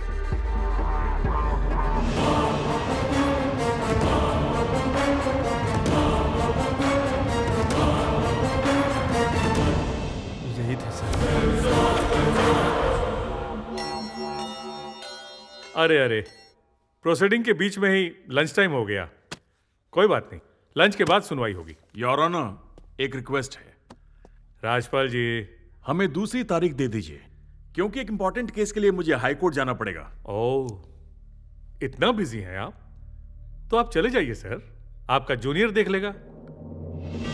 यही थे सर। अरे प्रोसीडिंग के बीच में ही लंच टाइम हो गया। कोई बात नहीं, लंच के बाद सुनवाई होगी। योर ऑनर, एक रिक्वेस्ट है। राजपाल जी, हमें दूसरी तारीख दे दीजिए, क्योंकि एक इंपॉर्टेंट केस के लिए मुझे हाई कोर्ट जाना पड़ेगा। ओह, इतना बिजी हैं आप? तो आप चले जाइए सर, आपका जूनियर देख लेगा।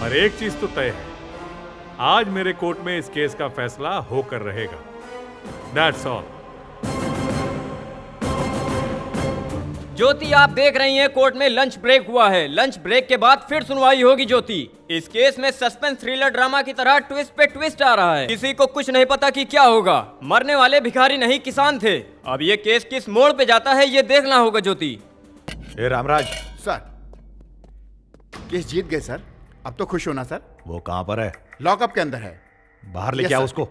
और एक चीज तो तय है, आज मेरे कोर्ट में इस केस का फैसला होकर रहेगा। That's all. ज्योति, आप देख रही हैं कोर्ट में लंच ब्रेक हुआ है। लंच ब्रेक के बाद फिर सुनवाई होगी। ज्योति, इस केस में सस्पेंस थ्रिलर ड्रामा की तरह ट्विस्ट पे ट्विस्ट आ रहा है। किसी को कुछ नहीं पता कि क्या होगा। मरने वाले भिखारी नहीं किसान थे। अब ये केस किस मोड़ पे जाता है ये देखना होगा। ज्योति। ए रामराज। सर, केस जीत गए सर, अब तो खुश होना सर। वो कहां पर है? लॉकअप के अंदर है। बाहर लेके आओ उसको।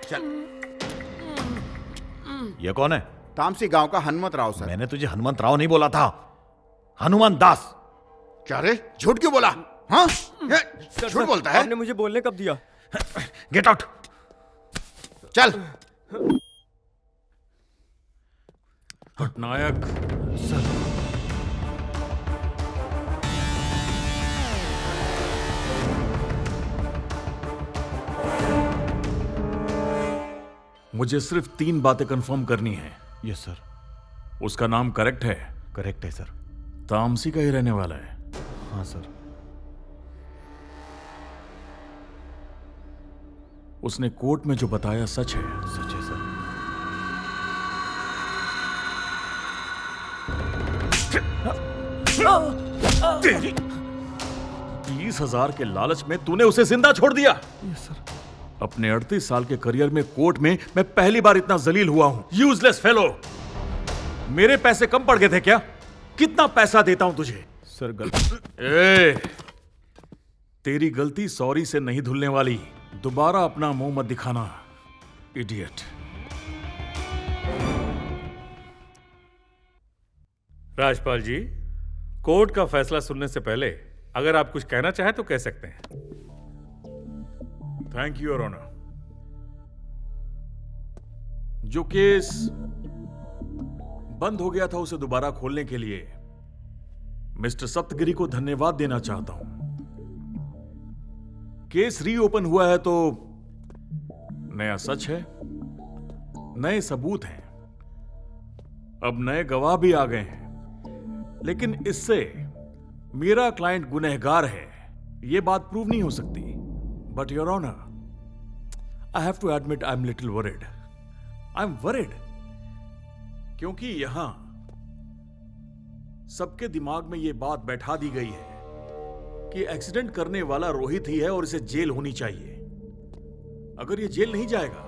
चल। ये कौन है? तामसी गांव का हनुमंत राव सर। मैंने तुझे हनुमंत राव नहीं बोला था, हनुमान दास। क्या रे, झूठ क्यों बोला? हाँ, झूठ बोलता है? आपने मुझे बोलने कब दिया? Get out. चल। पटनायक सर, मुझे सिर्फ 3 बातें कंफर्म करनी है। Yes sir. उसका नाम करेक्ट है? करेक्ट है सर। तामसी का ही रहने वाला है? हाँ सर। उसने कोर्ट में जो बताया सच है? सच है सर। तेरी 30,000 के लालच में तूने उसे जिंदा छोड़ दिया। अपने 38 साल के करियर में कोर्ट में मैं पहली बार इतना जलील हुआ हूं। Useless fellow. मेरे पैसे कम पड़ गए थे क्या? कितना पैसा देता हूं तुझे? सर गलती। तेरी गलती सॉरी से नहीं धुलने वाली। दोबारा अपना मुंह मत दिखाना, इडियट। राजपाल जी, कोर्ट का फैसला सुनने से पहले अगर आप कुछ कहना चाहें तो कह सकते हैं। Thank you your honour. जो केस बंद हो गया था उसे दोबारा खोलने के लिए मिस्टर सप्तगिरी को धन्यवाद देना चाहता हूं। केस रीओपन हुआ है तो नया सच है, नए सबूत हैं, अब नए गवाह भी आ गए हैं। लेकिन इससे मेरा क्लाइंट गुनहगार है यह बात प्रूव नहीं हो सकती। But your honour, I have to admit I am little worried. I am worried क्योंकि यहां सबके दिमाग में यह बात बैठा दी गई है कि एक्सीडेंट करने वाला रोहित ही है और इसे जेल होनी चाहिए। अगर यह जेल नहीं जाएगा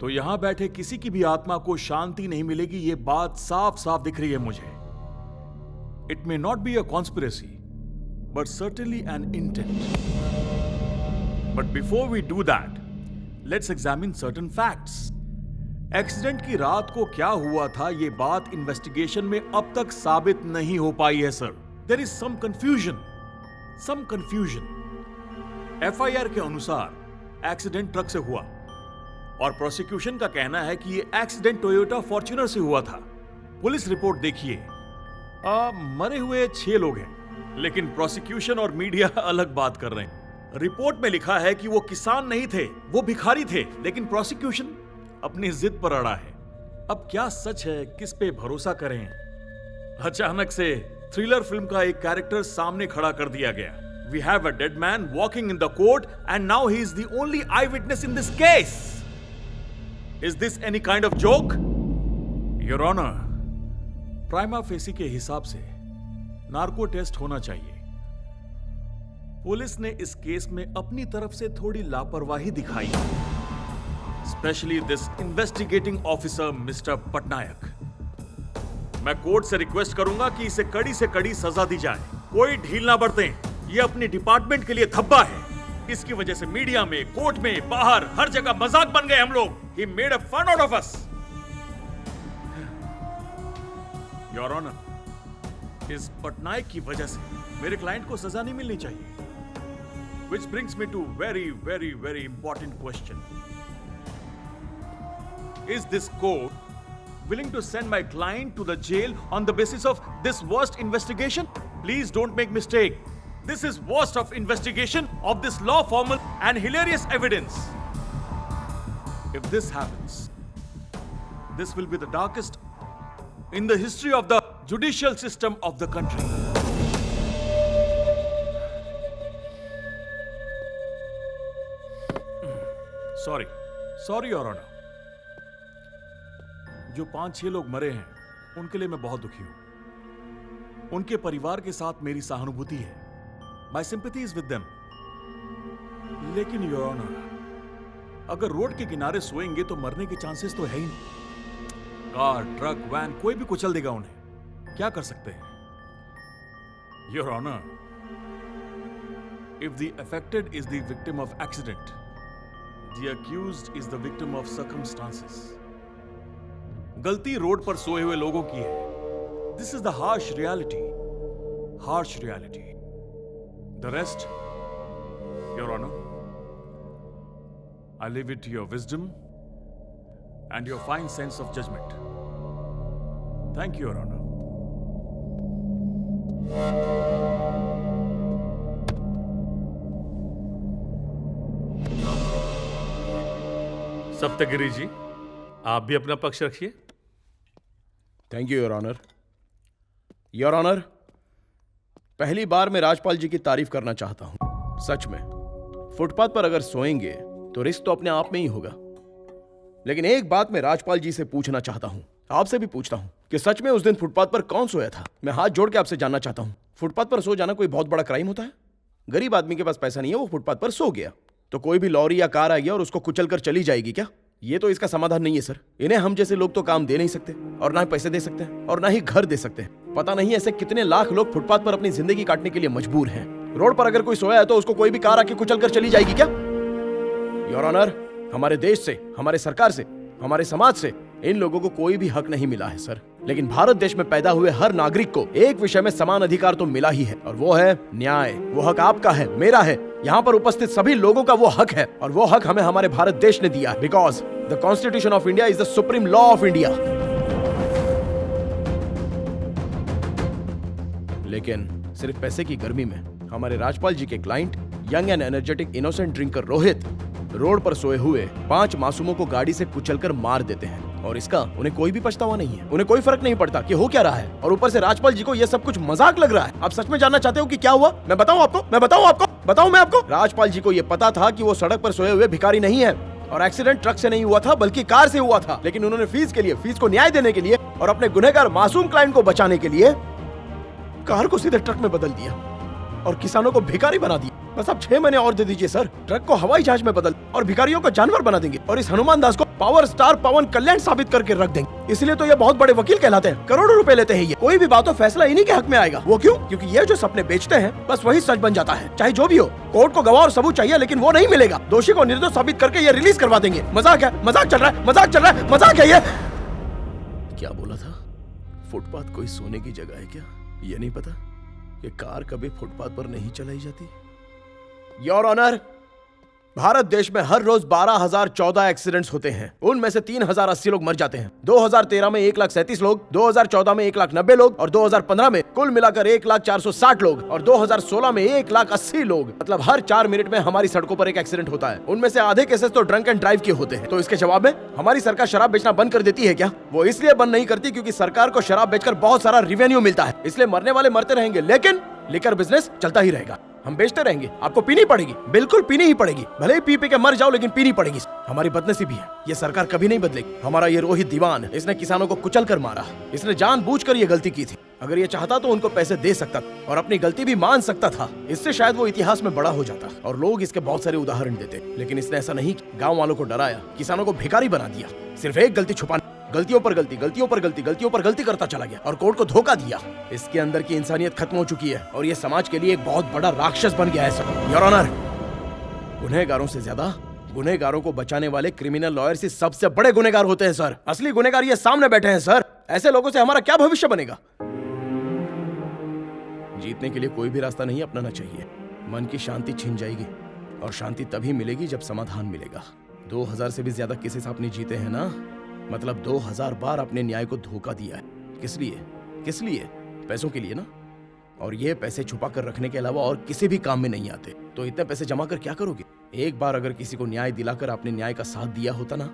तो यहां बैठे किसी की भी आत्मा को शांति नहीं मिलेगी। यह बात साफ साफ दिख रही है मुझे। It may not be a conspiracy but certainly an intent. But before we do that, let's examine certain facts. Accident की रात को क्या हुआ था यह बात इन्वेस्टिगेशन में अब तक साबित नहीं हो पाई है sir. There is some confusion. FIR के अनुसार एक्सीडेंट ट्रक से हुआ और प्रोसिक्यूशन का कहना है कि यह एक्सीडेंट टोयोटा फॉर्च्यूनर से हुआ था। पुलिस रिपोर्ट देखिए, मरे हुए 6 लोग हैं, लेकिन प्रोसिक्यूशन और मीडिया अलग बात कर रहे हैं। रिपोर्ट में लिखा है कि वो किसान नहीं थे, वो भिखारी थे, लेकिन प्रोसिक्यूशन अपनी जिद पर अड़ा है। अब क्या सच है, किस पे भरोसा करें? अचानक से थ्रिलर फिल्म का एक कैरेक्टर सामने खड़ा कर दिया गया। We have a dead man walking in the court and now he is the only eye witness in this case. Is this any kind of joke? Your Honor, prima facie के हिसाब से narco test होना चाहिए। Police ने इस case में अपनी तरफ से थोड़ी लापरवाही दिखाई, specially this investigating officer mister Patnaik. मैं कोर्ट से रिक्वेस्ट करूंगा कि इसे कड़ी से कड़ी सजा दी जाए। कोई ढील ना बरतें। यह अपने डिपार्टमेंट के लिए धब्बा है। इसकी वजह से मीडिया में, कोर्ट में, बाहर हर जगह मजाक बन गए हम लोग। He made a fun out of us. Your Honor, इस पटनायक की वजह से मेरे क्लाइंट को सजा नहीं मिलनी चाहिए। Which brings me to very important question. Is this court willing to send my client to the jail on the basis of this worst investigation? Please don't make mistake. This is worst of investigation of this law formal and hilarious evidence. If this happens, this will be the darkest in the history of the judicial system of the country. Sorry, Your Honor. जो 5-6 लोग मरे हैं, उनके लिए मैं बहुत दुखी हूं। उनके परिवार के साथ मेरी सहानुभूति है। My sympathy is with them. लेकिन Your Honor, अगर रोड के किनारे सोएंगे तो मरने के चांसेस तो है ही नहीं। कार, ट्रक, वैन कोई भी कुचल देगा उन्हें। क्या कर सकते हैं? Your Honor, if the affected is the victim of accident, the accused is the victim of circumstances. गलती रोड पर सोए हुए लोगों की है। This is the harsh reality. The rest, Your Honor, I leave it to your wisdom and your fine sense of judgment. Thank you, Your Honor. Saptagiri जी, आप भी अपना पक्ष रखिए। Thank you your honour. Your honour, पहली बार मैं राजपाल जी की तारीफ करना चाहता हूं। सच में फुटपाथ पर अगर सोएंगे तो रिस्क तो अपने आप में ही होगा। लेकिन एक बात मैं राजपाल जी से पूछना चाहता हूं, आपसे भी पूछता हूं, कि सच में उस दिन फुटपाथ पर कौन सोया था। मैं हाथ जोड़ के आपसे जानना चाहता हूँ, फुटपाथ पर सो जाना कोई बहुत बड़ा क्राइम होता है? गरीब आदमी के पास पैसा नहीं है, वो फुटपाथ पर सो गया, तो कोई भी लॉरी या कार आई और उसको कुचल कर चली जाएगी क्या? ये तो इसका समाधान नहीं है सर। इन्हें हम जैसे लोग तो काम दे नहीं सकते, और ना ही पैसे दे सकते हैं, और ना ही घर दे सकते हैं। पता नहीं ऐसे कितने लाख लोग फुटपाथ पर अपनी जिंदगी काटने के लिए मजबूर हैं। रोड पर अगर कोई सोया है तो उसको कोई भी कार आके कुचल कर चली जाएगी क्या? योर ऑनर, हमारे देश से, हमारे सरकार से, हमारे समाज से इन लोगों को कोई भी हक नहीं मिला है सर। लेकिन भारत देश में पैदा हुए हर नागरिक को एक विषय में समान अधिकार तो मिला ही है, और वो है न्याय। वो हक आपका है, मेरा है, यहाँ पर उपस्थित सभी लोगों का वो हक है, और वो हक हमें हमारे भारत देश ने दिया, because the constitution of India is the supreme law of India. लेकिन सिर्फ पैसे की गर्मी में हमारे राजपाल जी के client, young and energetic innocent drinker Rohit, road पर सोए हुए 5 मासूमों को गाड़ी से कुचलकर मार देते हैं, और इसका उन्हें कोई भी पछतावा नहीं है। उन्हें कोई फर्क नहीं पड़ता कि हो क्या रहा है, और ऊपर से राजपाल जी को यह सब कुछ मजाक लग रहा है। आप सच में जानना चाहते हो कि क्या हुआ? मैं बताऊं आपको? बताऊं मैं आपको? राजपाल जी को यह पता था कि वो सड़क पर सोए हुए भिखारी नहीं है, और एक्सीडेंट ट्रक से नहीं हुआ था बल्कि कार से हुआ था। लेकिन उन्होंने फीस को न्याय देने के लिए और अपने गुनहगार मासूम क्लाइंट को बचाने के लिए कार को सीधे ट्रक में बदल दिया और किसानों को भिखारी बना दिया। बस आप 6 महीने और दे दीजिए सर, ट्रक को हवाई जहाज में बदल और भिखारियों को जानवर बना देंगे, और इस हनुमान दास को पावर स्टार पवन कल्याण साबित करके रख देंगे। इसलिए तो ये बहुत बड़े वकील कहलाते हैं, करोड़ों रुपए लेते हैं। ये कोई भी बात हो फैसला इन्हीं के हक में आएगा। वो क्यों? क्योंकि ये जो सपने बेचते हैं बस वही सच बन जाता है, चाहे जो भी हो। कोर्ट को गवाह और सबूत चाहिए, लेकिन वो नहीं मिलेगा। दोषी को निर्दोष साबित करके ये रिलीज करवा देंगे। मजाक है, मजाक चल रहा है, मजाक चल रहा है, मजाक है ये। क्या बोला था? फुटपाथ कोई सोने की जगह है क्या? ये नहीं पता कि कार कभी फुटपाथ पर नहीं चलाई जाती। योर ऑनर, भारत देश में हर रोज 12,014 एक्सीडेंट्स होते हैं। उनमें से 3,080 लोग मर जाते हैं। 2013 में 1,37 लोग, 2014 में 1,90 लोग, और 2015 में कुल मिलाकर 1,460 लोग, और 2016 में 1,80 लोग। मतलब हर 4 मिनट में हमारी सड़कों पर एक एक्सीडेंट होता है। उनमें से आधे केसेस तो ड्रंक एंड ड्राइव के होते हैं। तो इसके जवाब में हमारी सरकार शराब बेचना बंद कर देती है क्या? वो इसलिए बंद नहीं करती क्योंकि सरकार को शराब बेचकर बहुत सारा रेवेन्यू मिलता है, इसलिए मरने वाले मरते रहेंगे, लेकिन लिकर बिजनेस चलता ही रहेगा। हम बेचते रहेंगे, आपको पीनी पड़ेगी, बिल्कुल पीनी ही पड़ेगी। भले ही पी के मर जाओ, लेकिन पीनी पड़ेगी। हमारी बदनसीबी है, ये सरकार कभी नहीं बदलेगी। हमारा ये रोहित दीवान, इसने किसानों को कुचल कर मारा। इसने जानबूझकर ये गलती की थी। अगर ये चाहता तो उनको पैसे दे सकता था और अपनी गलती भी मान सकता था। इससे शायद वो इतिहास में बड़ा हो जाता और लोग इसके बहुत सारे उदाहरण देते। लेकिन इसने ऐसा नहीं, गाँव वालों को डराया, किसानों को भिखारी बना दिया। सिर्फ एक गलती छुपाने, गलतियों पर गलती, गलतियों पर गलती, गलतियों पर गलती करता चला गया और कोर्ट को धोखा दिया। इसके अंदर की इंसानियत खत्म हो चुकी है और ये समाज के लिए एक बहुत बड़ा राक्षस बन गया है सर। योर ऑनर, गुनहगारों से ज्यादा गुनहगारों को बचाने वाले क्रिमिनल लॉयर्स ही सबसे बड़े गुनहगार होते हैं सर। असली गुनहगार ये सामने बैठे हैं सर। ऐसे लोगों से हमारा क्या भविष्य बनेगा? जीतने के लिए कोई भी रास्ता नहीं अपनाना चाहिए। मन की शांति छिन जाएगी और शांति तभी मिलेगी जब समाधान मिलेगा। 2000 से भी ज्यादा केसेस आपने जीते हैं ना, मतलब 2000 बार आपने न्याय को धोखा दिया है। किस लिए? किस लिए? पैसों के लिए ना। और ये पैसे छुपा कर रखने के अलावा और किसी भी काम में नहीं आते। तो इतने पैसे जमा कर क्या करोगे? एक बार अगर किसी को न्याय दिलाकर आपने न्याय का साथ दिया होता ना,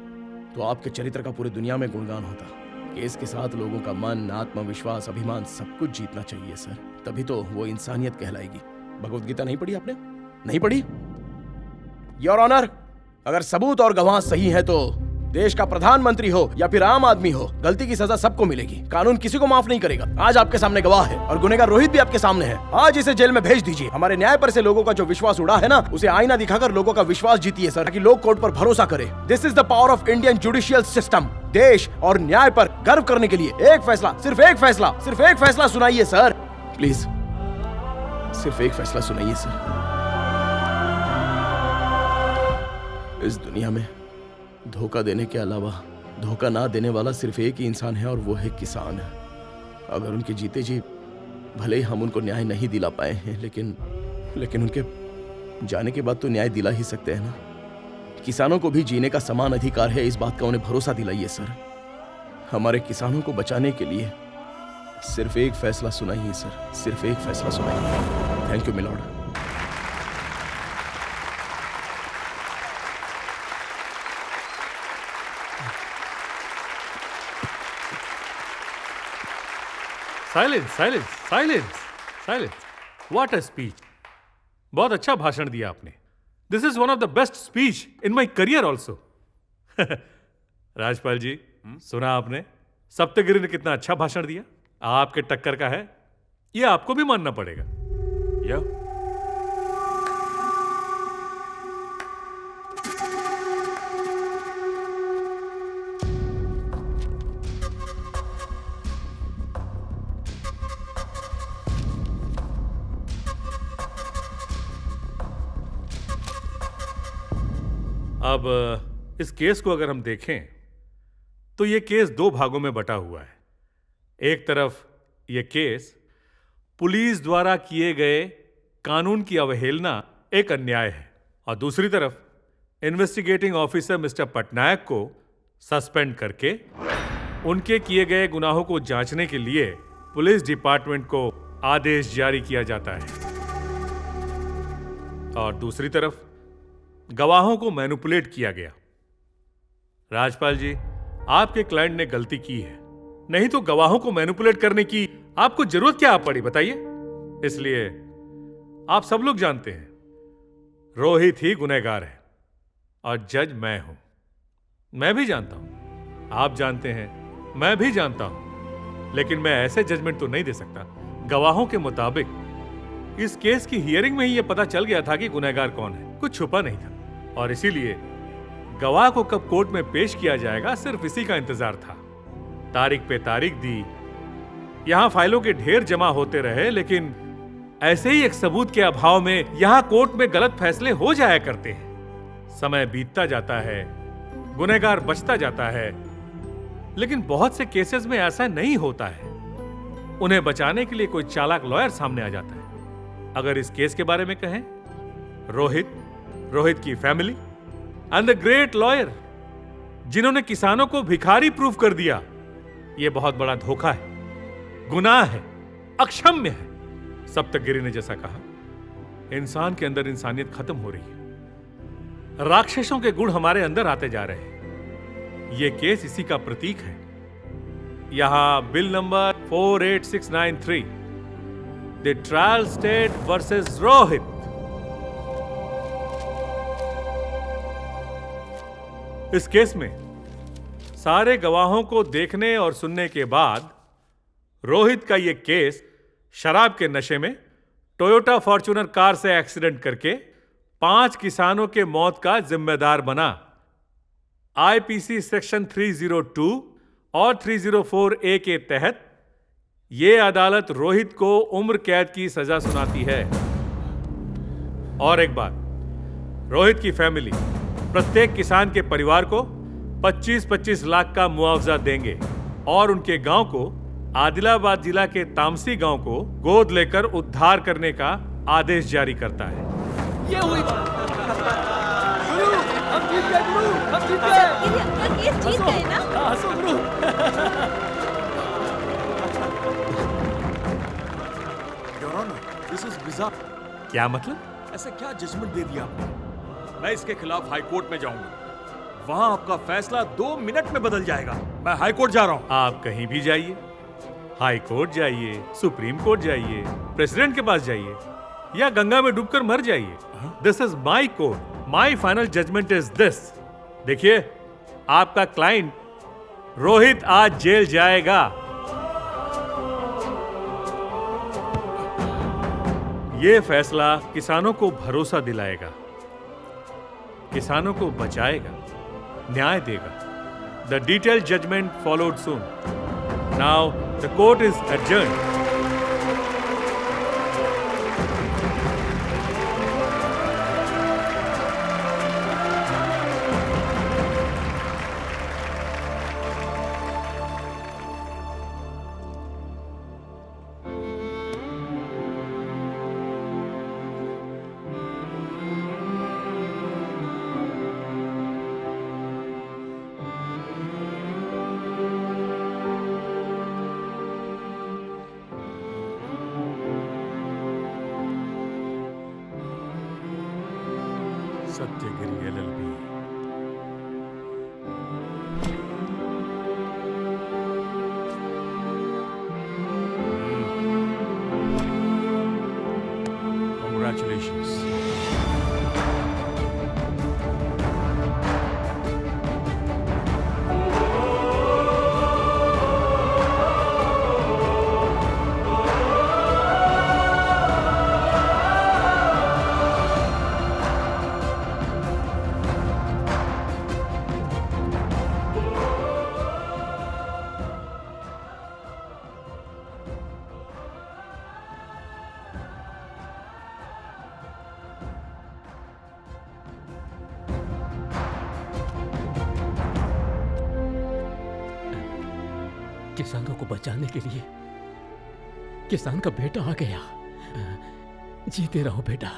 तो आपके चरित्र का पूरी दुनिया में गुणगान होता। केस के साथ लोगों का मन, आत्मविश्वास, अभिमान सब कुछ जीतना चाहिए सर, तभी तो वो इंसानियत कहलाएगी। भगवत गीता नहीं पढ़ी आपने? नहीं पढ़ी? योर ऑनर, अगर सबूत और गवाह सही है तो देश का प्रधानमंत्री हो या फिर आम आदमी हो, गलती की सजा सबको मिलेगी। कानून किसी को माफ नहीं करेगा। आज आपके सामने गवाह है और गुनहगार रोहित भी आपके सामने है। आज इसे जेल में भेज दीजिए। हमारे न्याय पर से लोगों का जो विश्वास उड़ा है ना, उसे आईना दिखाकर लोगों का विश्वास जीतिए सर, ताकि लोग कोर्ट पर भरोसा करें। This is the power of Indian judicial system. देश और न्याय पर गर्व करने के लिए एक फैसला, सिर्फ एक फैसला, सिर्फ एक फैसला सुनाइए सर। प्लीज सिर्फ एक फैसला सुनाइए सर। इस दुनिया में धोखा देने के अलावा धोखा ना देने वाला सिर्फ एक ही इंसान है और वो है किसान। अगर उनके जीते जी भले ही हम उनको न्याय नहीं दिला पाए हैं, लेकिन उनके जाने के बाद तो न्याय दिला ही सकते हैं ना। किसानों को भी जीने का समान अधिकार है, इस बात का उन्हें भरोसा दिलाइए सर। हमारे किसानों को बचाने के लिए सिर्फ एक फैसला सुनाइए सर, सिर्फ एक फैसला सुनाइए। Thank you milord. Silence, silence, silence, silence. What a speech! बहुत अच्छा भाषण दिया आपने। This is one of the best speech in my career also. Rajpal ji, सुना आपने? सप्तगिरी ने कितना अच्छा भाषण दिया, आपके टक्कर का है, ये आपको भी मानना पड़ेगा। या अब इस केस को अगर हम देखें तो यह केस दो भागों में बटा हुआ है। एक तरफ यह केस पुलिस द्वारा किए गए कानून की अवहेलना एक अन्याय है, और दूसरी तरफ इन्वेस्टिगेटिंग ऑफिसर मिस्टर पटनायक को सस्पेंड करके उनके किए गए गुनाहों को जांचने के लिए पुलिस डिपार्टमेंट को आदेश जारी किया जाता है, और दूसरी तरफ गवाहों को मैनिपुलेट किया गया। राजपाल जी, आपके क्लाइंट ने गलती की है, नहीं तो गवाहों को मैनिपुलेट करने की आपको जरूरत क्या पड़ी बताइए। इसलिए आप सब लोग जानते हैं रोहित ही गुनहगार है और जज मैं हूं। मैं भी जानता हूं, आप जानते हैं, मैं भी जानता हूं, लेकिन मैं ऐसे जजमेंट तो नहीं दे सकता। गवाहों के मुताबिक इस केस की हियरिंग में ही यह पता चल गया था कि गुनहगार कौन है, कुछ छुपा नहीं था, और इसीलिए गवाह को कब कोर्ट में पेश किया जाएगा सिर्फ इसी का इंतजार था। तारीख पे तारीख दी, यहां फाइलों के ढेर जमा होते रहे, लेकिन ऐसे ही एक सबूत के अभाव में यहां कोर्ट में गलत फैसले हो जाया करते हैं। समय बीतता जाता है, गुनहगार बचता जाता है, लेकिन बहुत से केसेस में ऐसा नहीं होता है। उन्हें बचाने के लिए कोई चालाक लॉयर सामने आ जाता है। अगर इस केस के बारे में कहें, रोहित की family and the great lawyer जिन्होंने किसानों को भिखारी प्रूफ कर दिया, यह बहुत बड़ा धोखा है, गुनाह है, अक्षम्य है। सप्तगिरी ने जैसा कहा, इंसान के अंदर इंसानियत खत्म हो रही है, राक्षसों के गुण हमारे अंदर आते जा रहे हैं। यह केस इसी का प्रतीक है। यहां bill number 48693, the trial state versus Rohit. इस केस में सारे गवाहों को देखने और सुनने के बाद रोहित का यह केस शराब के नशे में टोयोटा फॉर्च्यूनर कार से एक्सीडेंट करके 5 किसानों के मौत का जिम्मेदार बना। आईपीसी सेक्शन 302 और 304A के तहत यह अदालत रोहित को उम्र कैद की सजा सुनाती है। और एक बात, रोहित की फैमिली प्रत्येक किसान के परिवार को 25-25 लाख का मुआवजा देंगे और उनके गांव को, आदिलाबाद जिला के तामसी गांव को गोद लेकर उद्धार करने का आदेश जारी करता है। ये हुई हम जीत गए गुरु, हम जीत गए। ये जीत गए ना? हंसो गुरु। Your honour, this is bizarre. क्या मतलब? ऐसा क्या जजमेंट दे दिया आपने? मैं इसके खिलाफ हाई कोर्ट में जाऊंगा, वहां आपका फैसला 2 मिनट में बदल जाएगा। मैं हाई कोर्ट जा रहा हूं। आप कहीं भी जाइए, हाई कोर्ट जाइए, सुप्रीम कोर्ट जाइए, प्रेसिडेंट के पास जाइए, या गंगा में डूबकर मर जाइए। This is my court, my final judgement is this. देखिए, आपका क्लाइंट रोहित आज जेल जाएगा। यह फैसला किसानों को भरोसा दिलाएगा, किसानों को बचाएगा, न्याय देगा। The detailed judgment followed soon. Now the court is adjourned. Satyagiri LLP। Congratulations. किसानों को बचाने के लिए किसान का बेटा आ गया। जीते रहो बेटा।